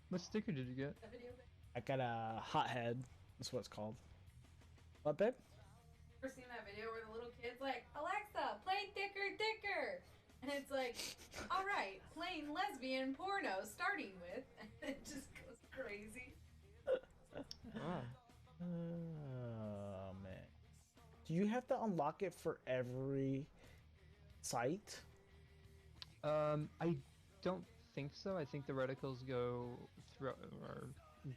Speaker 4: What sticker did you get?
Speaker 2: The video.
Speaker 1: I got a hothead. That's what it's called. What, babe?
Speaker 2: Ever seen that video where the little kid's like, Alexa, play Dicker Dicker? And it's like, all right, playing lesbian porno starting with. And it just goes crazy.
Speaker 4: Oh.
Speaker 1: Oh, man. Do you have to unlock it for every site?
Speaker 4: I don't think so. I think the reticles go through or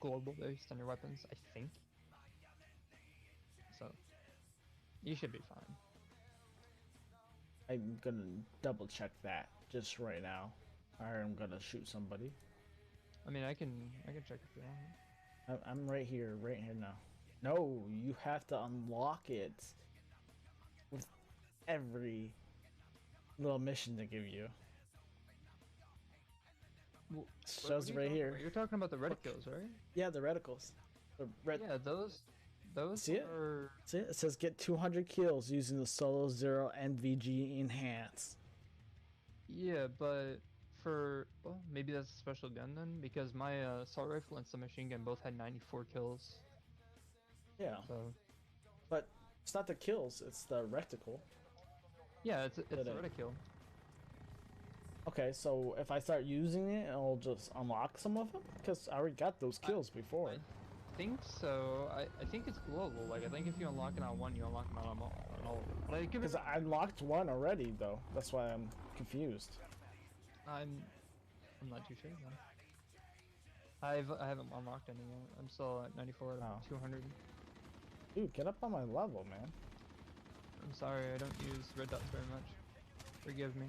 Speaker 4: global based on your weapons. I think. So you should be fine.
Speaker 1: I'm gonna double check that just right now. Or I'm gonna shoot somebody.
Speaker 4: I mean, I can check if you want.
Speaker 1: I'm right here now. No, you have to unlock it with every little mission they give you.
Speaker 4: Well,
Speaker 1: It shows right here.
Speaker 4: You're talking about the reticles, right?
Speaker 1: Yeah, the reticles. The red.
Speaker 4: Yeah, those
Speaker 1: See it?
Speaker 4: are.
Speaker 1: See it? It says get 200 kills using the Solo Zero NVG Enhance.
Speaker 4: Yeah, but well, maybe that's a special gun then, because my assault rifle and submachine gun both had 94 kills.
Speaker 1: Yeah,
Speaker 4: So
Speaker 1: but it's not the kills; it's the reticle.
Speaker 4: yeah, it's
Speaker 1: Did
Speaker 4: a
Speaker 1: it?
Speaker 4: reticule.
Speaker 1: Okay, so if I start using it, it'll just unlock some of them because I already got those kills before.
Speaker 4: I think so. I think it's global. Like I think if you unlock it on one, you unlock it on all. But I give it.
Speaker 1: Because I unlocked one already, though. That's why I'm confused.
Speaker 4: I'm not too sure. Then. I haven't unlocked any yet. I'm still at 94 out of
Speaker 1: Oh.
Speaker 4: 200.
Speaker 1: Dude, get up on my level, man.
Speaker 4: I'm sorry, I don't use red dots very much. Forgive me.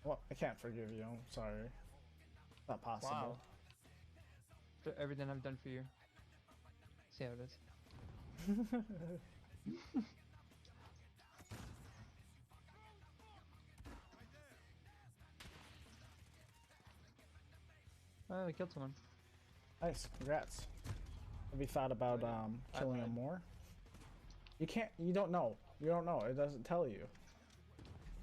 Speaker 1: Well, I can't forgive you. I'm sorry. It's not possible.
Speaker 4: Wow. For everything I've done for you. See how it is. Oh, we killed someone.
Speaker 1: Nice, congrats. Have you thought about killing him
Speaker 4: lied.
Speaker 1: more? You can't. You don't know. You don't know. It doesn't tell you.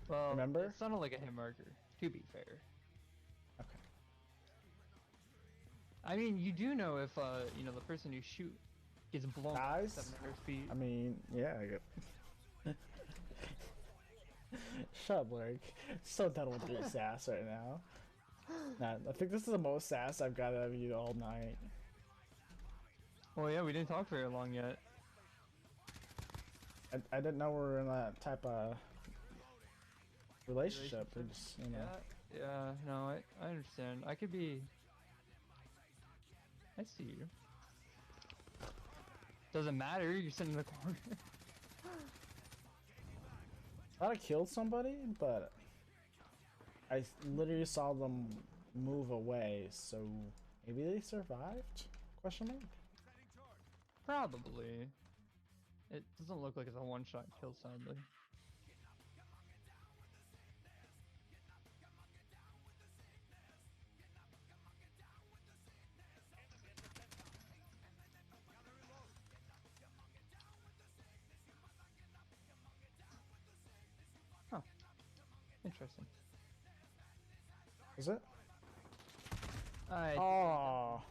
Speaker 4: Well,
Speaker 1: Remember?
Speaker 4: it sounded like a hit marker, to be fair.
Speaker 1: Okay.
Speaker 4: I mean, you do know if, you know, the person you shoot gets blown up
Speaker 1: Dies?
Speaker 4: 700 feet.
Speaker 1: I mean, yeah. I get... Shut up, Lyric. So done with your sass right now. Nah, I think this is the most sass I've got out of you all night.
Speaker 4: Well, yeah, we didn't talk very long yet.
Speaker 1: I didn't know we were in that type of relationship. We're just, you know.
Speaker 4: Yeah, no, I understand. I could be... I see you. Doesn't matter, you're sitting in the corner.
Speaker 1: I thought I killed somebody, but I literally saw them move away, so maybe they survived? Question mark?
Speaker 4: Probably. It doesn't look like it's a one-shot kill, sadly. Huh. Interesting.
Speaker 1: Is it?
Speaker 4: I
Speaker 1: Oh,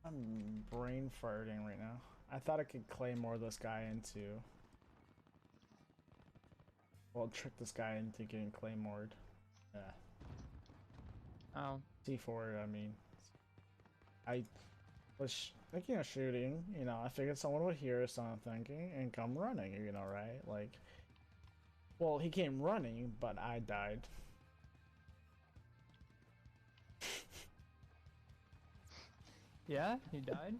Speaker 1: I'm brain farting right now. I thought I could claymore this guy into. Well, trick this guy into getting claymored. Yeah.
Speaker 4: Oh.
Speaker 1: C4, I mean. I was thinking of shooting, you know, I figured someone would hear us, I'm thinking, and come running, you know, right? Like, well, he came running, but I died.
Speaker 4: Yeah? He died?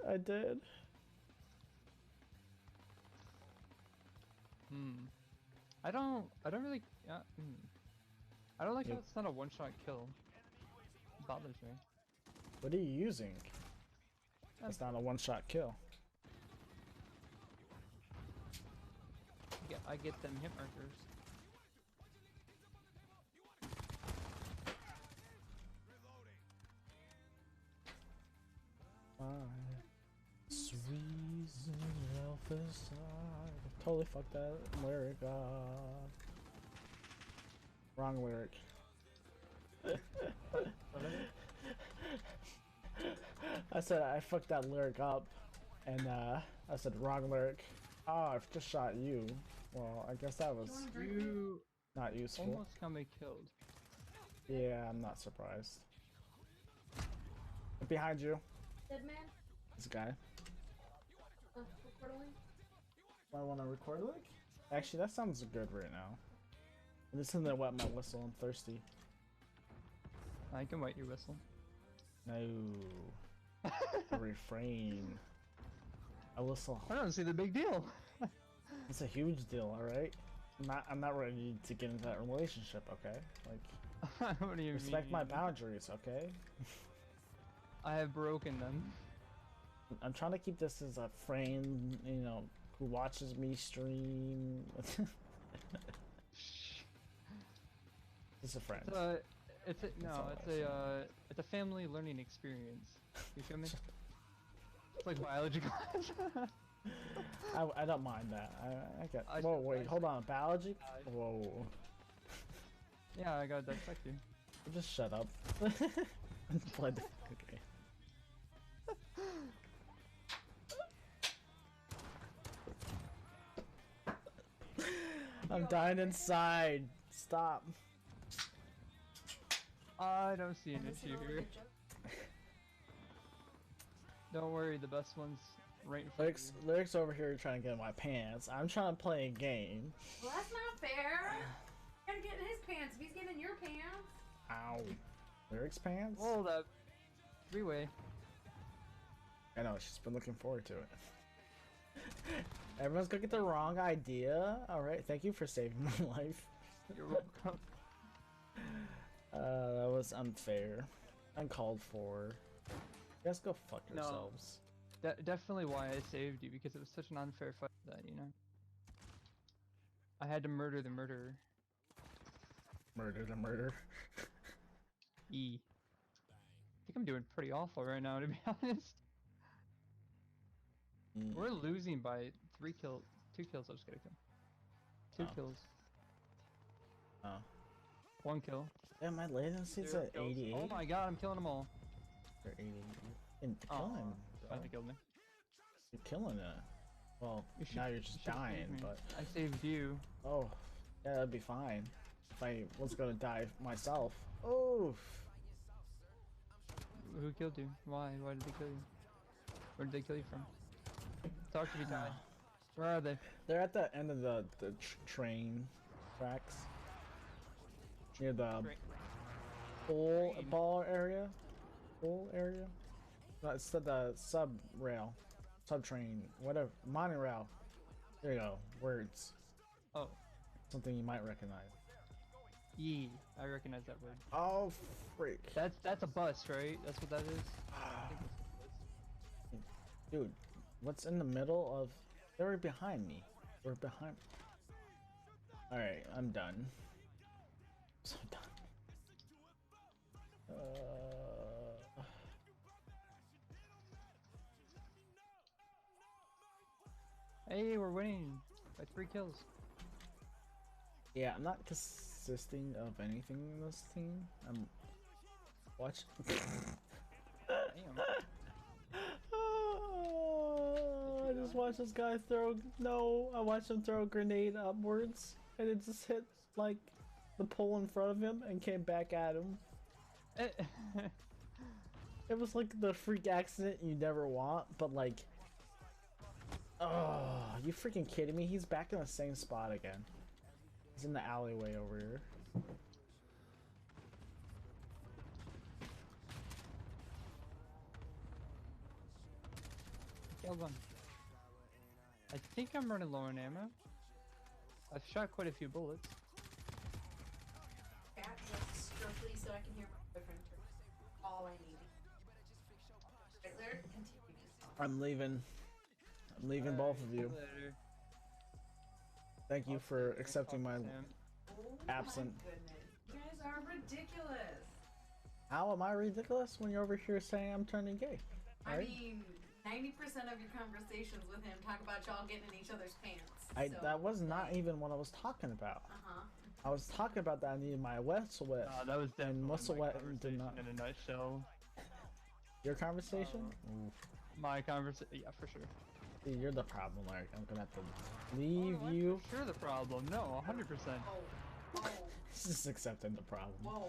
Speaker 1: I did.
Speaker 4: Hmm. I don't really, I don't like how it's not a one-shot kill. It bothers me.
Speaker 1: What are you using? It's not a one-shot kill.
Speaker 4: I get them hit markers.
Speaker 1: Sweet alpha side. Totally fucked that lyric up. Wrong lyric. I said I fucked that lyric up, and I said wrong lyric. Oh, I've just shot you. Well, I guess that was
Speaker 4: You
Speaker 1: not useful.
Speaker 4: almost got me killed.
Speaker 1: Yeah, I'm not surprised. Behind you,
Speaker 2: Dead man?
Speaker 1: this guy.
Speaker 2: Record a link?
Speaker 1: I want to record a link? Actually, that sounds good right now. Listen to wet my whistle. I'm thirsty.
Speaker 4: I can wet your whistle.
Speaker 1: No. Refrain. I whistle.
Speaker 4: I don't see the big deal.
Speaker 1: It's a huge deal, alright? I'm not ready to get into that relationship, okay? Like,
Speaker 4: What do you
Speaker 1: respect
Speaker 4: mean?
Speaker 1: my boundaries, okay?
Speaker 4: I have broken them.
Speaker 1: I'm trying to keep this as a friend, you know, who watches me stream. Just a friend.
Speaker 4: It's a family learning experience. You feel me? It's like biology class.
Speaker 1: I don't mind that. I get.
Speaker 4: I
Speaker 1: Whoa,
Speaker 4: should-
Speaker 1: wait,
Speaker 4: I
Speaker 1: hold
Speaker 4: should-
Speaker 1: on. Biology?
Speaker 4: I-
Speaker 1: Whoa.
Speaker 4: Yeah, I gotta dissect you.
Speaker 1: Just shut up. Play the. Okay. I'm dying inside. Stop.
Speaker 4: I don't see an
Speaker 2: Is this
Speaker 4: issue
Speaker 2: a really
Speaker 4: here.
Speaker 2: good joke?
Speaker 4: Don't worry, the best one's right in front of you.
Speaker 1: Lyrics over here trying to get in my pants. I'm trying to play a game.
Speaker 2: Well, that's not fair. You gotta get in his pants if he's getting in your pants.
Speaker 1: Ow. Lyrics pants?
Speaker 4: Oh, that three-way.
Speaker 1: I know, she's been looking forward to it. Everyone's gonna get the wrong idea. Alright, thank you for saving my life.
Speaker 4: You're welcome.
Speaker 1: That was unfair. Uncalled for. guys go fuck
Speaker 4: No.
Speaker 1: yourselves.
Speaker 4: Definitely why I saved you, because it was such an unfair fight that, you know. I had to murder the murderer.
Speaker 1: Murder to murder.
Speaker 4: E. I think I'm doing pretty awful right now, to be honest. We're losing by 2 kills. I just gotta kill. 2
Speaker 1: Oh.
Speaker 4: kills.
Speaker 1: Oh.
Speaker 4: 1 kill.
Speaker 1: Yeah, my latency's
Speaker 4: 0
Speaker 1: at
Speaker 4: kills.
Speaker 1: 88.
Speaker 4: Oh my god, I'm killing them all.
Speaker 1: Or 88. And
Speaker 4: Oh,
Speaker 1: kill him.
Speaker 4: finally killed me.
Speaker 1: You're killing it. Well,
Speaker 4: You should-
Speaker 1: now you're
Speaker 4: you
Speaker 1: just
Speaker 4: should've
Speaker 1: dying,
Speaker 4: saved me.
Speaker 1: but
Speaker 4: I saved you.
Speaker 1: oh, yeah, that'd be fine. If I was gonna die myself. Oh,
Speaker 4: Who killed you? Why? Why did they kill you? Where did they kill you from? Talk to me, Ty. Where are they?
Speaker 1: they're at the end of the train tracks near the pole
Speaker 4: Train?
Speaker 1: ball area. Pole area. No, it's the sub rail, sub train, whatever, monorail. There you go. Words.
Speaker 4: Oh,
Speaker 1: Something you might recognize.
Speaker 4: yee. I recognize that word.
Speaker 1: Oh, freak.
Speaker 4: That's a bus, right? That's what that is. I think that's what it is.
Speaker 1: Dude, what's in the middle of... They were behind me. We're behind... Alright, I'm done. So done.
Speaker 4: Hey, we're winning by 3 kills.
Speaker 1: Yeah, I'm not consisting of anything in this team. I'm... Watch...
Speaker 4: Damn.
Speaker 1: I just watched this guy throw... No, I watched him throw a grenade upwards. And it just hit, like, the pole in front of him and came back at him. It was like the freak accident you never want, but like... Oh, you freaking kidding me? He's back in the same spot again. He's in the alleyway over here.
Speaker 4: Killed one. I think I'm running low on ammo. I've shot quite a few bullets.
Speaker 2: That was strictly so I can hear my boyfriend turn. All I need. Right there, continue.
Speaker 1: I'm leaving. I'm leaving both of you.
Speaker 4: Later.
Speaker 1: Thank you for accepting my...
Speaker 4: Sam.
Speaker 2: Oh
Speaker 1: Absent.
Speaker 2: my goodness. You guys are ridiculous.
Speaker 1: How am I ridiculous when you're over here saying I'm turning gay?
Speaker 2: I
Speaker 1: Right?
Speaker 2: mean, 90% of your conversations with him talk about y'all getting in each other's pants.
Speaker 1: That was not even what I was talking about.
Speaker 2: Uh-huh.
Speaker 1: I was talking about that I needed my muscle wet.
Speaker 4: That was definitely
Speaker 1: muscle
Speaker 4: my
Speaker 1: wet did
Speaker 4: conversation
Speaker 1: not.
Speaker 4: in a nutshell.
Speaker 1: Your conversation? Oof.
Speaker 4: My conversation, yeah, for sure.
Speaker 1: See, you're the problem, Larry. I'm gonna have to leave
Speaker 4: Oh,
Speaker 1: you.
Speaker 4: for sure the problem. No, 100%.
Speaker 2: Whoa. Whoa.
Speaker 1: Just accepting the problem.
Speaker 2: Whoa.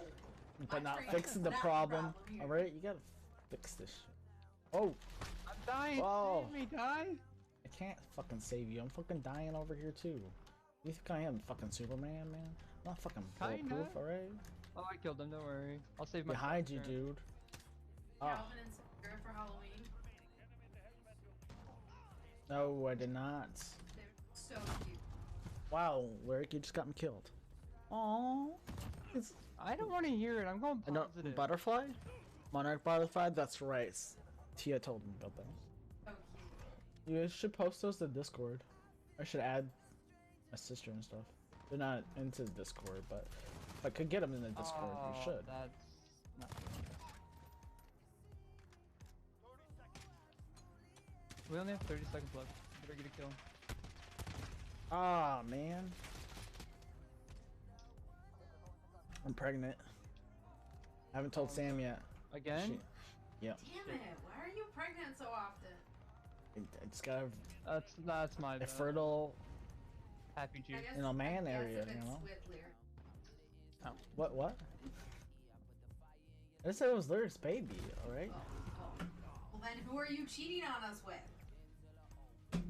Speaker 1: But
Speaker 2: My
Speaker 1: not
Speaker 2: train
Speaker 1: fixing
Speaker 2: is
Speaker 1: the
Speaker 2: not the
Speaker 1: problem.
Speaker 2: problem here.
Speaker 1: Alright, you gotta fix this shit. Oh,
Speaker 4: I'm dying.
Speaker 1: Whoa.
Speaker 4: Save me, Ty.
Speaker 1: I can't fucking save you. I'm fucking dying over here too. You think I am fucking Superman, man? I'm not fucking
Speaker 4: Kinda.
Speaker 1: bulletproof, alright?
Speaker 4: Oh, I killed him. Don't worry. I'll save my.
Speaker 1: Behind you,
Speaker 4: turn.
Speaker 1: dude. Oh,
Speaker 2: Calvin and Sarah for Halloween.
Speaker 1: no, I did not.
Speaker 2: They're so cute.
Speaker 1: Wow, Larry, you just got me killed. Aww. It's
Speaker 4: I don't want to hear it. I'm going
Speaker 1: no,
Speaker 4: positive.
Speaker 1: butterfly? Monarch butterfly? That's right. Tia told me about that.
Speaker 2: So cute.
Speaker 1: You should post those to Discord. I should add my sister and stuff. They're not into Discord, but if I could get them in the Discord, you should.
Speaker 4: That's not good. We only have 30 seconds left. Better get a kill.
Speaker 1: Ah, man. I'm pregnant. I haven't told Sam yet.
Speaker 4: Again?
Speaker 1: Yep.
Speaker 2: Damn it. Why are you pregnant so often?
Speaker 1: I just got
Speaker 4: That's my
Speaker 1: a
Speaker 4: bad.
Speaker 1: fertile,
Speaker 4: Happy juice.
Speaker 2: I guess,
Speaker 1: in a man
Speaker 2: I guess
Speaker 1: area,
Speaker 2: if
Speaker 1: you
Speaker 2: it's
Speaker 1: know?
Speaker 2: with Lear.
Speaker 1: What? I said it was Lyric's baby, alright?
Speaker 2: Oh. Well, then who are you cheating on us with?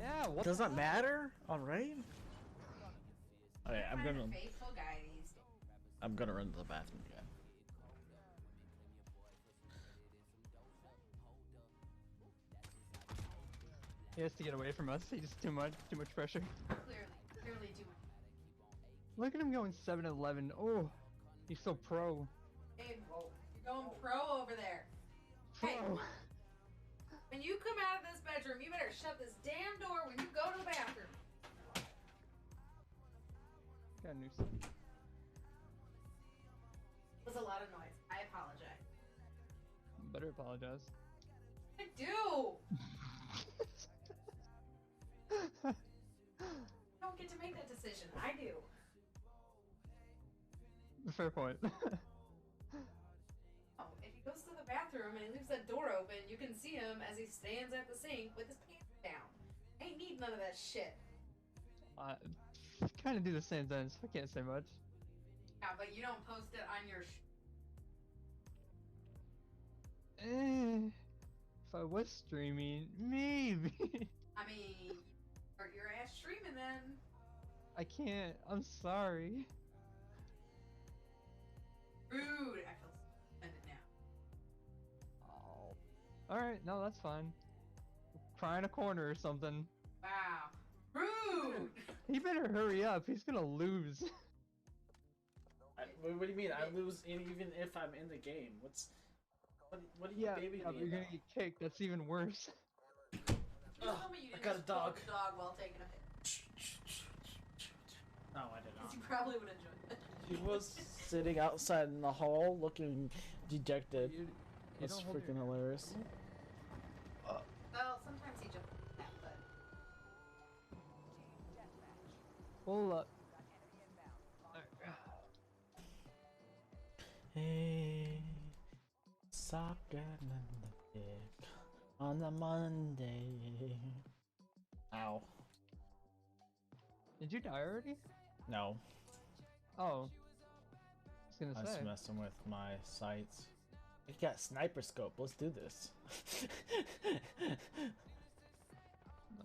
Speaker 4: Yeah, what
Speaker 1: Does
Speaker 4: the
Speaker 1: that
Speaker 4: hell?
Speaker 1: matter? Alright? Alright, I'm
Speaker 2: Find
Speaker 1: gonna
Speaker 2: a faithful guy these days.
Speaker 1: run to the bathroom again.
Speaker 4: He has to get away from us. He's too much pressure.
Speaker 2: Clearly doing.
Speaker 4: Look at him going 7-11. Oh, he's so pro.
Speaker 2: Hey, whoa. You're going pro over there. Hey.
Speaker 4: Pro.
Speaker 2: when you come out of this bedroom, you better shut this damn door when you go to the bathroom.
Speaker 4: Got a new set.
Speaker 2: It was a lot of noise. I apologize.
Speaker 4: Better apologize.
Speaker 2: I do. You don't get to make that decision. I do.
Speaker 4: Fair point.
Speaker 2: Oh, if he goes to the bathroom and he leaves that door open, you can see him as he stands at the sink with his pants down. I ain't need none of that shit.
Speaker 4: I kind of do the same thing, so I can't say much.
Speaker 2: Yeah, but you don't post it on your.
Speaker 4: If I was streaming, maybe.
Speaker 2: I mean, or your ass streaming then.
Speaker 4: I can't. I'm sorry.
Speaker 2: Rude. I feel offended now.
Speaker 4: Oh. Alright, no, that's fine. Cry in a corner or something.
Speaker 2: Wow. Rude.
Speaker 4: He better hurry up. He's gonna lose.
Speaker 1: What do you mean? I lose even if I'm in the game. What do you baby
Speaker 4: but
Speaker 1: me
Speaker 4: you're gonna
Speaker 1: about?
Speaker 4: get kicked. That's even worse.
Speaker 2: You
Speaker 1: Oh,
Speaker 2: told me you
Speaker 1: I
Speaker 2: didn't
Speaker 1: got a
Speaker 2: just poke
Speaker 1: dog.
Speaker 2: the dog while taking a pic.
Speaker 1: No, I did
Speaker 2: Because
Speaker 1: not.
Speaker 2: you probably would enjoy it.
Speaker 1: She was sitting outside in the hall looking dejected.
Speaker 4: You
Speaker 1: That's
Speaker 4: don't hold
Speaker 1: freaking
Speaker 4: your-
Speaker 1: hilarious.
Speaker 2: Well, sometimes he jumps like that, but
Speaker 4: Hold up.
Speaker 1: Hey, soccer in the dick on the Monday. Ow.
Speaker 4: Did you die already?
Speaker 1: No,
Speaker 4: Oh. I was
Speaker 1: I
Speaker 4: gonna
Speaker 1: was
Speaker 4: say.
Speaker 1: messing with my sights. I got sniper scope. Let's do this.
Speaker 4: I mean,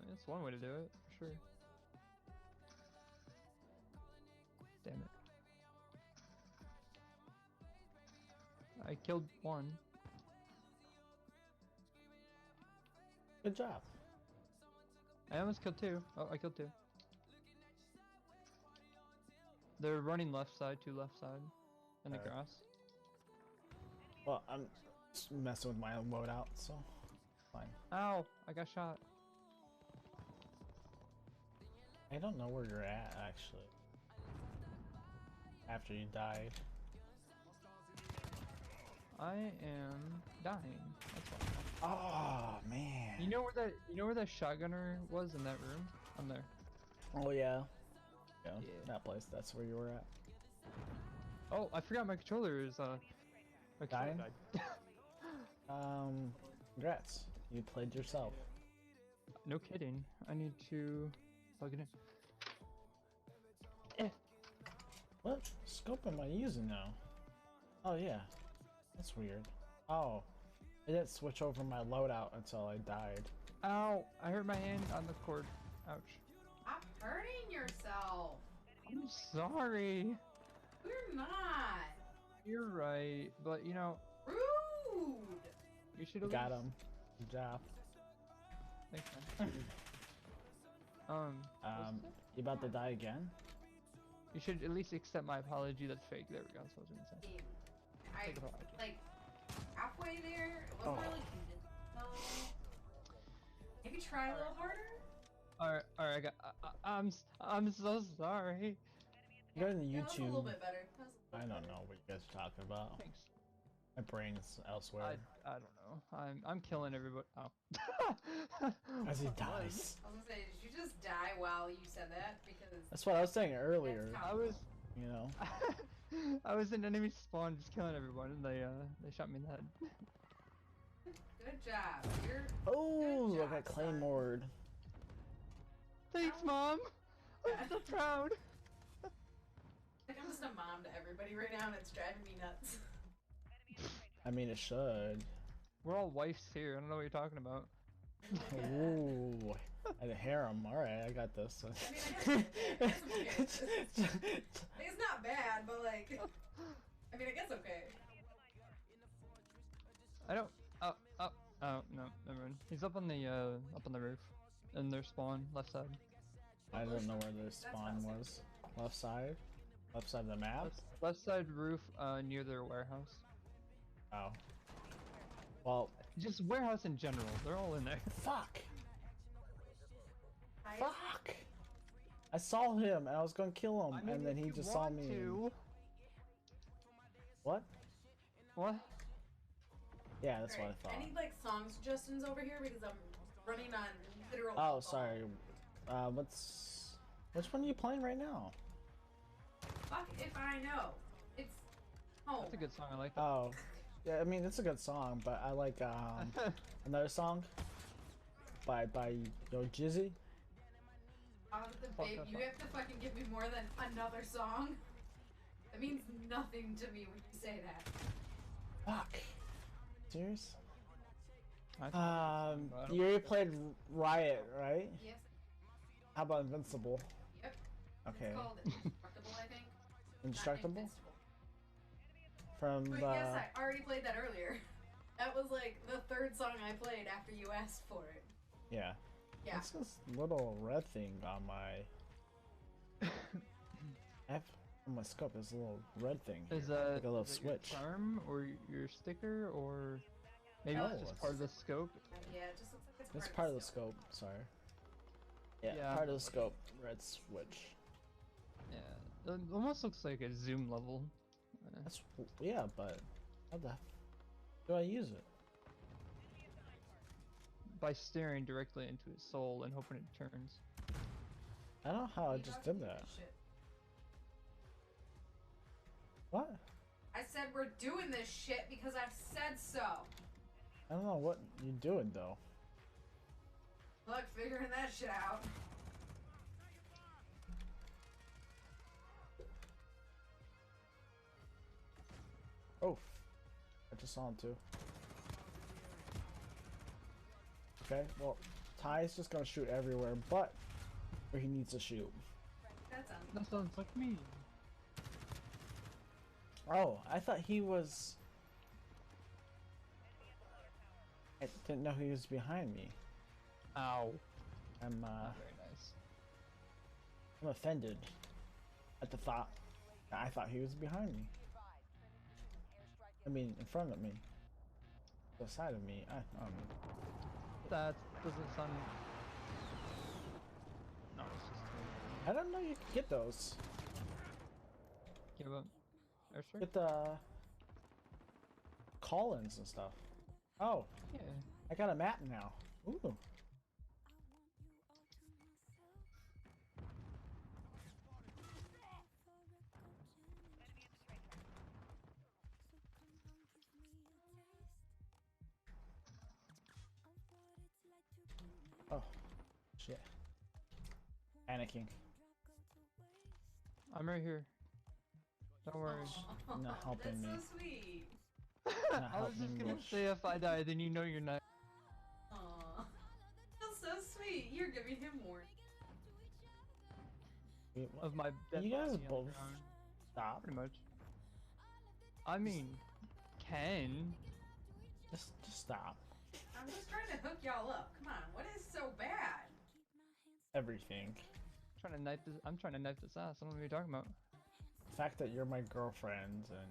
Speaker 4: that's one way to do it, for sure. Damn it. I killed one.
Speaker 1: Good job.
Speaker 4: I almost killed two. Oh, I killed two. They're running left side, two left side. In the
Speaker 1: Alright.
Speaker 4: grass.
Speaker 1: Well, I'm just messing with my own loadout, so fine.
Speaker 4: Ow! I got shot.
Speaker 1: I don't know where you're at actually. After you died.
Speaker 4: I am dying. That's why.
Speaker 1: Oh man.
Speaker 4: You know where that shotgunner was in that room? I'm there.
Speaker 1: Oh yeah. Yeah.
Speaker 4: Yeah.
Speaker 1: That place. That's where you were at.
Speaker 4: Oh, I forgot my controller is my controller
Speaker 1: Dying?
Speaker 4: died.
Speaker 1: Congrats. You played yourself.
Speaker 4: No kidding. I need to plug it in.
Speaker 1: What scope am I using now? Oh yeah. That's weird. Oh. I didn't switch over my loadout until I died.
Speaker 4: Ow! I hurt my hand on the cord. Ouch.
Speaker 2: stop hurting yourself.
Speaker 4: I'm sorry.
Speaker 2: We're not.
Speaker 4: You're right, but you know,
Speaker 2: Rude.
Speaker 4: you should
Speaker 1: You
Speaker 4: have
Speaker 1: got him. Good job.
Speaker 4: Thanks, man. what's that?
Speaker 1: You about to die again?
Speaker 4: You should at least accept my apology. That's fake. There we go. That's what I was gonna say.
Speaker 2: I
Speaker 4: Take apology.
Speaker 2: like halfway there. It wasn't
Speaker 1: Oh.
Speaker 2: really convincing. So maybe try a little harder.
Speaker 4: All right. I'm so sorry.
Speaker 1: Go to the
Speaker 2: Yeah, that was a little
Speaker 1: YouTube.
Speaker 2: bit better. That was a
Speaker 1: I
Speaker 2: little
Speaker 1: don't
Speaker 2: bit
Speaker 1: know what you guys are talking about.
Speaker 4: Thanks.
Speaker 1: My brain's elsewhere.
Speaker 4: I don't know. I'm killing everybody. Oh.
Speaker 1: As he
Speaker 4: What?
Speaker 1: dies.
Speaker 2: I was gonna say, did you just die while you said that? Because
Speaker 1: That's what I was saying earlier.
Speaker 2: That's how-
Speaker 4: I was
Speaker 1: You know.
Speaker 4: I was in enemy spawn just killing everyone and they shot me in the head.
Speaker 2: good job. You're
Speaker 1: Oh,
Speaker 2: Good
Speaker 1: look
Speaker 2: job,
Speaker 1: at Claymore.
Speaker 4: Thanks, Mom. I'm so proud.
Speaker 2: like I'm just a mom to everybody right now, and it's driving me nuts.
Speaker 1: I mean, it should.
Speaker 4: We're all wives here. I don't know what you're talking about.
Speaker 1: Ooh, a harem. All right, I got this.
Speaker 2: It's not bad, but like, I mean, I guess okay.
Speaker 4: I don't. Oh no, never mind. He's up on the roof, in their spawn left side.
Speaker 1: I don't know where the spawn was. Left side. Left side of the map.
Speaker 4: Left side roof, near their warehouse.
Speaker 1: Oh. Well,
Speaker 4: Just warehouse in general. They're all in there.
Speaker 1: Fuck.
Speaker 2: Hi.
Speaker 1: Fuck. I saw him and I was gonna kill him,
Speaker 4: I mean,
Speaker 1: and then
Speaker 4: if
Speaker 1: he
Speaker 4: you
Speaker 1: just saw
Speaker 4: want
Speaker 1: me.
Speaker 4: to.
Speaker 1: What?
Speaker 4: What?
Speaker 1: Yeah, that's what
Speaker 2: Alright,
Speaker 1: I thought.
Speaker 2: I need like song suggestions over here because I'm running on literal.
Speaker 1: Oh,
Speaker 2: alcohol.
Speaker 1: sorry. Which one are you playing right now?
Speaker 2: Fuck if I know. It's home.
Speaker 4: That's a good song. I like that.
Speaker 1: Oh, yeah. I mean, it's a good song, but I like another song by Yo Jizzy.
Speaker 4: Fuck
Speaker 2: Babe,
Speaker 4: that
Speaker 2: you
Speaker 4: song.
Speaker 2: have to fucking give me more than another song. That means nothing to me when you say that.
Speaker 1: Fuck. Serious?
Speaker 4: I think I don't
Speaker 1: You already played Riot, right?
Speaker 2: Yes.
Speaker 1: How about Invincible?
Speaker 2: Yep.
Speaker 1: Okay.
Speaker 2: It's called Indestructible, I think. Not
Speaker 1: Indestructible?
Speaker 2: Invincible.
Speaker 1: From
Speaker 2: But
Speaker 1: the.
Speaker 2: yes, I already played that earlier. That was like the third song I played after you asked for it.
Speaker 1: Yeah.
Speaker 2: Yeah.
Speaker 1: What's this little red thing on my. On my scope, there's a little red thing. Here.
Speaker 4: Is
Speaker 1: like a little
Speaker 4: is it your
Speaker 1: switch.
Speaker 4: charm or your sticker or maybe
Speaker 1: No,
Speaker 4: it's just
Speaker 1: it's-
Speaker 4: part of the scope?
Speaker 2: Yeah, it just looks like it's
Speaker 1: It's part of the scope. Sorry. Yeah,
Speaker 4: Yeah.
Speaker 1: part of the scope. Red switch.
Speaker 4: Yeah, it almost looks like a zoom level.
Speaker 1: That's yeah, but how the do I use it?
Speaker 4: By staring directly into its soul and hoping it turns.
Speaker 1: I don't know how I
Speaker 2: You
Speaker 1: just
Speaker 2: have to
Speaker 1: did
Speaker 2: do
Speaker 1: that.
Speaker 2: this shit.
Speaker 1: What?
Speaker 2: I said we're doing this shit because I said so.
Speaker 1: I don't know what you're doing though.
Speaker 2: Look, figuring that shit out.
Speaker 1: Oh, I just saw him too. Okay, well, Ty's just gonna shoot everywhere, but where he needs to shoot.
Speaker 2: That sounds.
Speaker 4: That sounds like me.
Speaker 1: Oh, I thought he was. I didn't know he was behind me.
Speaker 4: Ow.
Speaker 1: I'm
Speaker 4: Not very nice.
Speaker 1: I'm offended at the thought. I thought he was behind me. I mean, in front of me. The side of me. I don't know.
Speaker 4: That doesn't sound. No, it's just.
Speaker 1: I don't know you can get those.
Speaker 4: Give up. Airstrike?
Speaker 1: Get the call-ins and stuff. Oh,
Speaker 4: Yeah.
Speaker 1: I got a map now. Ooh. Oh, shit. Panicking.
Speaker 4: I'm right here. Don't worry.
Speaker 2: Aw,
Speaker 1: Not helping
Speaker 2: that's
Speaker 1: me.
Speaker 2: so sweet.
Speaker 1: Not
Speaker 4: I was just
Speaker 1: helping
Speaker 4: gonna
Speaker 1: much.
Speaker 4: say if I die, then you know you're not.
Speaker 2: Aw. That's so sweet. You're giving him warning.
Speaker 1: Wait, what?
Speaker 4: Of my dead
Speaker 1: You guys
Speaker 4: body on the
Speaker 1: both
Speaker 4: ground.
Speaker 1: stop.
Speaker 4: Pretty much. I mean, Ken.
Speaker 1: Just stop.
Speaker 2: I'm just trying to hook y'all up. Come on, what is so bad?
Speaker 1: Everything.
Speaker 4: Trying to knife this. I'm trying to knife this ass. I don't know what you're talking about.
Speaker 1: The fact that you're my girlfriend and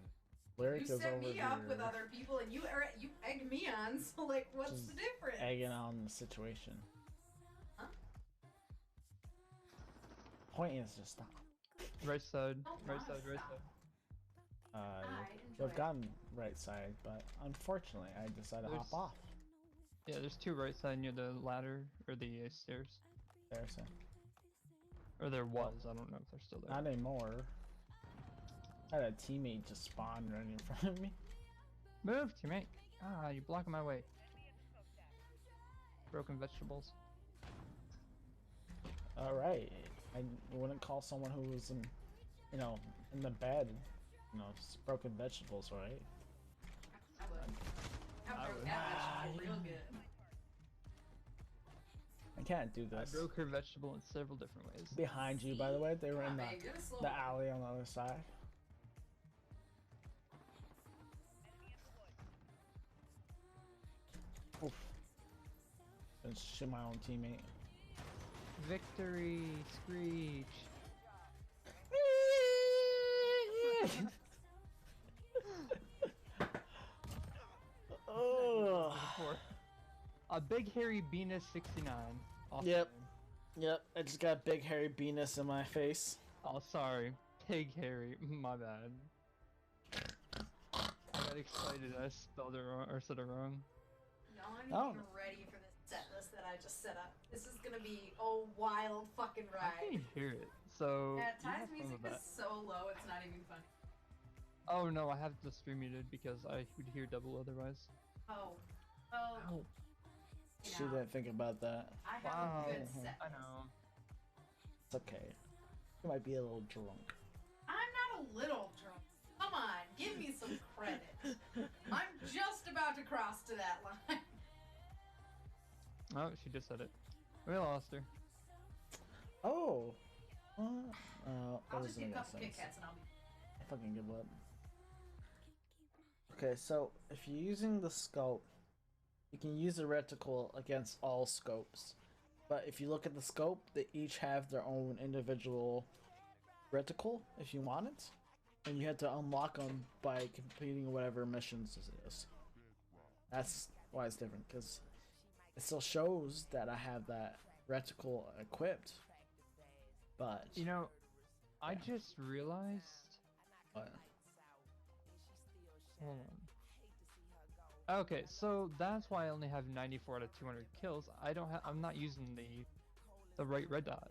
Speaker 1: Lyric
Speaker 2: You
Speaker 1: is
Speaker 2: set
Speaker 1: over
Speaker 2: me
Speaker 1: here
Speaker 2: up with other people, and you egged me on. So like, what's
Speaker 1: Just
Speaker 2: the difference?
Speaker 1: egging on the situation.
Speaker 2: Huh?
Speaker 1: Point is just stop.
Speaker 4: Right side.
Speaker 2: Oh,
Speaker 4: Right
Speaker 2: wow,
Speaker 4: side. Right
Speaker 2: stop.
Speaker 4: side.
Speaker 1: Uh,
Speaker 2: enjoy
Speaker 1: I've
Speaker 2: it.
Speaker 1: gotten right side, but unfortunately, I decided to hop
Speaker 4: There's-
Speaker 1: off.
Speaker 4: Yeah, there's two right side near the ladder or the stairs.
Speaker 1: There, so
Speaker 4: Or there was. I don't know if they're still there.
Speaker 1: not anymore. I had a teammate just spawn right in front of me.
Speaker 4: Move, teammate. Ah, you're blocking my way. Broken vegetables.
Speaker 1: All right, I wouldn't call someone who was in, in the bed, broken vegetables, right?
Speaker 2: I would. I
Speaker 4: I
Speaker 2: broke
Speaker 4: would.
Speaker 2: that vegetable real good.
Speaker 1: I can't do
Speaker 4: I
Speaker 1: this.
Speaker 4: broke her vegetable in several different ways.
Speaker 1: Behind you, by the way, they were
Speaker 2: Come
Speaker 1: in
Speaker 2: on, babe, you're the slow
Speaker 1: the
Speaker 2: one.
Speaker 1: alley on the other side. Oof. Just shoot my own teammate.
Speaker 4: Victory, Screech.
Speaker 1: Oh,
Speaker 4: For Big Hairy Venus 69. Awesome
Speaker 1: Yep.
Speaker 4: name.
Speaker 1: Yep, I just got big hairy penis in my face.
Speaker 4: Oh, sorry. Pig Harry. My bad. I got excited. I spelled it wrong or said it wrong.
Speaker 2: Y'all aren't
Speaker 1: Oh.
Speaker 2: even ready for this set list that I just set up. This is gonna be a wild fucking
Speaker 4: I
Speaker 2: ride.
Speaker 4: can't hear it. So.
Speaker 2: Yeah,
Speaker 4: you have
Speaker 2: Ty's
Speaker 4: fun
Speaker 2: music
Speaker 4: with
Speaker 2: is
Speaker 4: that.
Speaker 2: so low, it's not even funny.
Speaker 4: Oh no, I have the stream muted because I would hear double otherwise.
Speaker 2: Oh. Well,
Speaker 4: Ow.
Speaker 2: you
Speaker 1: She
Speaker 2: know,
Speaker 1: didn't think about that.
Speaker 2: I have
Speaker 4: Wow.
Speaker 2: a good set
Speaker 4: I
Speaker 2: list.
Speaker 4: know.
Speaker 1: It's okay. You might be a little drunk.
Speaker 2: I'm not a little drunk. Come on, give me some credit. I'm just about to cross to that line.
Speaker 4: Oh, she just said it. We lost her.
Speaker 1: Oh. That
Speaker 2: I'll just
Speaker 1: doesn't
Speaker 2: get a
Speaker 1: make
Speaker 2: couple
Speaker 1: sense.
Speaker 2: Kit Kats and I'll be.
Speaker 1: I fucking give up. Okay, so if you're using the scope, you can use the reticle against all scopes. But if you look at the scope, they each have their own individual reticle if you want it. And you have to unlock them by completing whatever missions this is. That's why it's different, because it still shows that I have that reticle equipped. But,
Speaker 4: You know, I just realized.
Speaker 1: but
Speaker 4: Hold on. Okay, so that's why I only have 94 out of 200 kills. I don't have. I'm not using the right red dot.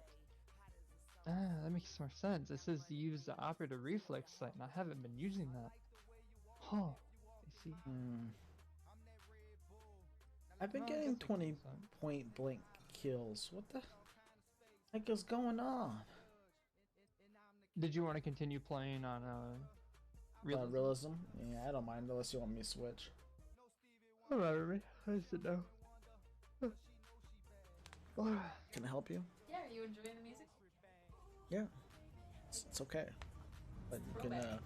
Speaker 4: Ah, that makes more sense. It says to use the operator reflex sight, and I haven't been using that. Huh. I see.
Speaker 1: I've been
Speaker 4: Well, I
Speaker 1: getting
Speaker 4: guess I
Speaker 1: 20
Speaker 4: can use that.
Speaker 1: point blank kills. What the heck is going on?
Speaker 4: Did you want to continue playing on Realism?
Speaker 1: Realism? Yeah, I don't mind unless you want me to switch.
Speaker 4: Whatever. I said no.
Speaker 1: Can I help you?
Speaker 2: Yeah, are you enjoying the music?
Speaker 1: Yeah. It's okay. But you can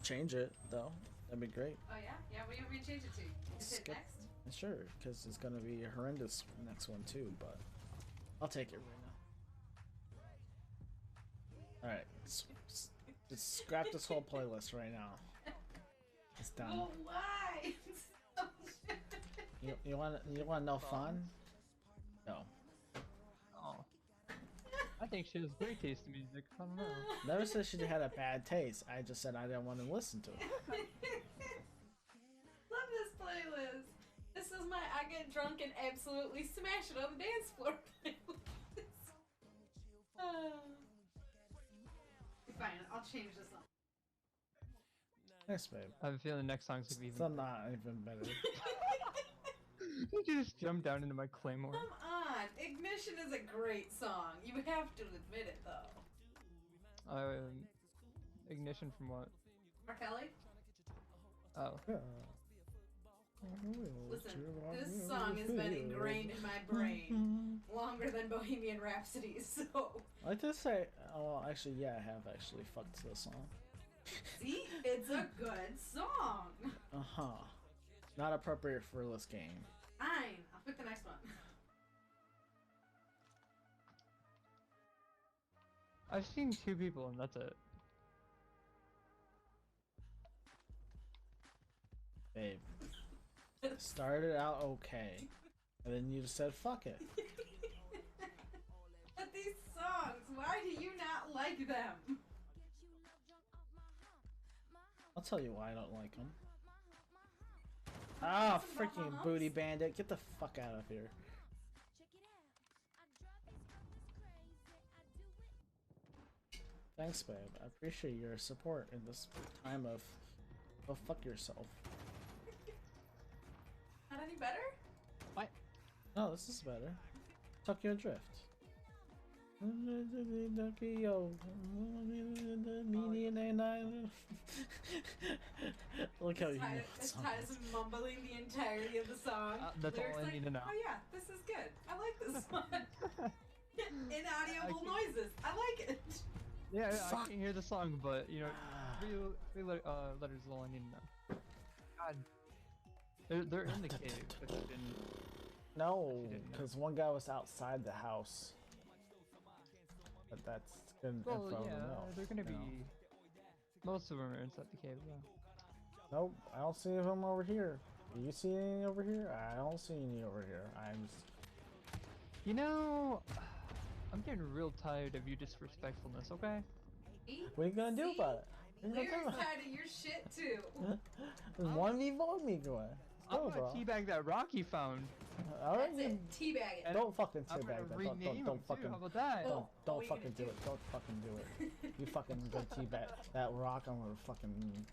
Speaker 1: change it, though. That'd be great.
Speaker 2: Oh yeah? Yeah, what do you want me to change it to? Just hit
Speaker 1: Skip.
Speaker 2: next?
Speaker 1: Sure, because it's gonna be a horrendous next one, too, but I'll take it right now. Alright. Just scrap this whole playlist right now. It's done.
Speaker 2: Oh, why?
Speaker 1: You want no fun? No.
Speaker 4: Oh. I think she has very tasty music. I don't know.
Speaker 1: Never said she had a bad taste. I just said I didn't want to listen to it.
Speaker 2: Love this playlist. This is my I get drunk and absolutely smash it on the dance floor playlist. Fine, I'll change this one.
Speaker 1: Thanks, babe.
Speaker 4: I have a feeling the next song's gonna be
Speaker 1: It's
Speaker 4: even.
Speaker 1: not even better.
Speaker 4: You just jump down into my claymore.
Speaker 2: Come on, Ignition is a great song. You have to admit it, though.
Speaker 4: Ignition from what?
Speaker 2: R. Kelly?
Speaker 4: Oh.
Speaker 2: Listen, this song has been ingrained in my brain longer than Bohemian Rhapsody, so...
Speaker 1: I just say, oh, actually, yeah, I have actually fucked this song.
Speaker 2: See? It's a good song!
Speaker 1: Uh-huh. Not appropriate for this game.
Speaker 2: Fine, I'll pick the next one.
Speaker 4: I've seen 2 people and that's it.
Speaker 1: Babe. Started out okay. And then you just said, fuck it.
Speaker 2: But these songs, why do you not like them?
Speaker 1: I'll tell you why I don't like them. Ah, freaking booty bandit. Get the fuck out of here. Thanks, babe. I appreciate your support in this time of go fuck yourself.
Speaker 2: Not any better?
Speaker 4: What?
Speaker 1: No, this is better. Tokyo Drift. Tokyo. Look how you know what song it
Speaker 2: Ty's
Speaker 1: is.
Speaker 2: mumbling the entirety of the song.
Speaker 4: That's all
Speaker 2: Lyrics
Speaker 4: I
Speaker 2: like,
Speaker 4: need to know.
Speaker 2: Oh yeah, this is good. I like this song. Inaudible noises. I like it.
Speaker 4: Yeah, I
Speaker 1: Fuck.
Speaker 4: can't hear the song, but you know, three letters is all I need to know. God. They're in the cave, but they didn't.
Speaker 1: No,
Speaker 4: She didn't know.
Speaker 1: because one guy was outside the house. But that's good
Speaker 4: Well,
Speaker 1: info to
Speaker 4: yeah,
Speaker 1: know.
Speaker 4: they're gonna
Speaker 1: you know.
Speaker 4: be. Most of them are inside the cave, though.
Speaker 1: Nope, I don't see them over here. You see any over here? I don't see any over here. I'm just...
Speaker 4: You know, I'm getting real tired of your disrespectfulness, okay?
Speaker 2: See?
Speaker 1: What are you gonna do
Speaker 2: See?
Speaker 1: about it? What are you
Speaker 2: Lyrics
Speaker 1: gonna do?
Speaker 2: tied to your shit too.
Speaker 1: There's 1v1 me going.
Speaker 4: I'm
Speaker 1: Go,
Speaker 4: gonna
Speaker 1: bro.
Speaker 4: teabag that rock you found.
Speaker 1: Alright,
Speaker 2: That's it. Teabag it.
Speaker 1: don't fucking
Speaker 4: I'm
Speaker 1: teabag
Speaker 4: gonna
Speaker 1: that. Don't,
Speaker 4: rename
Speaker 1: don't,
Speaker 4: him
Speaker 1: don't
Speaker 4: too.
Speaker 1: fucking...
Speaker 4: How about that?
Speaker 2: Oh.
Speaker 1: Don't
Speaker 2: what are you
Speaker 1: fucking
Speaker 2: gonna
Speaker 1: do
Speaker 2: do?
Speaker 1: it. Don't fucking do it. You fucking go teabag that rock. I'm gonna fucking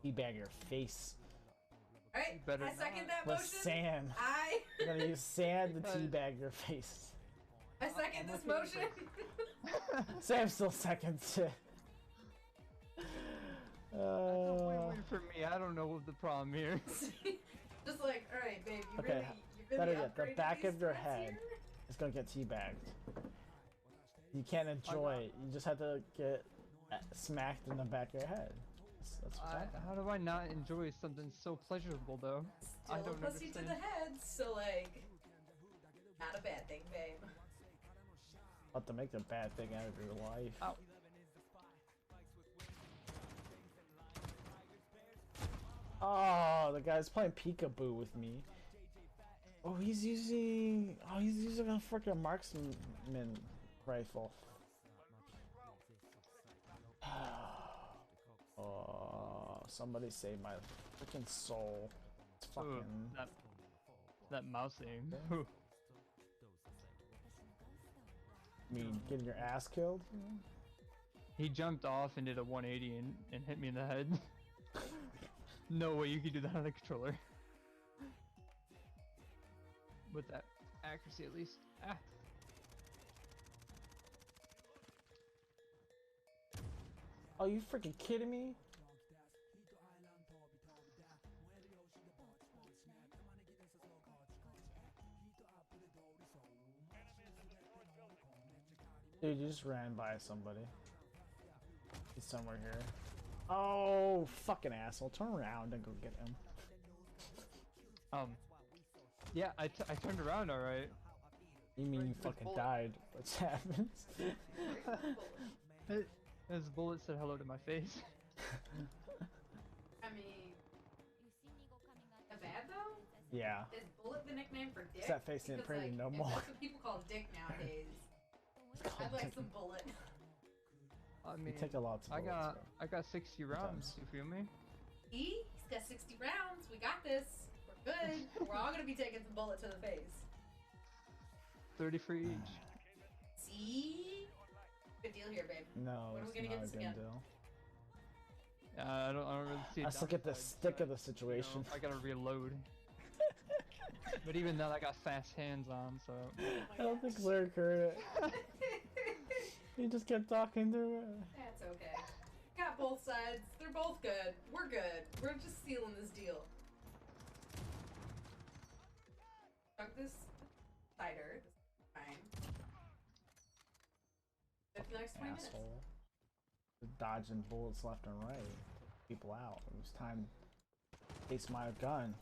Speaker 1: teabag your face
Speaker 2: Alright,
Speaker 4: better
Speaker 2: I second that
Speaker 1: with
Speaker 2: motion.
Speaker 1: sand. I'm gonna use sand to
Speaker 4: Because-
Speaker 1: teabag your face.
Speaker 2: I second this
Speaker 4: okay
Speaker 2: motion.
Speaker 1: Sam still seconds it.
Speaker 4: Wait for me. I don't know what the problem here.
Speaker 2: Just like, alright, babe, you
Speaker 1: Okay,
Speaker 2: really
Speaker 1: better yet, the
Speaker 2: upgraded
Speaker 1: back
Speaker 2: these
Speaker 1: of your
Speaker 2: stats
Speaker 1: head
Speaker 2: here?
Speaker 1: is gonna get teabagged. You can't enjoy it. You just have to get smacked in the back of your head. That's what's happening.
Speaker 4: How do I not enjoy something so pleasurable, though? I
Speaker 2: Still a
Speaker 4: don't
Speaker 2: pussy to
Speaker 4: understand.
Speaker 2: the head, so like, not a bad thing, babe.
Speaker 1: About to make a bad thing out of your life.
Speaker 4: Ow.
Speaker 1: Oh, the guy's playing peekaboo with me. Oh, he's using a freaking marksman rifle. Oh, somebody save my freaking soul. It's
Speaker 4: Ooh,
Speaker 1: fucking.
Speaker 4: that mouse aim. Ooh.
Speaker 1: I mean, getting your ass killed?
Speaker 4: He jumped off and did a 180 and hit me in the head. No way you could do that on a controller. With that accuracy, at least. Ah.
Speaker 1: Oh, you freaking kidding me? Dude, you just ran by somebody. He's somewhere here. Oh, fucking asshole. Turn around and go get him.
Speaker 4: Yeah, I turned around alright.
Speaker 1: You mean you
Speaker 4: This
Speaker 1: fucking
Speaker 4: bullet.
Speaker 1: died? What's happened?
Speaker 4: His bullet said hello to my face.
Speaker 2: I mean, a bad though?
Speaker 1: Yeah.
Speaker 2: Is Bullet the nickname for dick?
Speaker 1: That face ain't
Speaker 2: Because,
Speaker 1: pretty
Speaker 2: like,
Speaker 1: no
Speaker 2: if
Speaker 1: more.
Speaker 2: That's what people call dick nowadays. I'd like some Bullet.
Speaker 4: I
Speaker 1: You
Speaker 4: mean,
Speaker 1: take a lot to
Speaker 4: I got 60 rounds.
Speaker 1: Sometimes.
Speaker 4: You feel me?
Speaker 2: See? He's got 60 rounds. We got this. We're good. We're all gonna be taking some bullet to the face.
Speaker 4: 30 for each.
Speaker 2: See? Good deal here, babe.
Speaker 1: No,
Speaker 2: When are we
Speaker 1: it's
Speaker 2: gonna get
Speaker 1: not a
Speaker 2: this
Speaker 1: good
Speaker 2: again?
Speaker 1: deal.
Speaker 4: I don't really see. a
Speaker 1: Let's look at the
Speaker 4: downside,
Speaker 1: stick
Speaker 4: but,
Speaker 1: of the situation.
Speaker 4: You know, I gotta reload. But even then, I got fast hands on, so.
Speaker 1: I don't think Lyric heard it. He just kept talking through it.
Speaker 2: That's okay. Got both sides. They're both good. We're good. We're just sealing this deal. Chug this cider. This is fine. Good for the next 20 minutes.
Speaker 1: Asshole. Dodging bullets left and right. People out. It was time to taste my gun.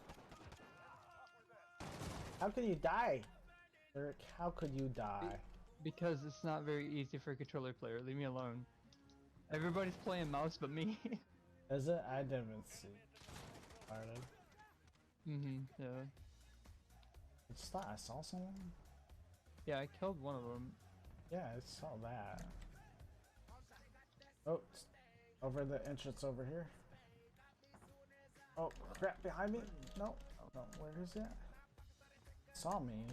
Speaker 1: How could you die? Lyric, how could you die?
Speaker 4: Because it's not very easy for a controller player. Leave me alone. Everybody's playing mouse but me.
Speaker 1: Is it? I didn't even see. Started.
Speaker 4: Yeah.
Speaker 1: I saw someone?
Speaker 4: Yeah, I killed one of them.
Speaker 1: Yeah, I saw that. Oh, it's over the entrance over here. Oh, crap, behind me? No, no, where is it? Saw me.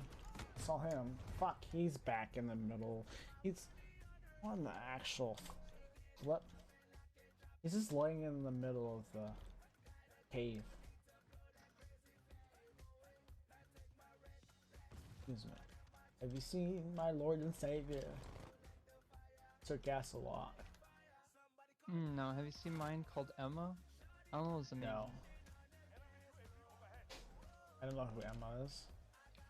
Speaker 1: Saw him. Fuck, he's back in the middle. He's on the actual... What? He's just laying in the middle of the cave. Excuse me. Have you seen my Lord and Savior? Sir Gasselot.
Speaker 4: No, have you seen mine called Emma? Emma's amazing.
Speaker 1: No. I don't know who Emma is.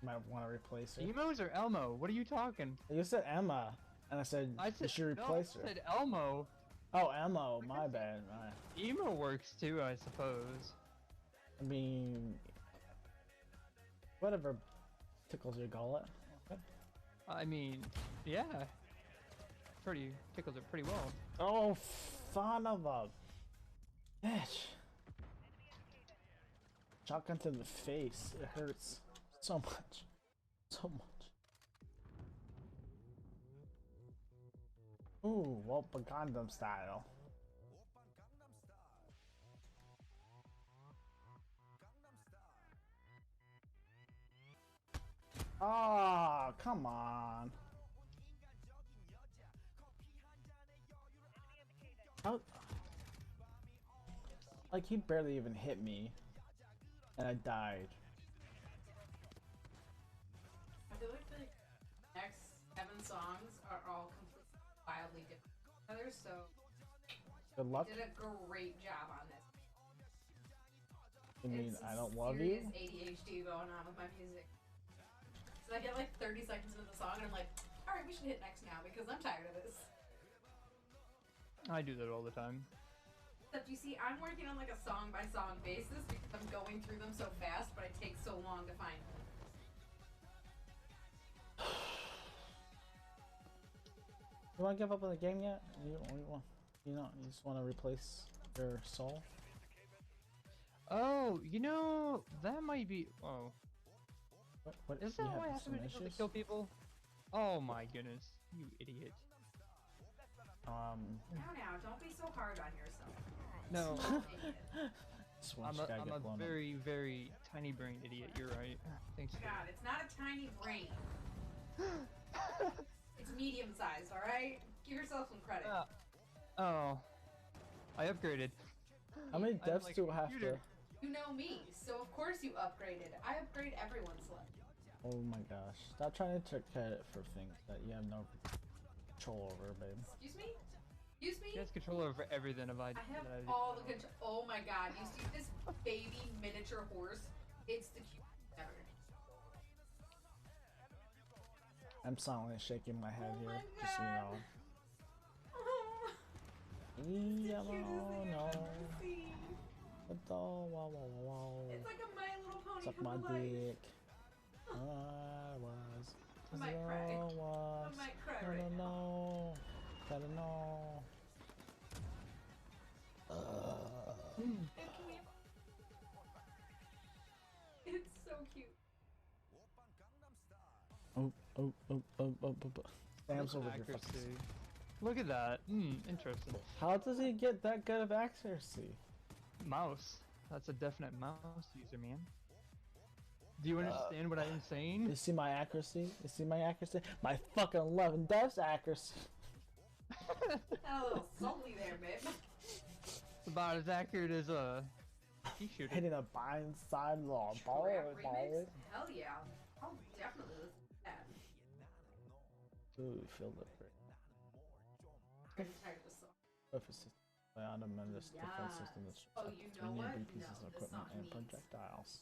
Speaker 1: Might want to replace her.
Speaker 4: Emos or Elmo? What are you talking?
Speaker 1: You said Emma, and I said you should replace
Speaker 4: no,
Speaker 1: her.
Speaker 4: I said Elmo.
Speaker 1: Oh, Emma, my bad.
Speaker 4: Emo works too, I suppose.
Speaker 1: I mean, whatever tickles your gullet.
Speaker 4: I mean, yeah. Tickles it pretty well.
Speaker 1: Oh, son of a bitch. Shotgun to the face. It hurts so much. So much. Ooh, Whopa Gundam style. Ah, come on. How? Like, he barely even hit me. And I died.
Speaker 2: I feel like the next 7 songs are all completely wildly different from each other, so
Speaker 1: Good luck.
Speaker 2: you did a great job on this.
Speaker 1: You mean
Speaker 2: It's
Speaker 1: I don't love you?
Speaker 2: serious ADHD going on with my music. So I get like 30 seconds into the song and I'm like, alright, we should hit next now because I'm tired of this.
Speaker 4: I do that all the time.
Speaker 2: Except you see, I'm working on like a song by song basis because I'm going through them so fast, but it takes so long to find them.
Speaker 1: You want to give up on the game yet? You just want to replace your soul?
Speaker 4: Oh, you know, that might be. Oh,
Speaker 1: What
Speaker 4: is
Speaker 1: you
Speaker 4: that
Speaker 1: have
Speaker 4: why I have to
Speaker 1: some
Speaker 4: be able to
Speaker 1: issues?
Speaker 4: kill people? Oh my goodness, you idiot.
Speaker 2: Now, don't be so hard on yourself.
Speaker 4: No,
Speaker 1: Just want
Speaker 4: I'm
Speaker 1: you gotta
Speaker 4: a
Speaker 1: get blown up.
Speaker 4: very, very tiny brain idiot. You're right. Thanks.
Speaker 2: Oh my God, it's not a tiny brain. It's medium sized, alright? Give yourself some credit.
Speaker 4: Oh, I upgraded.
Speaker 1: How many
Speaker 4: I'm
Speaker 1: deaths
Speaker 4: like
Speaker 1: do
Speaker 4: a
Speaker 1: I have to?
Speaker 4: computer.
Speaker 2: You know me, so of course you upgraded. I upgrade everyone's life.
Speaker 1: Oh my gosh. Stop trying to take credit for things that you have no control over, babe.
Speaker 2: Excuse me? Excuse me?
Speaker 4: She has control over everything if I
Speaker 2: I have
Speaker 4: that I-
Speaker 2: all the control. Oh my God, you see this baby miniature horse? It's the cutest ever.
Speaker 1: I'm silently shaking my head
Speaker 2: Oh
Speaker 1: here,
Speaker 2: my
Speaker 1: just so you know.
Speaker 2: God. Oh, it's the
Speaker 1: Yeah,
Speaker 2: cutest thing
Speaker 1: no.
Speaker 2: I've ever seen.
Speaker 1: Wow, wow, wow, wow.
Speaker 2: It's like a My Little Pony
Speaker 1: Suck
Speaker 2: come
Speaker 1: my
Speaker 2: to life.
Speaker 1: dick. I was.
Speaker 2: I might cry.
Speaker 1: Was.
Speaker 2: I might cry
Speaker 1: I
Speaker 2: right
Speaker 1: don't
Speaker 2: now.
Speaker 1: know. I don't know.
Speaker 2: It's so cute.
Speaker 1: Oh. Sam's
Speaker 4: Look
Speaker 1: over
Speaker 4: at
Speaker 1: here.
Speaker 4: accuracy. Look at that. Interesting.
Speaker 1: How does he get that good of accuracy?
Speaker 4: Mouse. That's a definite mouse user, man. Do you understand what I'm saying?
Speaker 1: You see my accuracy? You see my accuracy? My fucking 11 deaths accuracy.
Speaker 2: Got a little salty there, babe.
Speaker 4: It's about as accurate as a pea shooter.
Speaker 1: Hitting a bind side law.
Speaker 2: Rap remix? Hell yeah. I'll definitely listen to that.
Speaker 1: Ooh, feel the frick.
Speaker 2: I'm tired of this song.
Speaker 1: Surface system. Autonomous defense
Speaker 2: Yes.
Speaker 1: system that
Speaker 2: Oh,
Speaker 1: shoots
Speaker 2: you
Speaker 1: up
Speaker 2: know
Speaker 1: 3
Speaker 2: what?
Speaker 1: nearby pieces
Speaker 2: No,
Speaker 1: of
Speaker 2: this
Speaker 1: equipment
Speaker 2: song
Speaker 1: and
Speaker 2: needs-
Speaker 1: projectiles.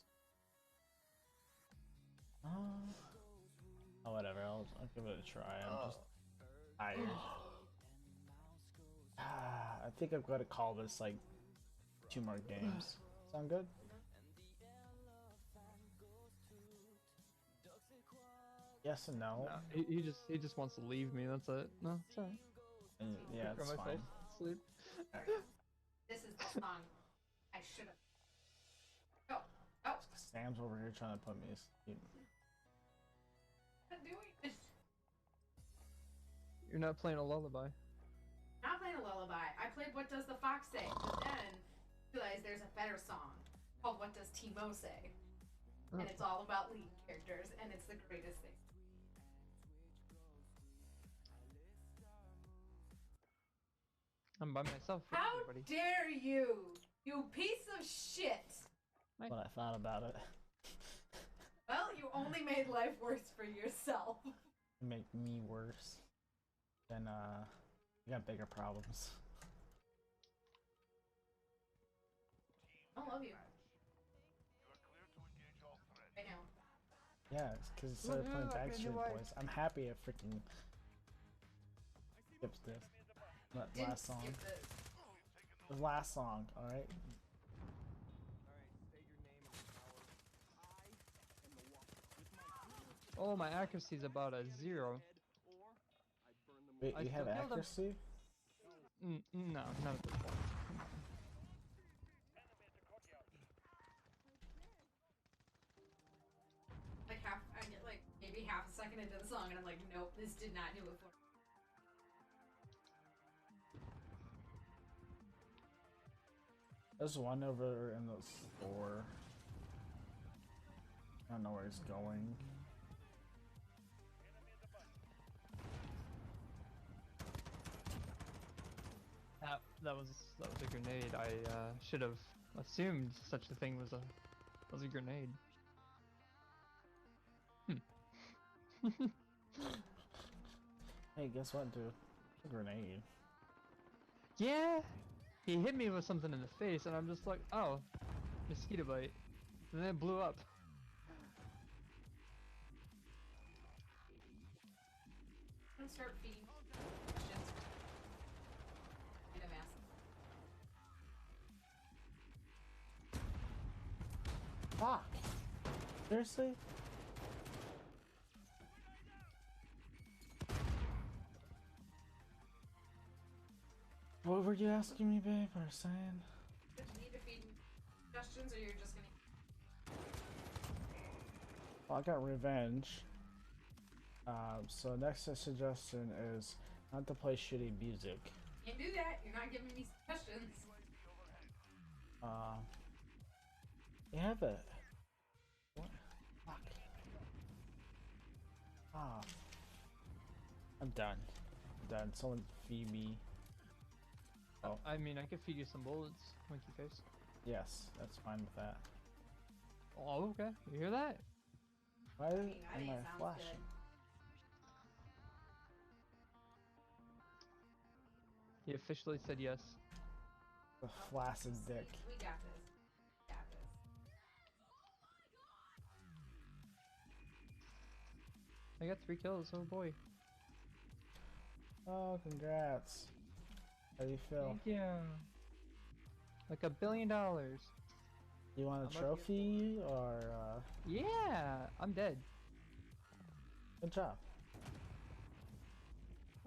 Speaker 1: Oh, whatever. I'll give it a try. I'm just tired. I think I've got to call this like 2 more games. Sound good? Yes and no.
Speaker 4: No, he just wants to leave me. That's it. No, it's alright.
Speaker 1: And yeah,
Speaker 4: Cry
Speaker 1: it's
Speaker 4: myself
Speaker 1: fine.
Speaker 4: to sleep.
Speaker 2: This is the song I should have. Oh,
Speaker 1: Sam's over here trying to put me to sleep.
Speaker 2: I'm doing it.
Speaker 4: You're not playing a lullaby.
Speaker 2: Not playing a lullaby. I played What Does the Fox Say? But then realized there's a better song called What Does Timo Say? And it's all about lead characters, and it's the greatest thing.
Speaker 4: I'm by myself. with
Speaker 2: How
Speaker 4: everybody.
Speaker 2: dare you! You piece of shit!
Speaker 1: What I thought about it.
Speaker 2: Well, you only made life worse for yourself.
Speaker 1: Make me worse. Then you got bigger problems.
Speaker 2: I love you.
Speaker 3: You are clear to engage all threats.
Speaker 2: Right now.
Speaker 1: Yeah, it's because instead of playing
Speaker 4: Woohoo, I found a new
Speaker 1: Backstreet
Speaker 4: wife.
Speaker 1: Boys, I'm happy it freaking skips this. That
Speaker 2: Didn't
Speaker 1: last song.
Speaker 2: skip this.
Speaker 1: The last song, alright?
Speaker 4: Oh, my accuracy is about a 0.
Speaker 1: Wait,
Speaker 4: I
Speaker 1: you have
Speaker 4: still killed him.
Speaker 1: accuracy?
Speaker 4: No, not at this point.
Speaker 2: half a second into the song, and I'm like, nope, this did not do it for me.
Speaker 1: There's one over in the store. I don't know where he's going.
Speaker 4: That was a grenade. I should have assumed such a thing was a grenade.
Speaker 1: Hey, guess what, dude? A grenade.
Speaker 4: Yeah, he hit me with something in the face, and I'm just like, oh, mosquito bite, and then it blew up.
Speaker 2: I'm gonna start feeding questions. Kind of massive.
Speaker 1: Fuck! Seriously? What were you asking me, babe, or saying?
Speaker 2: Do you need to feed questions, or you're just gonna?
Speaker 1: Well, I got revenge. So next suggestion is not to play shitty music.
Speaker 2: Can't do that. You're not giving me questions.
Speaker 1: You have a... What? Fuck. Ah. I'm done. I'm done. Someone feed me. Oh.
Speaker 4: I mean, I could feed you some bullets, monkey face.
Speaker 1: Yes, that's fine with that.
Speaker 4: Oh, okay. You hear that?
Speaker 1: Why
Speaker 2: I
Speaker 1: am
Speaker 2: think
Speaker 1: I
Speaker 2: it sounds
Speaker 1: flashing?
Speaker 4: He officially said yes.
Speaker 1: The flaccid dick.
Speaker 2: We got this. We got this.
Speaker 4: I got 3 kills. Oh boy.
Speaker 1: Oh, congrats. How do you feel?
Speaker 4: Thank you. Like $1 billion.
Speaker 1: You want a
Speaker 4: How much?
Speaker 1: trophy or
Speaker 4: Yeah, I'm dead.
Speaker 1: good job.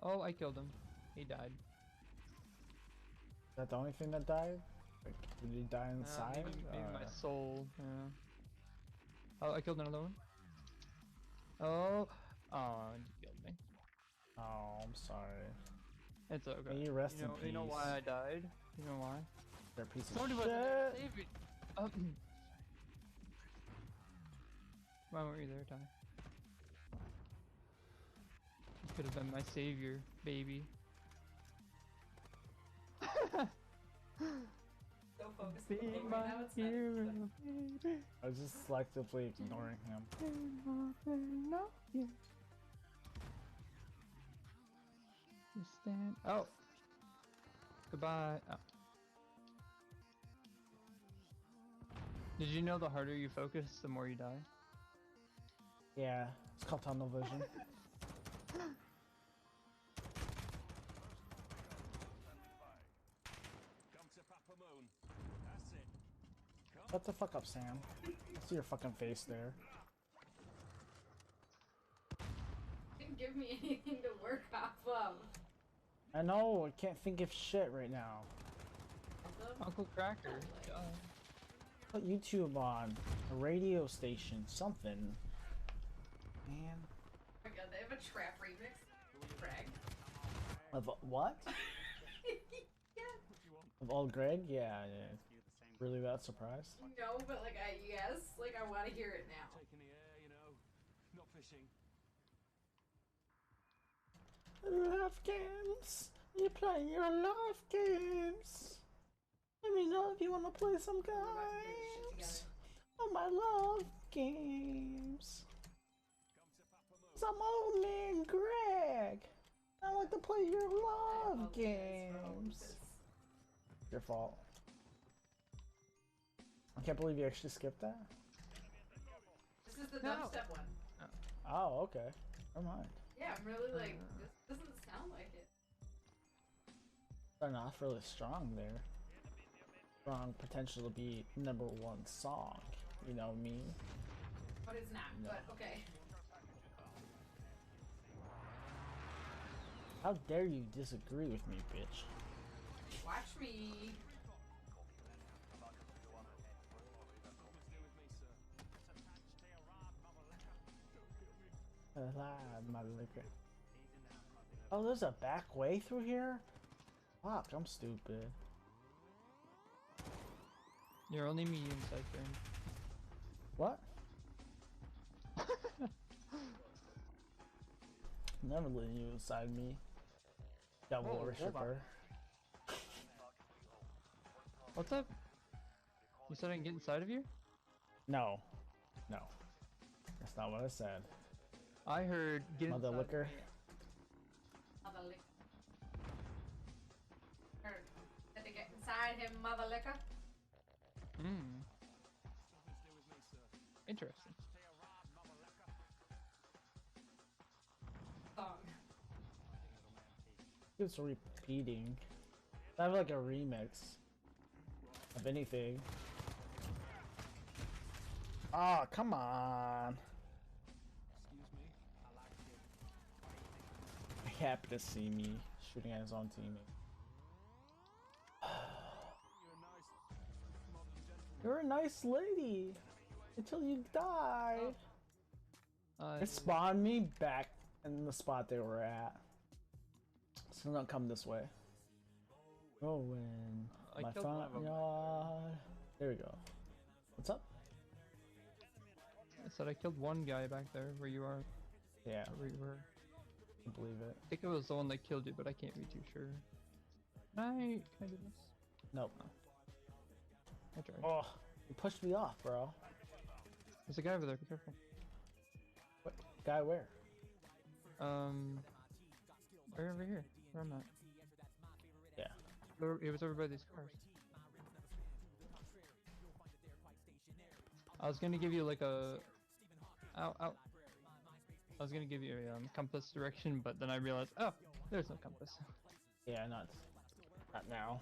Speaker 4: Oh, I killed him. He died.
Speaker 1: Is that the only thing that died? Like, did you die inside?
Speaker 4: Maybe my
Speaker 1: or-
Speaker 4: soul. Yeah. Oh, I killed another one. Oh, you killed me.
Speaker 1: Oh, I'm sorry.
Speaker 4: It's okay.
Speaker 1: May you rest in
Speaker 4: You know why
Speaker 1: peace.
Speaker 4: I died? You know why?
Speaker 1: You're a piece
Speaker 4: Somebody
Speaker 1: of
Speaker 4: wasn't there to
Speaker 1: shit.
Speaker 4: save me. Why weren't you there, Ty? You could have been my savior, baby.
Speaker 2: So focused
Speaker 4: Be
Speaker 2: on the game
Speaker 4: my
Speaker 2: right now, it's not even
Speaker 4: hero,
Speaker 2: funny.
Speaker 4: baby.
Speaker 1: I was just selectively ignoring him.
Speaker 4: No, yeah. You stand. Oh. Goodbye. Oh. Did you know the harder you focus, the more you die?
Speaker 1: Yeah, it's called tunnel vision.
Speaker 3: Come to Papa Moon. That's it.
Speaker 1: Shut the fuck up, Sam. I see your fucking face there.
Speaker 2: Didn't give me anything to work off of.
Speaker 1: I know, I can't think of shit right now.
Speaker 4: Uncle Cracker.
Speaker 1: Put YouTube on. A radio station. Something. Man.
Speaker 2: Oh my god, they have a trap remix. Brag.
Speaker 1: Of what?
Speaker 2: Yeah.
Speaker 1: Of old Greg? Yeah, yeah. Really that surprised?
Speaker 2: No, but like yes, like I want to hear it now.
Speaker 3: Taking the air, you know. Not fishing.
Speaker 1: Love games. You playing your love games. Let me know if you want to play some
Speaker 2: We're about to get this
Speaker 1: games.
Speaker 2: shit together.
Speaker 1: Oh, my love games.
Speaker 3: Come to Papa Moon.
Speaker 1: I'm old man Greg. I like to play your
Speaker 2: I
Speaker 1: love
Speaker 2: apologize for all of
Speaker 1: games.
Speaker 2: this.
Speaker 1: Your fault. I can't believe you actually skipped that.
Speaker 2: This is the
Speaker 4: No.
Speaker 2: dubstep one.
Speaker 1: Oh, okay. Never mind.
Speaker 2: Yeah, I'm really like, this doesn't sound like it.
Speaker 1: Starting off really strong there. Strong potential to be #1 song. You know what I mean?
Speaker 2: But it's not,
Speaker 1: No.
Speaker 2: but okay.
Speaker 1: How dare you disagree with me, bitch?
Speaker 2: Watch me.
Speaker 1: My liquor. Oh, there's a back way through here? Fuck, I'm stupid.
Speaker 4: You're only medium sized friend.
Speaker 1: What? Never letting you inside me. Devil
Speaker 4: Oh, hold
Speaker 1: worshipper.
Speaker 4: What's up? You said I can get inside of you?
Speaker 1: No. No. That's not what I said.
Speaker 4: I heard get
Speaker 1: Mother
Speaker 4: inside
Speaker 1: liquor.
Speaker 4: of me.
Speaker 2: Mother liquor. Or had to get inside him, mother liquor.
Speaker 4: Hmm. Interesting.
Speaker 2: Song.
Speaker 1: It's repeating. I have like a remix of anything. Ah, come on. Happy to see me shooting at his own teammate. You're a nice lady until you die. It spawned me back in the spot they were at. So don't come this way. Go in
Speaker 4: I
Speaker 1: my
Speaker 4: killed one
Speaker 1: front
Speaker 4: of 'em.
Speaker 1: yard. There we go. What's up?
Speaker 4: I said I killed one guy back there where you are.
Speaker 1: Yeah,
Speaker 4: Or where you were.
Speaker 1: I can believe it.
Speaker 4: I think it was the one that killed you, but I can't be too sure. Can I do this?
Speaker 1: Nope.
Speaker 4: I tried.
Speaker 1: Oh, you pushed me off, bro.
Speaker 4: There's a guy over there. Be careful.
Speaker 1: What guy? Where?
Speaker 4: Right over here. Where I'm at.
Speaker 1: Yeah.
Speaker 4: It was over by these cars. I was gonna give you like a. Ow, ow. I was gonna give you a compass direction, but then I realized, oh, there's no compass.
Speaker 1: Yeah, not now.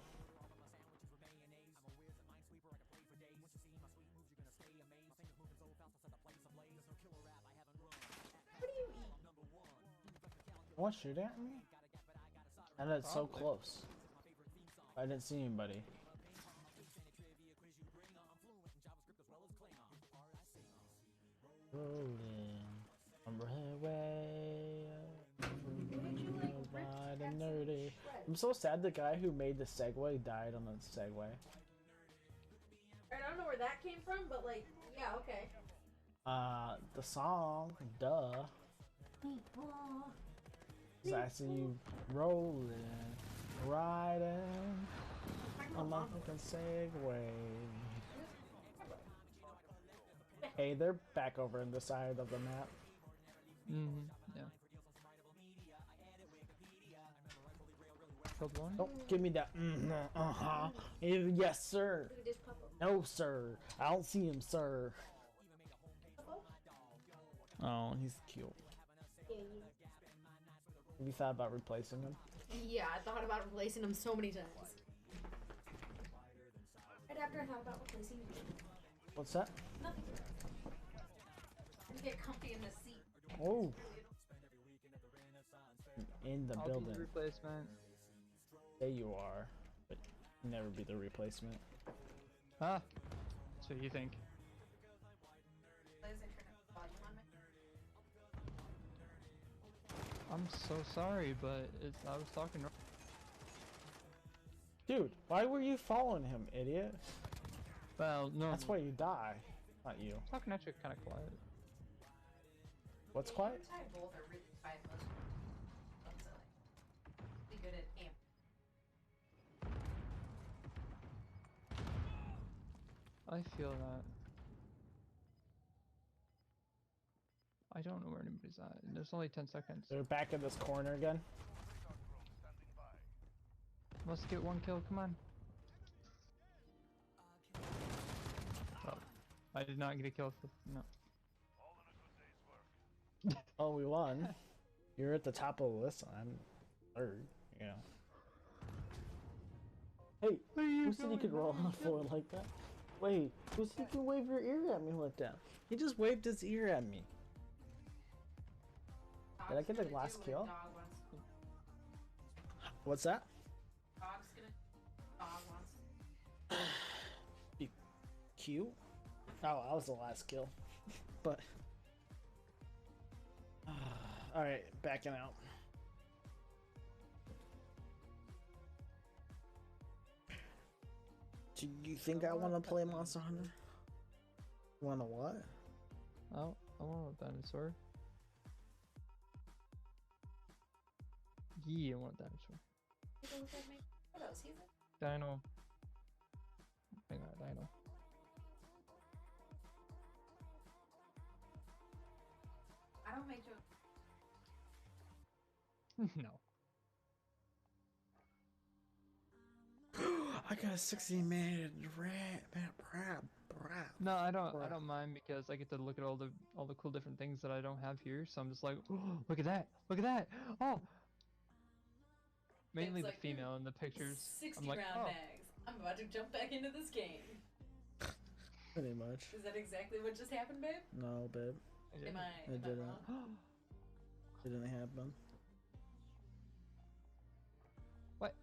Speaker 2: What do you eat?
Speaker 1: You want to shoot at me? And it's so
Speaker 4: Probably.
Speaker 1: close. I didn't see anybody. Rolling on the way. Ride and nerdy. I'm so sad the guy who made the Segway died on the Segway.
Speaker 2: I don't know where that came from, but like, yeah, okay.
Speaker 1: The song, duh. Cause I see you rolling, riding on my fucking Segway. Hey, they're back over in the side of the map.
Speaker 4: Yeah. Killed one?
Speaker 1: Don't give me that. Uh-huh. Yes, sir.
Speaker 2: Look at this pop-up.
Speaker 1: No, sir. I don't see him, sir. Oh, he's cute. Have you thought about replacing him?
Speaker 2: Yeah, I thought about replacing him so many times. Right after I thought about replacing you.
Speaker 1: What's that?
Speaker 2: Nothing. Get comfy in the seat.
Speaker 1: Oh. In the
Speaker 4: I'll be the
Speaker 1: building.
Speaker 4: replacement.
Speaker 1: There you are. But never be the replacement.
Speaker 4: Ah. So you think?
Speaker 2: Liz, I turned up the volume on me.
Speaker 4: I'm so sorry, but I was talking.
Speaker 1: Dude, why were you following him, idiot?
Speaker 4: Well, no.
Speaker 1: That's why you die. Not you.
Speaker 4: Talking actually kind of quiet.
Speaker 1: What's
Speaker 2: Yeah,
Speaker 1: quiet?
Speaker 2: you and Ty both are really quiet most of the time. So, like, really good at amp.
Speaker 4: I feel that. I don't know where anybody's at. And there's only 10 seconds.
Speaker 1: They're back in this corner again.
Speaker 4: Let's get one kill. Come on. Oh, I did not get a kill. No.
Speaker 1: Oh, we won. You're at the top of the list. I'm third. Yeah. Hey, who said you could roll on the floor like that? Wait, who said you can wave your ear at me like that? He just waved his ear at me. Did I get the
Speaker 2: Dog's
Speaker 1: last
Speaker 2: gonna do
Speaker 1: kill?
Speaker 2: what dog wants.
Speaker 1: What's that?
Speaker 2: Dog's gonna dog wants.
Speaker 1: Be cute? Oh, I was the last kill. But All right, backing out. Do you think I want to play Monster Hunter? You want to what?
Speaker 4: Oh, I want a dinosaur. Yeah, I want a dinosaur.
Speaker 2: People look like my photos. He's a
Speaker 4: Dino. Hang on, dino.
Speaker 2: I don't make jokes.
Speaker 4: No.
Speaker 1: I got a 60-minute
Speaker 4: No, I don't mind because I get to look at all the cool different things that I don't have here. So I'm just like, oh, look at that! Look at that! Oh, mainly the
Speaker 2: like,
Speaker 4: female in the pictures.
Speaker 2: 60
Speaker 4: I'm like,
Speaker 2: round
Speaker 4: oh,
Speaker 2: mags. I'm about to jump back into this game.
Speaker 1: Pretty much.
Speaker 2: Is that exactly what just happened, babe?
Speaker 1: No, babe.
Speaker 4: yeah.
Speaker 2: Am I
Speaker 1: It didn't.
Speaker 2: wrong?
Speaker 1: It didn't happen.
Speaker 4: What?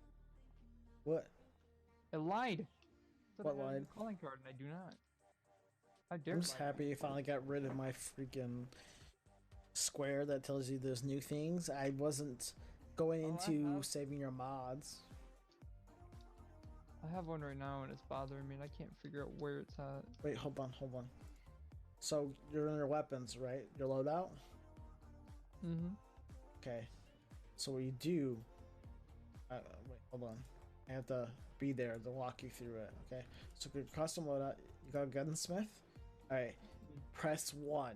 Speaker 1: What?
Speaker 4: It lied. Said
Speaker 1: What
Speaker 4: I had a new
Speaker 1: lied?
Speaker 4: calling card and I do not. How dare
Speaker 1: I'm just
Speaker 4: lie.
Speaker 1: happy you finally got rid of my freaking square that tells you there's new things. I wasn't going
Speaker 4: Oh, I
Speaker 1: into
Speaker 4: have-
Speaker 1: saving your mods.
Speaker 4: I have one right now and it's bothering me and I can't figure out where it's at.
Speaker 1: Wait, hold on. So you're in your weapons, right? Your loadout?
Speaker 4: Mm-hmm.
Speaker 1: Okay. So what you do... wait, hold on. I have to be there to walk you through it, okay? So your custom loadout, you got a gunsmith? Alright. Press 1.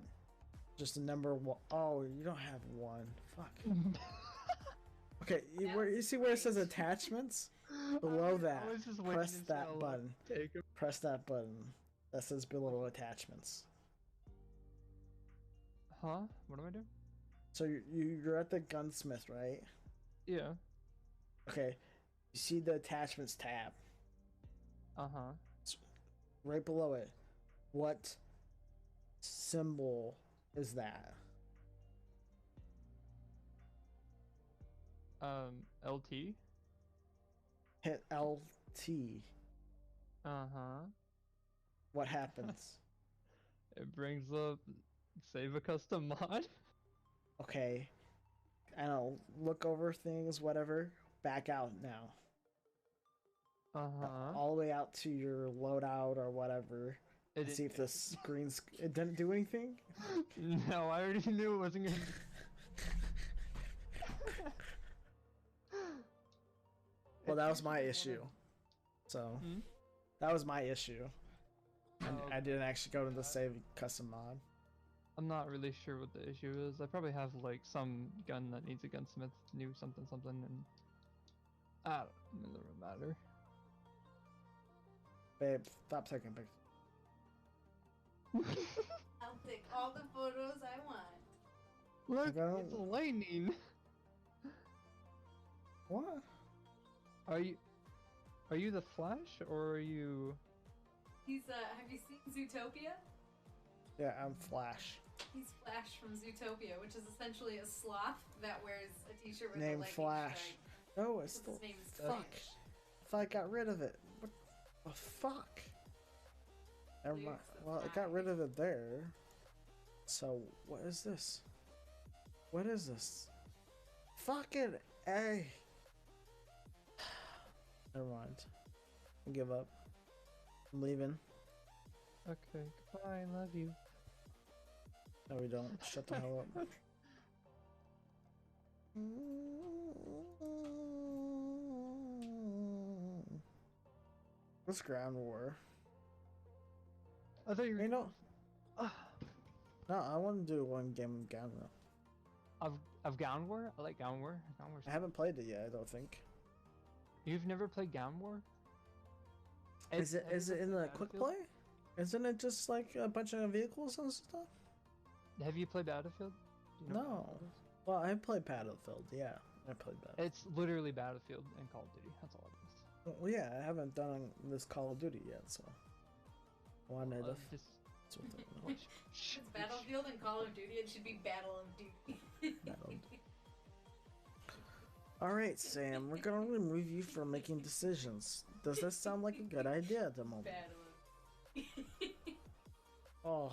Speaker 1: Just the number 1. Oh, you don't have 1. Fuck. Okay, you see where it says attachments? Below that,
Speaker 4: I was just waiting
Speaker 1: press
Speaker 4: to
Speaker 1: that
Speaker 4: tell,
Speaker 1: button.
Speaker 4: Take 'em.
Speaker 1: Press that button that says below attachments.
Speaker 4: Huh? What am I doing?
Speaker 1: So you're at the gunsmith, right?
Speaker 4: Yeah.
Speaker 1: Okay. You see the attachments tab
Speaker 4: Uh-huh.
Speaker 1: right below it. What symbol is that?
Speaker 4: LT?
Speaker 1: Hit LT.
Speaker 4: Uh-huh.
Speaker 1: What happens?
Speaker 4: It brings up save a custom mod.
Speaker 1: Okay. I don't know. Look over things, whatever. Back out now.
Speaker 4: Uh-huh.
Speaker 1: All the way out to your loadout or whatever.
Speaker 4: It
Speaker 1: And see if the screen's... It didn't do anything?
Speaker 4: No, I already knew it wasn't gonna.
Speaker 1: Well, that was
Speaker 4: It's
Speaker 1: my
Speaker 4: usually
Speaker 1: issue. So,
Speaker 4: Hmm?
Speaker 1: that was my issue.
Speaker 4: Oh,
Speaker 1: I didn't actually go to the save custom mod.
Speaker 4: I'm not really sure what the issue is. I probably have like some gun that needs a gunsmith new something and I don't it doesn't matter.
Speaker 1: Babe, stop taking pictures.
Speaker 2: I'll take all the photos I want.
Speaker 4: Look,
Speaker 1: don't-
Speaker 4: it's lightning.
Speaker 1: What?
Speaker 4: Are you the Flash or are you?
Speaker 2: He's have you seen Zootopia?
Speaker 1: Yeah, I'm Flash.
Speaker 2: He's Flash from Zootopia, which is essentially a sloth that wears a t-shirt with a
Speaker 1: Named
Speaker 2: lightning
Speaker 1: Flash.
Speaker 2: strike.
Speaker 1: No, it's
Speaker 2: His
Speaker 1: still...
Speaker 2: name is
Speaker 1: Fuck.
Speaker 2: Flash.
Speaker 1: I thought I got rid of it. What the fuck? Never
Speaker 2: Please
Speaker 1: mind. Well, I got
Speaker 2: apply.
Speaker 1: rid of it there. So, what is this? What is this? Fucking A. Never mind. I give up. I'm leaving.
Speaker 4: Okay, goodbye. Love you.
Speaker 1: No, we don't. Shut the hell up. What's ground war?
Speaker 4: I thought you were.
Speaker 1: You know,
Speaker 4: Ah,
Speaker 1: no, I want to do one game of ground war.
Speaker 4: of Gown War? I like Gown War. Gown War's
Speaker 1: I haven't played it yet. I don't think.
Speaker 4: You've never played Gown War?
Speaker 1: Is it?
Speaker 4: Have you
Speaker 1: Is it
Speaker 4: ever
Speaker 1: in
Speaker 4: played
Speaker 1: the quick
Speaker 4: Battlefield?
Speaker 1: play? Isn't it just like a bunch of vehicles and stuff?
Speaker 4: Have you played Battlefield? Do you know what
Speaker 1: No.
Speaker 4: Battlefield is?
Speaker 1: Well, I played Battlefield. Yeah, I played that.
Speaker 4: It's literally Battlefield and Call of Duty. That's all it is.
Speaker 1: Well, yeah, I haven't done this Call of Duty yet, so I wanted to.
Speaker 4: Just
Speaker 1: That's what they-
Speaker 2: It's Battlefield and Call of Duty. It should be Battle of Duty.
Speaker 1: Battle. All right, Sam, we're gonna remove you from making decisions. Does that sound like a good idea at the moment?
Speaker 2: Battle.
Speaker 1: Oh,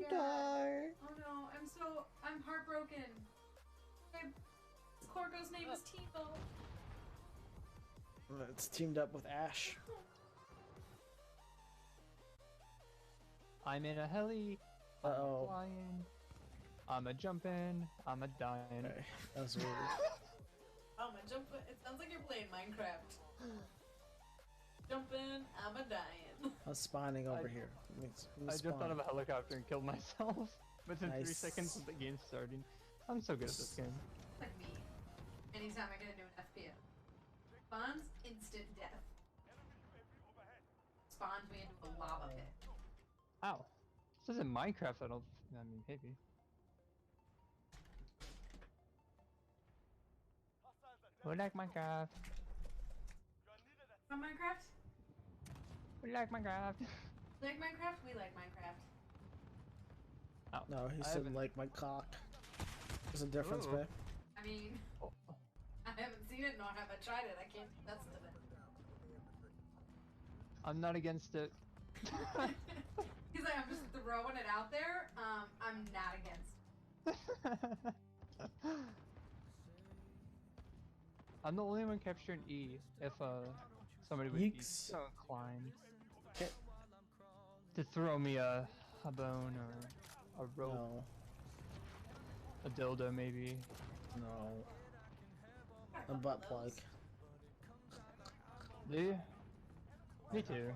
Speaker 1: die.
Speaker 2: Oh no, I'm heartbroken. Corgo's name is Timo.
Speaker 1: It's teamed up with Ash.
Speaker 4: I'm in a heli. I'm
Speaker 1: Uh-oh.
Speaker 4: flying. I'm a jumping. I'm a dying.
Speaker 1: Okay, that was weird.
Speaker 2: Oh my jump! It sounds like you're playing Minecraft. Jumping, I'm a dying.
Speaker 1: I was spawning over here.
Speaker 4: I just thought of a helicopter and killed myself within 3
Speaker 1: Nice.
Speaker 4: seconds of the game starting. I'm so good at this game.
Speaker 2: Like me. Anytime I get into an FPS. Spawns, instant death. Spawns me into a lava pit.
Speaker 4: Ow. This isn't Minecraft, I mean, maybe. We like Minecraft.
Speaker 2: On Minecraft?
Speaker 4: We like Minecraft.
Speaker 2: Like Minecraft? We like Minecraft.
Speaker 4: Oh,
Speaker 1: No, he
Speaker 4: I
Speaker 1: said
Speaker 4: haven't-
Speaker 1: like my cock. There's a difference,
Speaker 4: Ooh.
Speaker 1: babe.
Speaker 2: I mean,
Speaker 4: Oh,
Speaker 2: I haven't seen it nor have I tried it. I can't test it.
Speaker 4: I'm not against it.
Speaker 2: He's like, I'm just throwing it out there. I'm not against.
Speaker 4: I'm the only one capturing E if somebody would be
Speaker 1: Yeeks.
Speaker 4: so inclined
Speaker 1: Okay.
Speaker 4: to throw me a bone or a rope,
Speaker 1: No.
Speaker 4: a dildo maybe.
Speaker 1: No. A butt plug.
Speaker 4: Do you? Me too.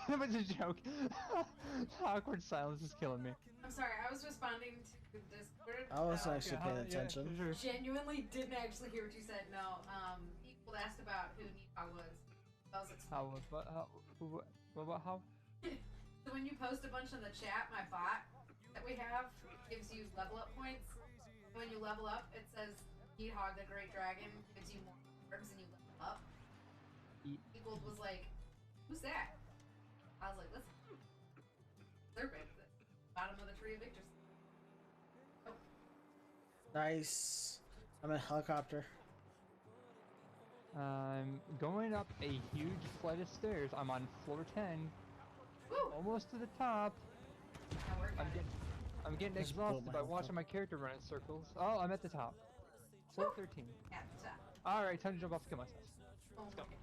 Speaker 4: That was a joke. The awkward silence is killing me.
Speaker 2: I'm sorry, I was responding to Discord.
Speaker 1: I was actually
Speaker 4: Yeah,
Speaker 1: paying
Speaker 4: yeah,
Speaker 1: attention.
Speaker 4: sure.
Speaker 2: Genuinely didn't actually hear what you said. No, people asked about who Nihal was. I was
Speaker 4: How? What? How?
Speaker 2: So when you post a bunch in the chat, my bot that we have gives you level up points. When you level up, it says Nidhogg the Great Dragon gives you more orbs and you level up. Equals was like, who's that? I was like, listen, Serpent, the bottom of the Tree of Victor. Oh,
Speaker 1: Nice. I'm in a helicopter.
Speaker 4: I'm going up a huge flight of stairs. I'm on floor 10,
Speaker 2: woo!
Speaker 4: almost to the top.
Speaker 2: Now we're good.
Speaker 4: I'm getting
Speaker 1: Just blew
Speaker 4: exhausted
Speaker 1: my
Speaker 4: by
Speaker 1: health
Speaker 4: watching
Speaker 1: up.
Speaker 4: my character run in circles. Oh, I'm at the top. Floor 13.
Speaker 2: At the top.
Speaker 4: Alright, time to jump off to kill myself.
Speaker 2: Oh
Speaker 4: go.
Speaker 2: my.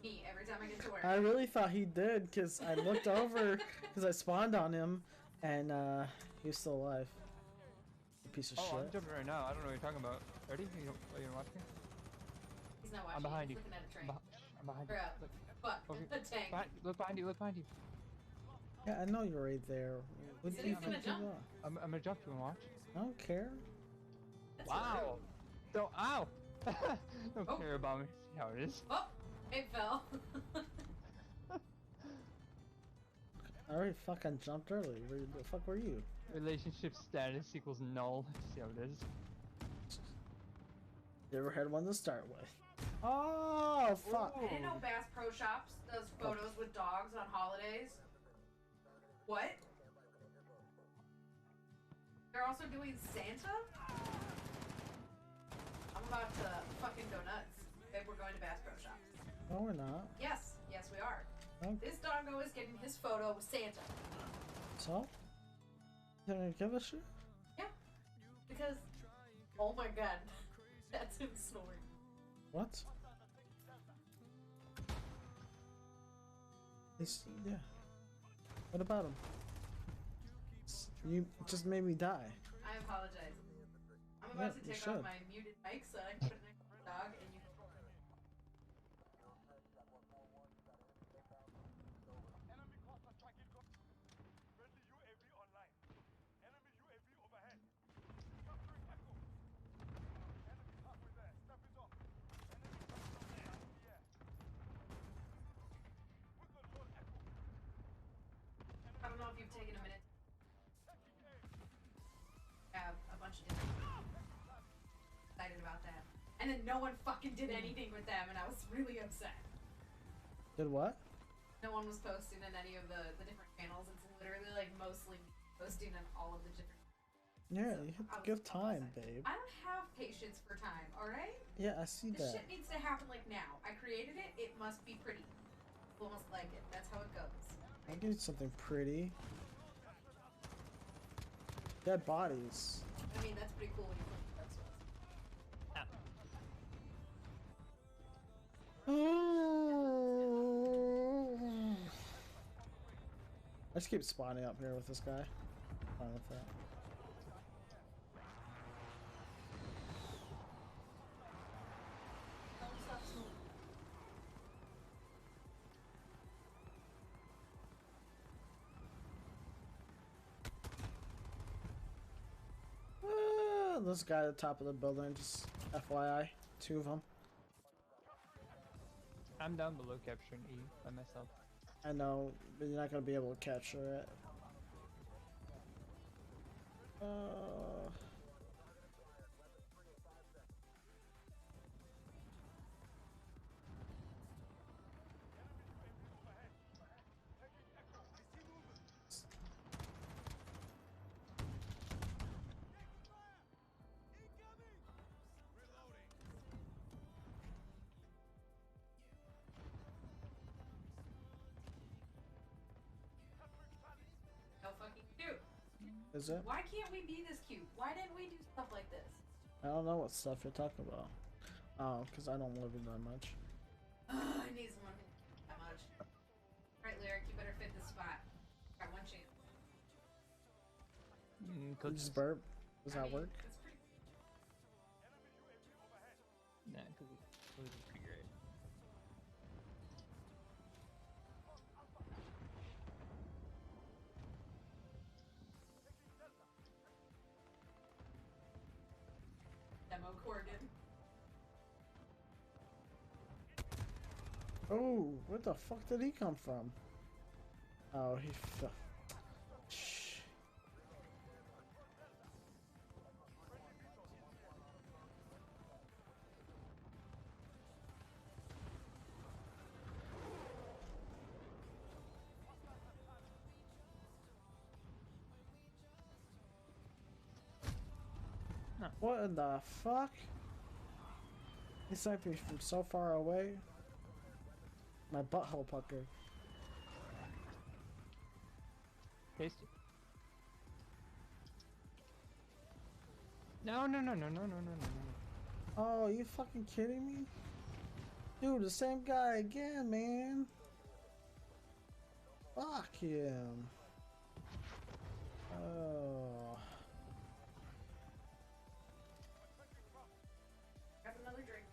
Speaker 2: Me, every time I get to work.
Speaker 1: I really thought he did because I looked over because I spawned on him and he was still alive. You piece of
Speaker 4: Oh, I'm
Speaker 1: shit.
Speaker 4: jumping right now. I don't know what you're talking about. Ready? You gonna watch me?
Speaker 2: He's not watching.
Speaker 4: I'm behind
Speaker 2: He's
Speaker 4: you.
Speaker 2: looking at a train.
Speaker 4: I'm behind
Speaker 2: Or
Speaker 4: you.
Speaker 2: a
Speaker 4: Look,
Speaker 2: fuck,
Speaker 4: over
Speaker 2: a tank.
Speaker 4: look behind you. Look behind you.
Speaker 1: Yeah, I know you're right there. What
Speaker 2: Said
Speaker 1: do you
Speaker 2: he's gonna
Speaker 1: think you
Speaker 2: jump.
Speaker 1: are?
Speaker 4: I'm gonna jump to and watch.
Speaker 1: I don't care.
Speaker 2: That's
Speaker 4: Wow. Don't. Ow. Don't
Speaker 2: Oh.
Speaker 4: care about me. See how it is.
Speaker 2: Oh, it fell.
Speaker 1: I already fucking jumped early. Where the fuck were you?
Speaker 4: Relationship status equals null. See how it is.
Speaker 1: Never had one to start with. Oh fuck!
Speaker 2: I didn't know Bass Pro Shops does photos with dogs on holidays. What? They're also doing Santa? I'm about to fucking go nuts. Babe, we're going to Bass Pro Shops.
Speaker 1: No, we're not.
Speaker 2: Yes, yes we are.
Speaker 1: Oh.
Speaker 2: This doggo is getting his photo with Santa.
Speaker 1: So? You gonna give a shit?
Speaker 2: Yeah. Because, oh my god, that's him snoring.
Speaker 1: What? Yeah. What about him? You just made me die.
Speaker 2: I apologize. I'm
Speaker 1: Yeah,
Speaker 2: about to
Speaker 1: you
Speaker 2: take off
Speaker 1: should.
Speaker 2: my muted mic so I can put it next to the dog and you can.
Speaker 3: Enemy cluster strike incoming. Friendly UAV online. Enemy UAV overhead. Capturing Echo. Enemy halfway there. Step it up. Enemy capturing there. Yeah. We control Echo.
Speaker 2: I don't know if you've taken a minute
Speaker 3: Taking A.
Speaker 2: to have a bunch of different excited about that. And then no one fucking did anything with them and I was really upset.
Speaker 1: Did what?
Speaker 2: No one was posting in any of the different channels. It's literally like mostly me posting on all of the different.
Speaker 1: Yeah,
Speaker 2: So,
Speaker 1: you have
Speaker 2: I
Speaker 1: to
Speaker 2: was
Speaker 1: give time,
Speaker 2: upset.
Speaker 1: babe.
Speaker 2: I don't have patience for time, alright?
Speaker 1: Yeah, I see
Speaker 2: This
Speaker 1: that.
Speaker 2: shit needs to happen like now. I created it, it must be pretty. almost like it. That's how it goes.
Speaker 1: I need something pretty. Dead bodies.
Speaker 2: I mean, that's pretty cool when you play Dark Souls.
Speaker 1: I just keep spawning up here with this guy. Fine with that. This guy at the top of the building, just FYI, 2 of them.
Speaker 4: I'm down below capturing E by myself.
Speaker 1: I know, but you're not gonna be able to capture it.
Speaker 2: How fucking cute.
Speaker 1: Is it?
Speaker 2: Why can't we be this cute? Why didn't we do stuff like this?
Speaker 1: I don't know what stuff you're talking about. Oh, because I don't live in that much.
Speaker 2: I need someone who that much. Alright, Lyric, you better fit this spot. Got one chance.
Speaker 1: You
Speaker 4: Cookies.
Speaker 1: just burp. Does
Speaker 2: I
Speaker 1: that
Speaker 2: mean,
Speaker 1: work?
Speaker 2: It's pretty
Speaker 4: Nah, cookies. Cookies are pretty great.
Speaker 2: demo corded.
Speaker 1: Oh, where the fuck did he come from? Oh, he fell. Shh.
Speaker 4: No.
Speaker 1: What in the fuck? He sniped me from so far away. My butthole pucker.
Speaker 4: Tasty. No, no, no, no, no, no, no, no, no.
Speaker 1: Oh, you fucking kidding me? Dude, the same guy again, man. Fuck him. Oh.
Speaker 2: Grab another drink.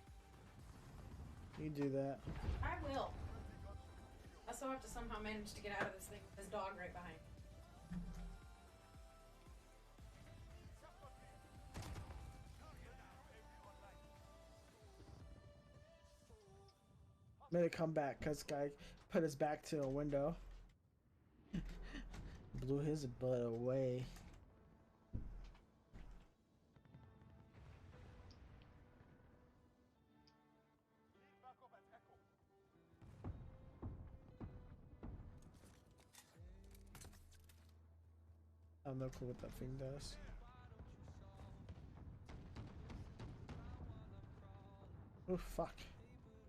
Speaker 1: You do that.
Speaker 2: I will. I still have to somehow manage to get out of this thing with this dog right behind.
Speaker 1: Made a comeback because guy put his back to a window. Blew his butt away.
Speaker 3: Back up at Echo.
Speaker 1: I have no clue what that thing does. Oh fuck.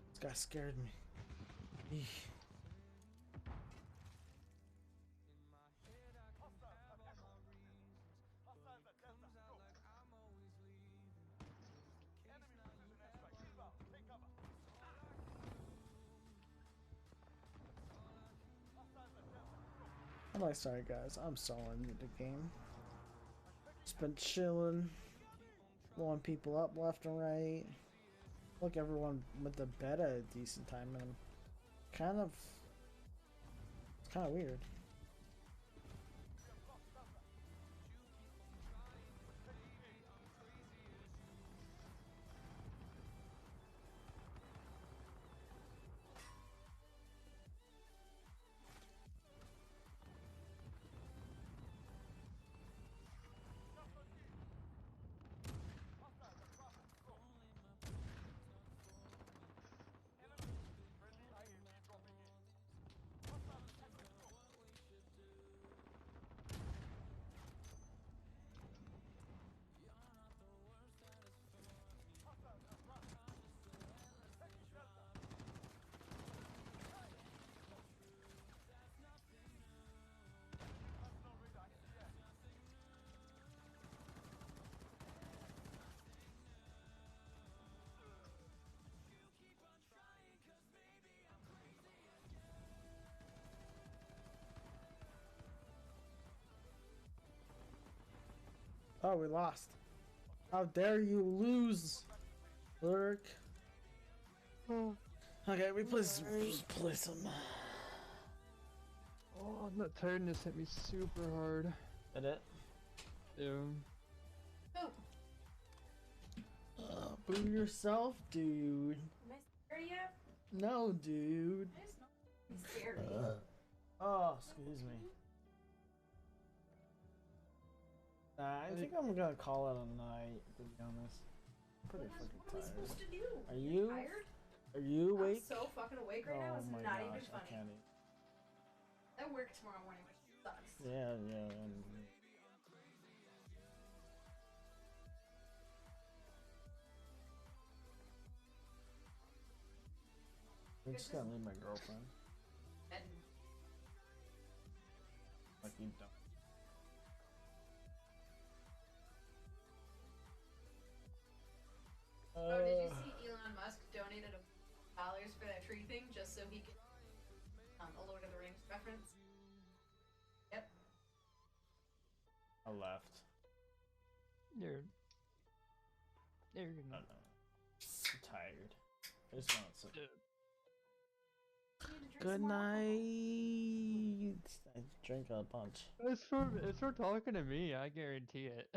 Speaker 1: This guy scared me. Eek.
Speaker 3: Hostiles at Echo. Hostiles at Delta. Go. Enemy precision airstrike. Inbound. Take cover. Hostiles at Delta. Go.
Speaker 1: I'm like, sorry guys, I'm so into the game. Just been chilling, blowing people up left and right. Look, everyone went to bed at a decent time, and I'm it's kind of weird.
Speaker 3: Friendly IAV dropping in. Hostiles at Echo. Go.
Speaker 1: Oh, we lost. How dare you lose, Lurk? Okay, we play some.
Speaker 4: Oh, that tiredness hit me super hard.
Speaker 1: Did it?
Speaker 4: Yeah.
Speaker 2: Oh,
Speaker 1: Boo yourself, dude.
Speaker 2: am I scared yet?
Speaker 1: No, dude.
Speaker 2: I just know I'm scared.
Speaker 1: Oh, excuse me. Nah, I think I'm gonna call it a night, to be honest. I'm pretty
Speaker 2: What
Speaker 1: fucking
Speaker 2: are we supposed
Speaker 1: tired.
Speaker 2: to do?
Speaker 1: Are you?
Speaker 2: Tired?
Speaker 1: Are you awake?
Speaker 2: I'm so fucking awake right now.
Speaker 1: Oh
Speaker 2: It's
Speaker 1: my
Speaker 2: not
Speaker 1: gosh,
Speaker 2: even
Speaker 1: I
Speaker 2: funny.
Speaker 1: can't even.
Speaker 2: I work tomorrow morning, which sucks.
Speaker 1: Yeah, yeah. I'm just gonna leave my girlfriend.
Speaker 2: And
Speaker 1: Like you don't.
Speaker 2: oh, did you see Elon Musk donated $1 for that tree thing just so he could a Lord of the Rings reference? Yep.
Speaker 1: I left.
Speaker 4: You're
Speaker 1: I
Speaker 4: gonna.
Speaker 1: don't know. I'm tired. I just want some.
Speaker 2: You need to drink
Speaker 1: Good
Speaker 2: some alcohol.
Speaker 1: night. I drank a bunch.
Speaker 4: It's for talking to me. I guarantee it.